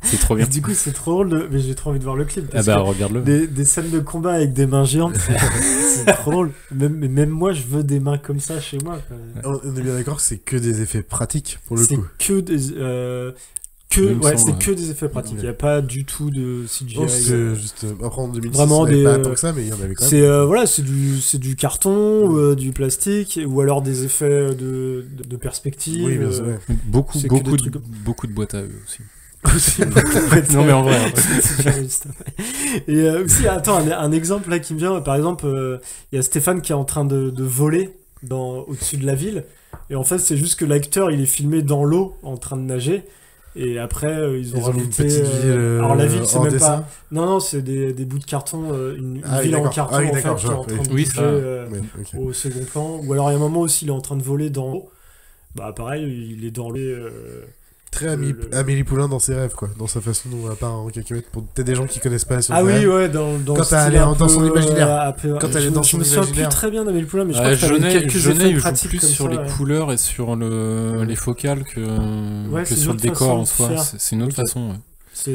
C'est trop bien. Du coup, c'est trop drôle, mais j'ai trop envie de voir le clip. Ah bah, regarde-le. Des scènes de combat avec des mains géantes, c'est trop drôle. Même moi, je veux des mains comme ça chez moi. On est bien d'accord que c'est que des effets pratiques, pour le coup. C'est que des... que des effets pratiques. Il n'y a pas du tout de CGI. Non, c'est juste après en 2006, vraiment il n'y avait pas tant que ça, mais il y en avait quand même. C'est du carton, du plastique, ou alors des effets de perspective. Oui, bien sûr. Beaucoup de boîtes à eux aussi. Non mais en vrai. Et aussi, attends, un exemple là qui me vient. Par exemple, il y a Stéphane qui est en train de voler au-dessus de la ville, et en fait, c'est juste que l'acteur il est filmé dans l'eau en train de nager. Et après, ils ont rajouté. Une petite ville, alors la ville, c'est même dessin. pas. Non, c'est des bouts de carton, une ville en carton en fait, qui est en train de bouger au second plan. Ou alors il y a un moment aussi, il est en train de voler dans l'eau. Bah pareil, il est dans l'eau. Très Amélie Poulain dans ses rêves, quoi, dans sa façon dont elle part en cacahuète. Pour peut-être des gens qui connaissent pas. Ah oui, ouais, dans quand elle est dans son imaginaire. Quand elle est dans son imaginaire. Je me souviens plus très bien d'Amélie Poulain, mais je crois que Jeunet, quelques effets pratiques plus sur les couleurs et sur les focales que sur le décor en soi. C'est une autre façon. C'est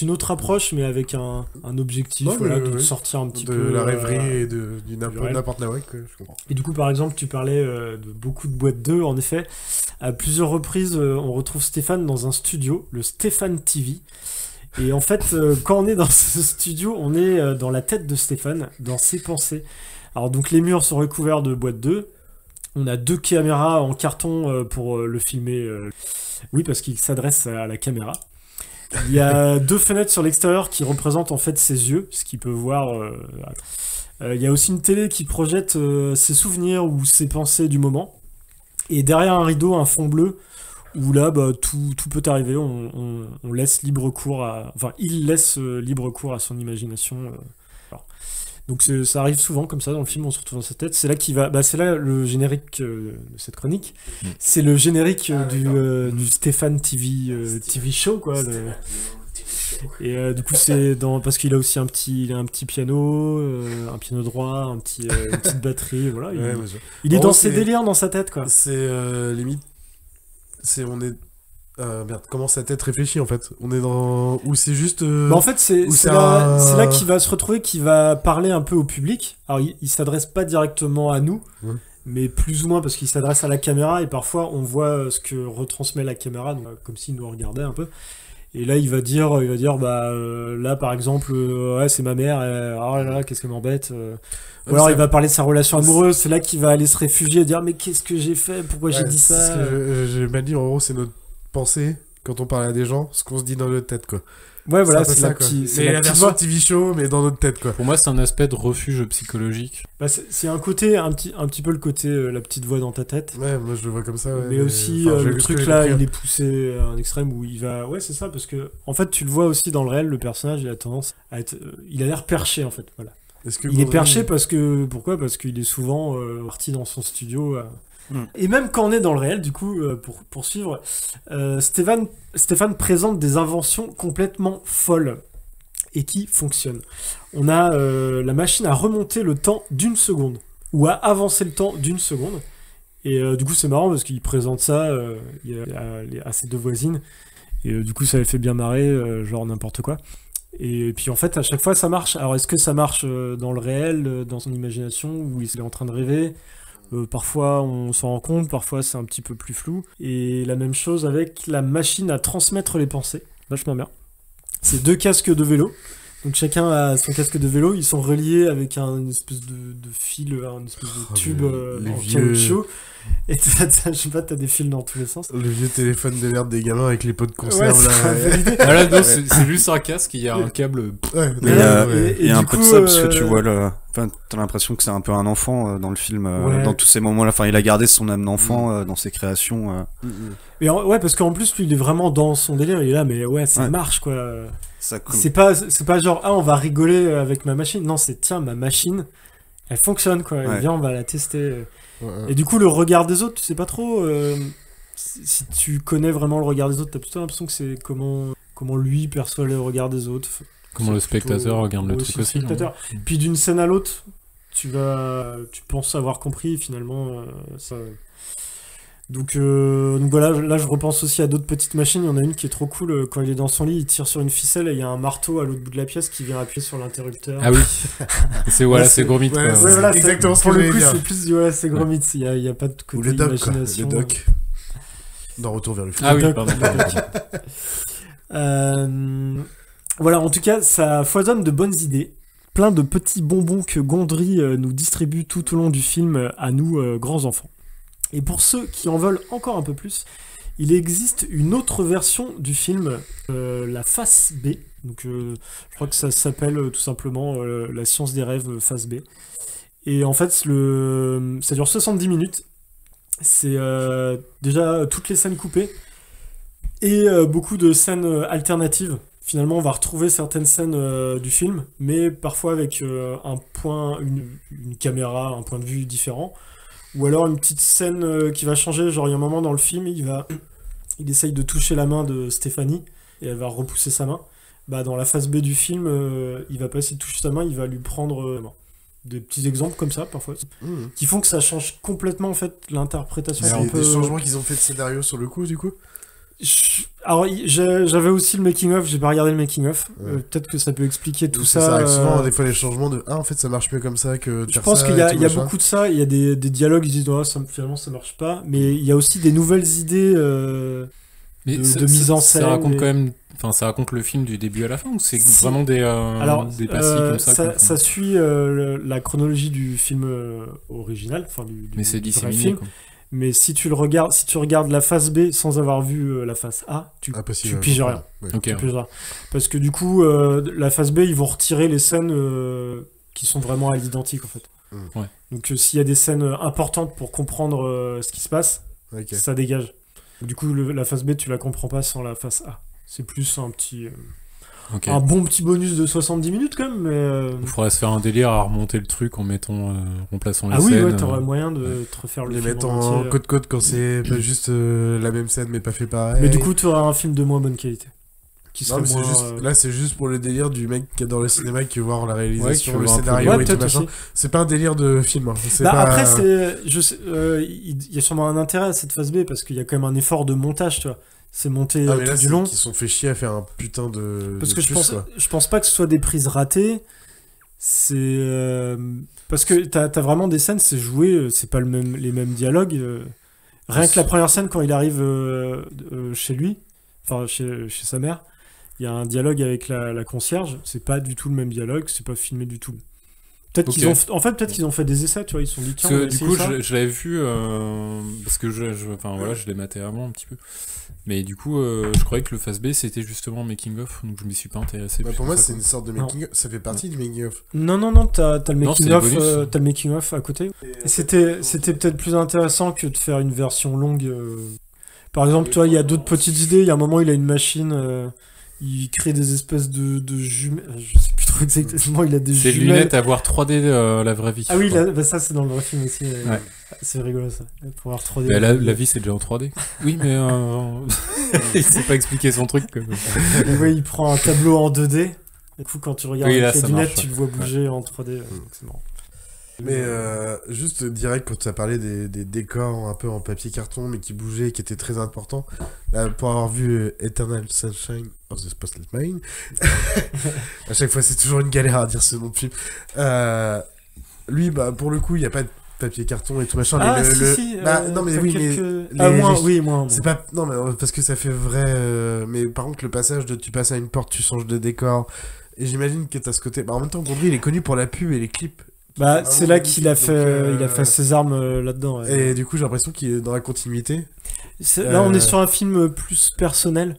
une autre approche, mais avec un objectif de sortir un petit peu de la rêverie et du n'importe quoi, je comprends. Et du coup, par exemple, tu parlais de beaucoup de boîtes d'œufs. En effet, à plusieurs reprises, on retrouve Stéphane dans un studio, le Stéphane TV. Et en fait, quand on est dans ce studio, on est dans la tête de Stéphane, dans ses pensées. Alors donc, les murs sont recouverts de boîtes d'œufs. On a 2 caméras en carton pour le filmer. Oui, parce qu'il s'adresse à la caméra. Il y a 2 fenêtres sur l'extérieur qui représentent en fait ses yeux, ce qu'il peut voir. Il y a aussi une télé qui projette ses souvenirs ou ses pensées du moment. Et derrière un rideau, un fond bleu où là, bah, tout peut arriver. On laisse libre cours à... Enfin, il laisse libre cours à son imagination. Donc ça arrive souvent comme ça dans le film, on se retrouve dans sa tête. C'est là c'est là le générique de cette chronique. C'est le générique du Stéphane TV show, quoi. Et du coup c'est parce qu'il a aussi un petit piano, un piano droit, une petite batterie, voilà. Il est dans ses délires dans sa tête, quoi. C'est limite, merde, comment sa tête réfléchit en fait. On est dans... Ou c'est juste... en fait, c'est là qu'il va se retrouver, qu'il va parler un peu au public. Alors, il s'adresse pas directement à nous, mais plus ou moins parce qu'il s'adresse à la caméra, et parfois on voit ce que retransmet la caméra, donc, comme s'il nous regardait un peu. Et là, il va dire là, par exemple, ouais, c'est ma mère, oh là là, qu'est-ce qu'elle m'embête. Ou alors, il va parler de sa relation amoureuse, c'est là qu'il va aller se réfugier et dire, mais qu'est-ce que j'ai fait, pourquoi j'ai dit ça. C'est ce que j'ai mal dit, en gros, c'est notre pensée quand on parle à des gens, ce qu'on se dit dans notre tête, quoi. Ouais, voilà, c'est la version TV show, mais dans notre tête, quoi. Pour moi, c'est un aspect de refuge psychologique. Bah, c'est un côté, un petit peu le côté, la petite voix dans ta tête. Ouais, moi je le vois comme ça, ouais. Mais aussi, le truc là, il est poussé à un extrême où il va... Ouais, c'est ça, parce que, en fait, tu le vois aussi dans le réel, le personnage, il a tendance à être... il a l'air perché, en fait, voilà. Il est perché parce que... Pourquoi ? Parce qu'il est souvent parti dans son studio... Et même quand on est dans le réel, du coup, pour poursuivre, Stéphane présente des inventions complètement folles et qui fonctionnent. On a la machine à remonter le temps d'1 seconde, ou à avancer le temps d'1 seconde. Et du coup, c'est marrant parce qu'il présente ça à ses deux voisines. Et du coup, ça les fait bien marrer, genre n'importe quoi. Et puis en fait, à chaque fois, ça marche. Alors, est-ce que ça marche dans le réel, dans son imagination, où il est en train de rêver ? Parfois on s'en rend compte, parfois c'est un petit peu plus flou. Et la même chose avec la machine à transmettre les pensées, vachement bien. C'est 2 casques de vélo, donc chacun a son casque de vélo, ils sont reliés avec une espèce de fil, une espèce de tube en caoutchouc. Et je sais pas, t'as des fils dans tous les sens. Le vieux téléphone de merde des gamins avec les pots de conserve, là. Voilà, non, c'est juste un casque, il y a un câble. Ouais, il y a un peu de ça, parce que tu vois enfin, t'as l'impression que c'est un peu un enfant dans le film, dans tous ces moments-là. Enfin, il a gardé son âme d'enfant dans ses créations. Mais ouais, parce qu'en plus, lui, il est vraiment dans son délire. Il est là, mais ouais, ça marche, quoi. C'est pas genre, on va rigoler avec ma machine. Non, c'est tiens, ma machine, elle fonctionne, quoi. Et viens, on va la tester. Et du coup, le regard des autres, tu sais pas trop. Si tu connais vraiment le regard des autres, t'as plutôt l'impression que c'est comment lui perçoit le regard des autres. Comment le spectateur regarde le truc aussi. Puis d'une scène à l'autre, tu penses avoir compris finalement ça. Donc voilà, là je repense aussi à d'autres petites machines. Il y en a une qui est trop cool, quand il est dans son lit, il tire sur une ficelle et il y a un marteau à l'autre bout de la pièce qui vient appuyer sur l'interrupteur. Ah oui. c'est Gromit. Ouais, voilà, exactement ce que je voulais dire. C'est plus c'est Gromit, il y a pas de côté ou les docs, imagination. Les docs. Dans Retour vers le futur. Ah oui, pardon. Voilà, en tout cas, ça foisonne de bonnes idées. Plein de petits bonbons que Gondry nous distribue tout au long du film à nous, grands enfants. Et pour ceux qui en veulent encore un peu plus, il existe une autre version du film, la face B. Donc, je crois que ça s'appelle tout simplement la science des rêves face B. Et en fait, ça dure 70 minutes. C'est déjà toutes les scènes coupées et beaucoup de scènes alternatives. Finalement, on va retrouver certaines scènes du film, mais parfois avec une caméra, un point de vue différent. Ou alors une petite scène qui va changer, genre il y a un moment dans le film, il essaye de toucher la main de Stéphanie, et elle va repousser sa main. Bah, dans la phase B du film, il va pas essayer de toucher sa main, il va lui prendre des petits exemples comme ça, parfois, qui font que ça change complètement en fait l'interprétation. Il y a des changements qu'ils ont fait de scénario sur le coup, du coup. Alors j'avais aussi le making of, j'ai pas regardé le making of. Peut-être que ça peut expliquer tout ça. Ça arrive souvent des fois les changements de en fait ça marche mieux comme ça que. Je pense qu'il y a beaucoup de ça. Il y a des dialogues, ils disent finalement ça marche pas, mais il y a aussi des nouvelles idées de mise en scène. Ça raconte quand même. Enfin, ça raconte le film du début à la fin ou c'est vraiment des pastilles comme ça. Ça suit la chronologie du film original, enfin mais c'est disséminé, film. Quoi. Mais si tu regardes la face B sans avoir vu la face A, tu piges rien. Ouais. Tu piges rien. Parce que du coup, la face B, ils vont retirer les scènes qui sont vraiment à l'identique en fait. Ouais. Donc s'il y a des scènes importantes pour comprendre ce qui se passe, ça dégage. Du coup, la phase B, tu la comprends pas sans la phase A. C'est plus un petit... Ok. Un bon petit bonus de 70 minutes quand même, mais... Il faudrait se faire un délire à remonter le truc en remplaçant les scènes. Ah oui, ouais, t'aurais moyen de te refaire le les film mettre en en côte-côte quand c'est pas juste la même scène mais pas fait pareil. Mais du coup, tu auras un film de moins bonne qualité. Qui serait non, mais moins, juste, là, c'est juste pour le délire du mec qui adore le cinéma, qui veut voir la réalisation, ouais, le scénario et tout machin. Aussi. C'est pas un délire de film. Hein. Bah pas... Après, il y a sûrement un intérêt à cette phase B parce qu'il y a quand même un effort de montage, tu vois. C'est monté tout du long. Ils sont fait chier à faire un putain de. Parce de que plus, je pense pas que ce soit des prises ratées. C'est parce que t'as vraiment des scènes, c'est joué, c'est pas les mêmes dialogues. Rien que la première scène quand il arrive chez lui, enfin chez sa mère, il y a un dialogue avec la concierge. C'est pas du tout le même dialogue, c'est pas filmé du tout. Peut-être qu'ils ont fait des essais, tu vois, ils se sont dit tiens. Parce que, du coup, je l'avais vu parce que je l'ai maté avant un petit peu. Mais du coup, je croyais que le phase B c'était justement making of, donc je m'y suis pas intéressé. Bah pour moi, c'est une sorte de making of. Ça fait partie du making of. Non, t'as le making of, t'as le making of à côté. Et c'était peut-être plus intéressant que de faire une version longue. Par exemple, toi, il y a d'autres petites idées. Il y a un moment, il a une machine. Il crée des espèces de jumelles. Je sais plus trop exactement. Il a des jumelles. C'est lunettes à voir 3D la vraie vie. Ah oui, ça c'est dans le vrai film aussi. Ouais. C'est rigolo ça. Pour voir 3D. Mais la vie c'est déjà en 3D. Oui, mais il sait pas expliquer son truc. Oui, il prend un tableau en 2D. Du coup, quand tu regardes avec les lunettes, tu le vois bouger en 3D. C'est marrant. Mais juste direct quand tu as parlé des décors un peu en papier carton mais qui bougeaient, qui étaient très importants, là, pour avoir vu Eternal Sunshine of the Spotless Mind, à chaque fois c'est toujours une galère à dire ce nom de film. Lui, bah pour le coup, il n'y a pas de papier carton et tout machin. Non mais oui, moins. C'est pas non mais parce que ça fait vrai. Mais par contre le passage de tu passes à une porte, tu changes de décor. Et j'imagine que t'as ce côté. Bah en même temps, Gondry il est connu pour la pub et les clips. Bah, c'est là qu'il a fait, il a fait ses armes là-dedans. Ouais. Et du coup, j'ai l'impression qu'il est dans la continuité. Là, on est sur un film plus personnel.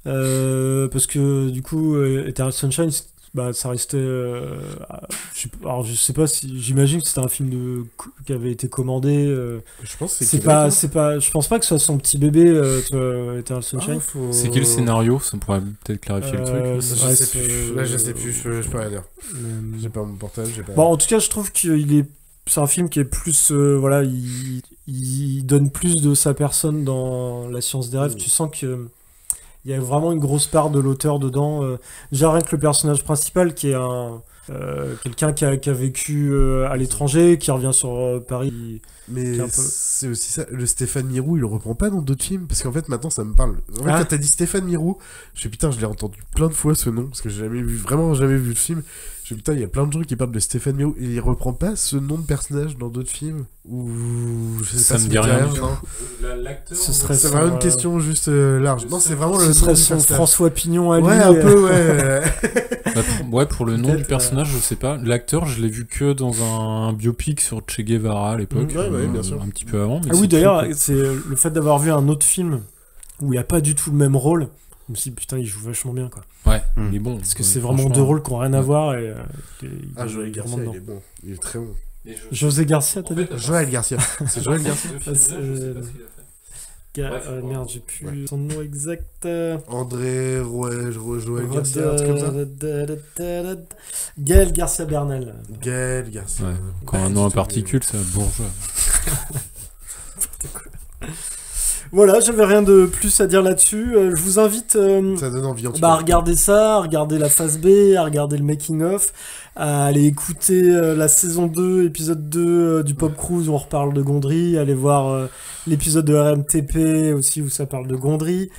Parce que du coup, Eternal Sunshine, bah, ça restait. Alors, je sais pas si. J'imagine que c'était un film qui avait été commandé. Je pense que c'est pas. Je pense pas que ce soit son petit bébé, Eternal Sunshine. C'est qui le scénario? Ça pourrait peut-être clarifier le truc. Je sais plus, je peux rien dire. J'ai pas mon portable. Bon, en tout cas, je trouve qu'il est. C'est un film qui est plus. Voilà, il donne plus de sa personne dans La Science des rêves. Tu sens que. Il y a vraiment une grosse part de l'auteur dedans. Déjà rien que le personnage principal qui est quelqu'un qui a vécu à l'étranger, qui revient sur Paris. Mais c'est aussi ça. Le Stéphane Mirou, il le reprend pas dans d'autres films parce qu'en fait maintenant ça me parle. En fait, quand t'as dit Stéphane Mirou, je suis putain, je l'ai entendu plein de fois ce nom parce que j'ai vraiment jamais vu le film. Je me dis, putain, il y a plein de gens qui parlent de Stéphane Mirou et il reprend pas ce nom de personnage dans d'autres films ou je sais ça pas. Ça me dit rien. L'acteur. C'est vraiment une question juste large. Non, c'est vraiment le. Ce serait son François Pignon à lui. Ouais, un peu, ouais. Pour le nom du personnage, je sais pas. L'acteur, je l'ai vu que dans un biopic sur Che Guevara à l'époque. Ouais, bien sûr. Un petit peu avant. Mais oui, d'ailleurs, c'est le fait d'avoir vu un autre film où il n'y a pas du tout le même rôle. Je me suis dit, putain, il joue vachement bien, quoi. Ouais, il est bon. Parce que c'est vraiment deux rôles qui n'ont rien à voir. Et, Joël Garcia, il est bon. Il est très bon. José Garcia, t'as dit? Joël Garcia. C'est Joël Garcia. Merde, j'ai plus son nom exact. André Joël Garcia, un truc comme ça. Gaël Garcia Bernal. Gaël Garcia. Ouais. Quand un nom en particule, c'est un bourgeois. Voilà, j'avais rien de plus à dire là-dessus. Je vous invite ça donne envie, à regarder ça, à regarder la phase B, à regarder le making-of, à aller écouter la saison 2, épisode 2 du Pop Cruise où on reparle de Gondry, aller voir l'épisode de RMTP aussi où ça parle de Gondry.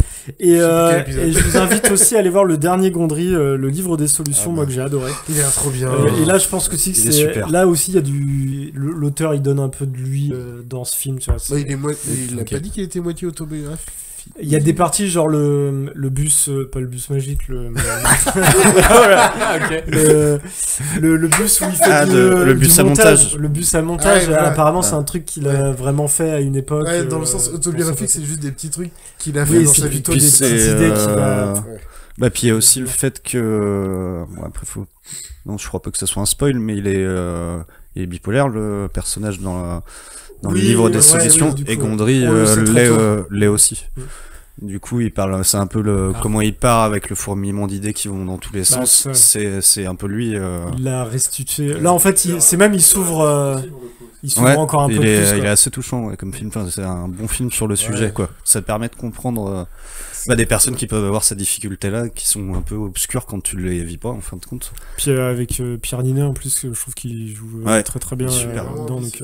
Et je vous invite aussi à aller voir le dernier Gondry, le livre des solutions, moi que j'ai adoré. Il est trop bien. Et là, je pense que là aussi, il y a l'auteur, il donne un peu de lui dans ce film. Tu vois, il a pas dit qu'il était moitié autobiographique. Il y a des parties genre le bus, pas le bus magique, le bus où il fait le bus à montage. Le bus à montage, apparemment c'est un truc qu'il a vraiment fait à une époque. Ouais, dans le sens autobiographique, c'est juste des petits trucs qu'il a fait dans sa vie. C'est plutôt des petites idées qu'il a... Bah puis il y a aussi le fait que bon, après non, je crois pas que ça soit un spoil, mais il est bipolaire, le personnage dans le livre des solutions, et Gondry l'est aussi. Du coup, il parle, c'est un peu comment il part avec le fourmillement d'idées qui vont dans tous les sens. C'est un peu lui. Il l'a restitué. Là, en fait, il s'ouvre. Il s'ouvre encore un peu plus. Il est assez touchant comme film. Enfin, c'est un bon film sur le sujet, quoi. Ça te permet de comprendre des personnes qui peuvent avoir cette difficulté-là, qui sont un peu obscures quand tu les vis pas, en fin de compte. Puis avec Pierre Ninet, en plus, je trouve qu'il joue très très bien dedans. Donc,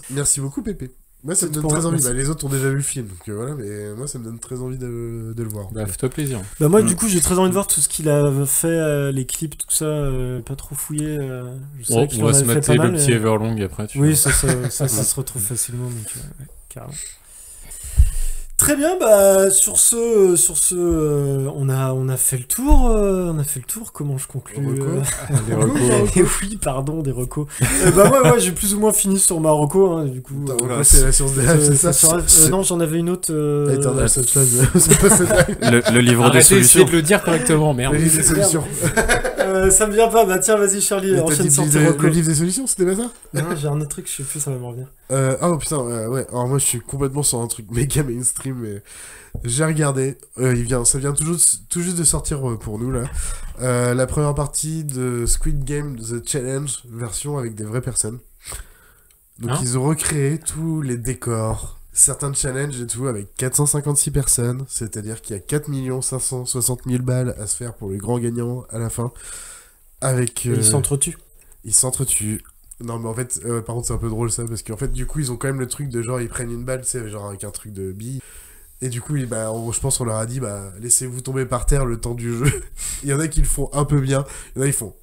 merci beaucoup, Pépé. Moi, ça me donne très envie. Les autres ont déjà vu le film, donc voilà, mais moi, ça me donne très envie de le voir. Bah, fais-toi plaisir. Bah, moi, du coup, j'ai très envie de voir tout ce qu'il a fait, les clips, tout ça, pas trop fouillé. On va se mater le petit Everlong après. Oui, ça se retrouve facilement, donc carrément. Très bien, bah sur ce, on a fait le tour. Comment je conclue des recos. Et oui, pardon, des recos. Moi, j'ai plus ou moins fini sur ma reco, hein, du coup. C'est la science des rêves, c'est ça. Non, j'en avais une autre. Le livre des solutions. Essayez de le dire correctement, merde. Le livre des solutions. Ça me vient pas. Bah tiens, vas-y, Charlie, enchaîne sur tes recos. Le livre des solutions, c'était pas ça? Non, j'ai un autre truc, je sais plus, ça va me revenir. Oh putain, ouais. Alors moi, je suis complètement sur un truc méga mainstream, mais j'ai regardé. Ça vient tout juste de sortir pour nous là. La première partie de Squid Game The Challenge, version avec des vraies personnes. Donc ils ont recréé tous les décors, certains challenges et tout avec 456 personnes, c'est-à-dire qu'il y a 4 560 000 balles à se faire pour les grands gagnants à la fin. Avec ils s'entretuent. Ils s'entretuent. Non mais en fait par contre c'est un peu drôle ça parce qu'en fait du coup ils ont quand même le truc de genre ils prennent une balle, tu sais, genre avec un truc de bille. Et du coup, je pense qu'on leur a dit, laissez-vous tomber par terre le temps du jeu. Il y en a qui le font un peu bien. Il y en a qui font,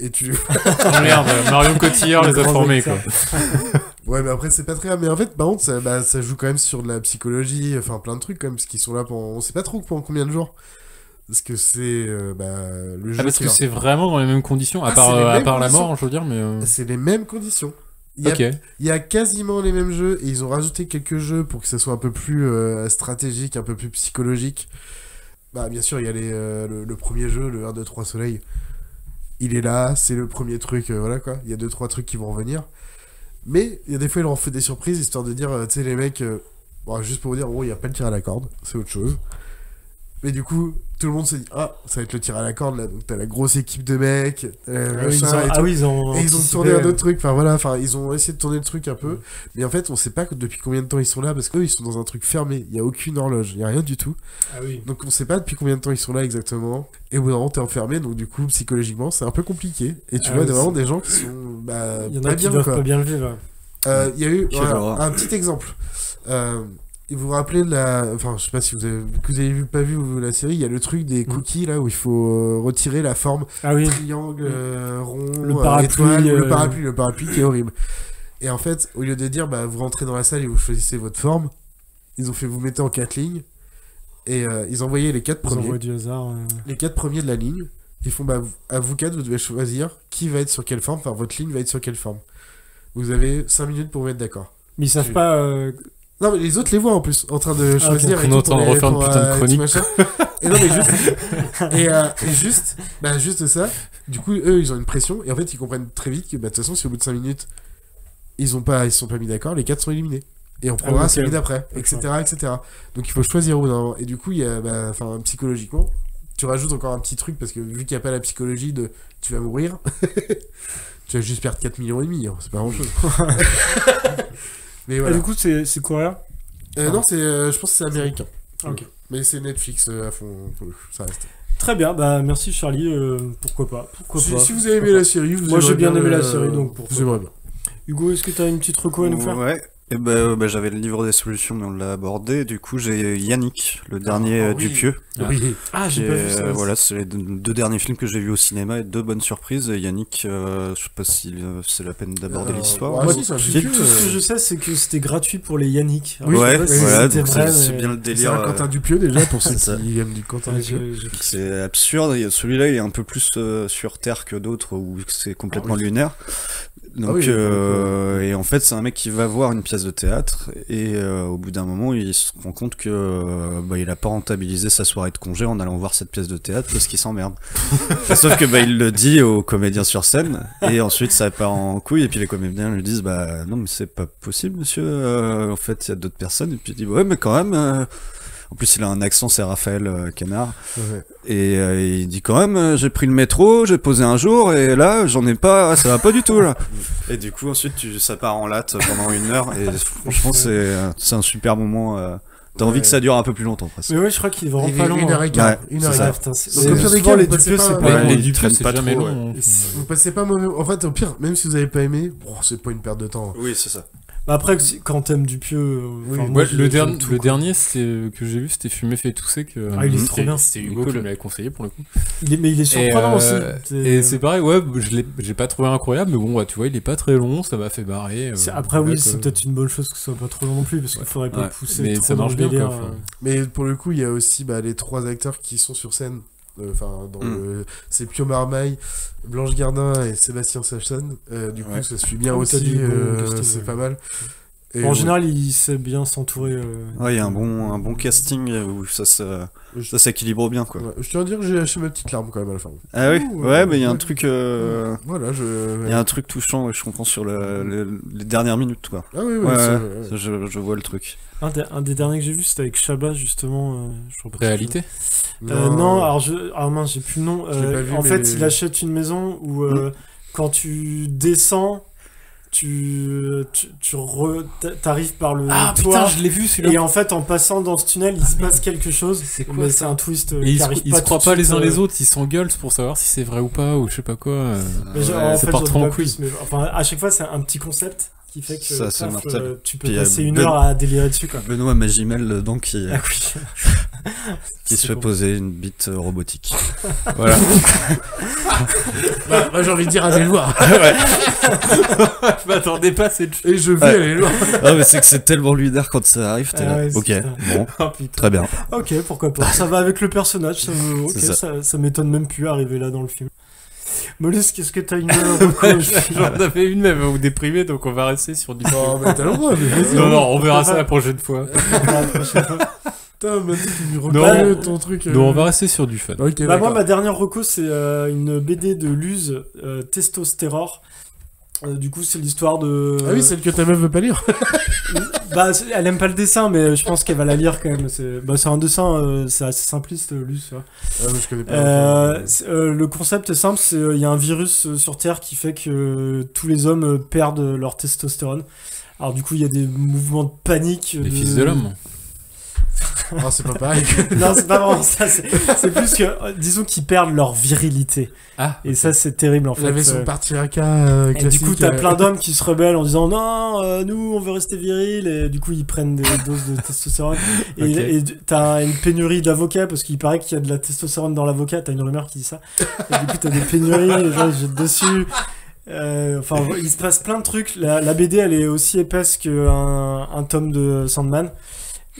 et tu... Oh merde, Marion Cotillard les a formés, quoi. Ouais, mais après, c'est pas très grave. Mais en fait, par contre, ça joue quand même sur de la psychologie, enfin, plein de trucs, quand même, parce qu'ils sont là pendant... On sait pas trop pendant combien de jours. Parce que c'est le jeu... parce que c'est vraiment dans les mêmes conditions, à part la mort, je veux dire, mais... C'est les mêmes conditions. Il y a quasiment les mêmes jeux et ils ont rajouté quelques jeux pour que ça soit un peu plus stratégique, un peu plus psychologique. Bah bien sûr, il y a le premier jeu, le 1, 2, 3 Soleil. Il est là, c'est le premier truc, voilà quoi. Il y a 2-3 trucs qui vont revenir. Mais il y a des fois, il leur fait des surprises, histoire de dire, tu sais, les mecs, juste pour vous dire, il n'y a pas le tir à la corde, c'est autre chose. Mais du coup, tout le monde s'est dit, ça va être le tir à la corde là, donc t'as la grosse équipe de mecs, ils ont tourné un autre truc, ils ont essayé de tourner le truc un peu, mais en fait on sait pas depuis combien de temps ils sont là, parce qu'eux ils sont dans un truc fermé, il y a aucune horloge, il y a rien du tout, donc on sait pas depuis combien de temps ils sont là exactement, et au bout d'un moment t'es enfermé, donc du coup psychologiquement c'est un peu compliqué, et tu vois vraiment des gens qui sont il y en a qui doivent pas bien le vivre. Il y a eu un petit exemple. Et vous vous rappelez de enfin, je sais pas si vous avez pas vu la série, il y a le truc des cookies là où il faut retirer la forme triangle, rond, le parapluie, étoile, le parapluie qui est horrible. Et en fait, au lieu de dire vous rentrez dans la salle et vous choisissez votre forme, ils ont fait vous mettez en 4 lignes et ils envoyaient les 4 premiers. Ils envoient du hasard. Les 4 premiers de la ligne. Ils font à vous 4, vous devez choisir qui va être sur quelle forme, enfin votre ligne va être sur quelle forme. Vous avez 5 minutes pour vous mettre d'accord. Mais ils savent pas. Non, mais les autres les voient en plus, en train de choisir. On est en train de refaire une putain de chronique. Et non, mais juste ça, du coup, eux, ils ont une pression, et en fait, ils comprennent très vite que, de toute façon, si au bout de 5 minutes, ils se sont pas mis d'accord, les 4 sont éliminés. Et on prendra celui d'après, etc., etc. Donc il faut choisir au bout d'un moment. Et du coup, il y a, psychologiquement, tu rajoutes encore un petit truc, parce que vu qu'il n'y a pas la psychologie de tu vas mourir, tu vas juste perdre 4,5 millions, hein, c'est pas grand chose. Mais voilà. Et du coup, c'est coréen Non, je pense que c'est américain. Ok. Mais c'est Netflix à fond, ça reste. Très bien, merci Charlie, pourquoi pas. Si vous avez aimé la série, moi j'ai bien aimé la série, donc pourquoi pas. Bien. Hugo, est-ce que tu as une petite reco à nous faire? Ouais. Et j'avais le livre des solutions, mais on l'a abordé. Du coup, j'ai Yannick, le dernier du Pieux. Oui. J'ai pas vu ça. Voilà, c'est les 2 derniers films que j'ai vus au cinéma et 2 bonnes surprises. Et Yannick, je sais pas si c'est la peine d'aborder l'histoire. Tout ce que je sais, c'est que c'était gratuit pour les Yannick. Oui, voilà, c'est bien le délire. C'est un Quentin Dupieux déjà, pour ceux qui aiment du Quentin Dupieux. C'est absurde. Celui-là, il est un peu plus sur Terre que d'autres, où c'est complètement lunaire. Donc, et en fait, c'est un mec qui va voir une pièce de théâtre et au bout d'un moment, il se rend compte que il a pas rentabilisé sa soirée de congé en allant voir cette pièce de théâtre parce qu'il s'emmerde. Sauf que il le dit aux comédiens sur scène et ensuite ça part en couille et puis les comédiens lui disent non mais c'est pas possible monsieur. En fait, il y a d'autres personnes et puis il dit ouais mais quand même. En plus, il a un accent, c'est Raphaël Quenard. Ouais. Et il dit quand même, j'ai pris le métro, j'ai posé un jour, et là, j'en ai pas, ça va pas du tout, là. Et du coup, ensuite, ça part en latte pendant 1 heure, et franchement, c'est un super moment. T'as envie que ça dure un peu plus longtemps, presque. Mais ouais, je crois qu'il est vraiment pas long. 1h15. Ouais, 1h15. Donc, au pire des cas, les dupieux, c'est pas long. Les dupieux, c'est jamais long. Vous passez pas mauvais. En fait, au pire, même si vous avez pas aimé, c'est pas une perte de temps. Oui, c'est ça. Après, quand t'aimes Dupieux... le dernier que j'ai vu, c'était Fumer fait tousser. Il est trop bien. C'était Hugo qui me l'avait conseillé pour le coup. Mais il est surprenant aussi. Et c'est pareil, j'ai pas trouvé incroyable, mais bon, tu vois, il est pas très long, ça m'a fait marrer. Après, oui, c'est peut-être une bonne chose que ce soit pas trop long non plus, parce qu'il faudrait pas pousser mais trop ça marche bien. Mais pour le coup, il y a aussi les 3 acteurs qui sont sur scène. C'est Pio Marmaille, Blanche Gardin et Sébastien Sachsen. Du coup, ça suit bien aussi. C'est pas mal. Et en général, il sait bien s'entourer. Ouais, il y a un bon casting où ça s'équilibre bien, quoi. Ouais, je tiens à dire que j'ai lâché ma petite larme quand même à la fin. Ah oui, mais il y a un truc. Voilà, il y a un truc touchant, je comprends, sur les dernières minutes, quoi. Ah oui, je vois le truc. Un des derniers que j'ai vu, c'était avec Chabat, justement. Réalité non, alors mince, j'ai plus le nom. En fait, il achète une maison où quand tu descends, t'arrives par le toit. Putain, je l'ai vu celui-là. Et en fait, en passant dans ce tunnel, il se passe quelque chose. C'est quoi c'est un twist. Ils se croient pas les uns les autres, ils s'engueulent pour savoir si c'est vrai ou pas, ou je sais pas quoi. Ça part trop en couille. À chaque fois, c'est un petit concept qui fait que tu peux passer 1 heure à délirer dessus, quoi. Benoît Magimel, donc, qui se fait poser une bite robotique. Voilà. Moi, j'ai envie de dire, allez le voir. Je m'attendais pas à cette chose. Et je vais aller le voir. Non, mais c'est que c'est tellement lunaire quand ça arrive, t'es là. Ok, bon, très bien. Ok, pourquoi pas. Ça va avec le personnage, ça m'étonne même plus arriver là dans le film. Mollusque, qu'est-ce que t'as une J'en avais une même ou déprimée, donc on va rester sur du. Oh, mais t'as le droit, mais vas-y. Non, on verra ça la prochaine fois. Putain, maintenant tu reconnais ton truc. Non, on va rester sur du fun. Okay, moi, ma dernière reco, c'est une BD de Luz, Testostérore. Du coup, c'est l'histoire de. Ah oui, celle que ta meuf veut pas lire. Elle aime pas le dessin, mais je pense qu'elle va la lire quand même. C'est un dessin, c'est assez simpliste, Luz. Je connais pas. Le concept est simple, c'est il y a un virus sur Terre qui fait que tous les hommes perdent leur testostérone. Alors du coup, il y a des mouvements de panique. Les fils de l'homme. Non, c'est pas pareil. Non, c'est pas vraiment ça. C'est plus que, disons qu'ils perdent leur virilité. Et ça, c'est terrible, en fait. Il avait son patriarcat classique. Et du coup, t'as plein d'hommes qui se rebellent en disant non, nous, on veut rester virils. Et du coup, ils prennent des doses de testostérone. Et t'as une pénurie d'avocats parce qu'il paraît qu'il y a de la testostérone dans l'avocat. T'as une rumeur qui dit ça. Et du coup, t'as des pénuries, les gens ils jettent dessus. Il se passe plein de trucs. La BD, elle est aussi épaisse qu'un tome de Sandman.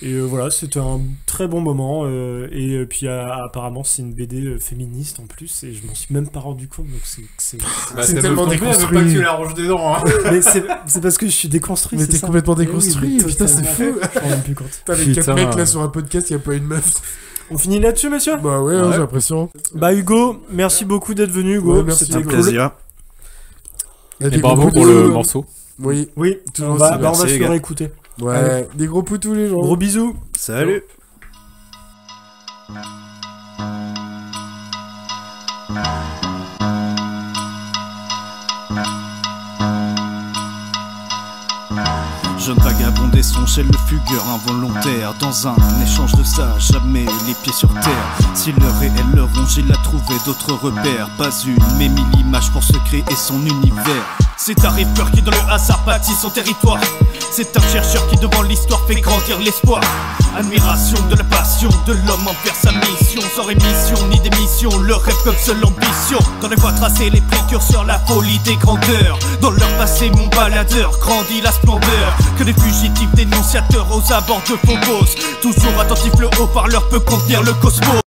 Et voilà, c'était un très bon moment. Et puis apparemment, c'est une BD féministe en plus. Et je m'en suis même pas rendu compte. Donc c'est tellement déconstruit. Pas que tu la ranges dedans. Hein. Mais c'est parce que je suis déconstruit. Mais t'es complètement déconstruit. Oui, putain, c'est fou. Je m'en rends même plus compte. T'as les 4 mecs là sur un podcast, y a pas une meuf. On finit là-dessus, monsieur? Bah ouais, j'ai l'impression. Bah Hugo, merci beaucoup d'être venu, Hugo. Ouais, merci, c'était un plaisir. Et bravo pour le morceau. Oui, toujours. On va se le réécouter. Ouais, allez. Des gros poutous les gens. Gros bisous. Salut. Jeune vagabond des songes et le fugueur involontaire. Dans un échange de ça, jamais les pieds sur terre. Si le réel le ronge, il a trouvé d'autres repères. Pas une, mais 1000 images pour se créer son univers. C'est un rêveur qui dans le hasard bâtit son territoire. C'est un chercheur qui devant l'histoire fait grandir l'espoir. Admiration de la passion de l'homme envers sa mission. Sans rémission ni démission, le rêve comme seule ambition. Dans les voies tracées, les précurseurs, la folie des grandeurs. Dans leur passé, mon baladeur grandit la splendeur. Que des fugitifs dénonciateurs aux abords de Phobos. Toujours attentif, le haut-parleur peut contenir le cosmos.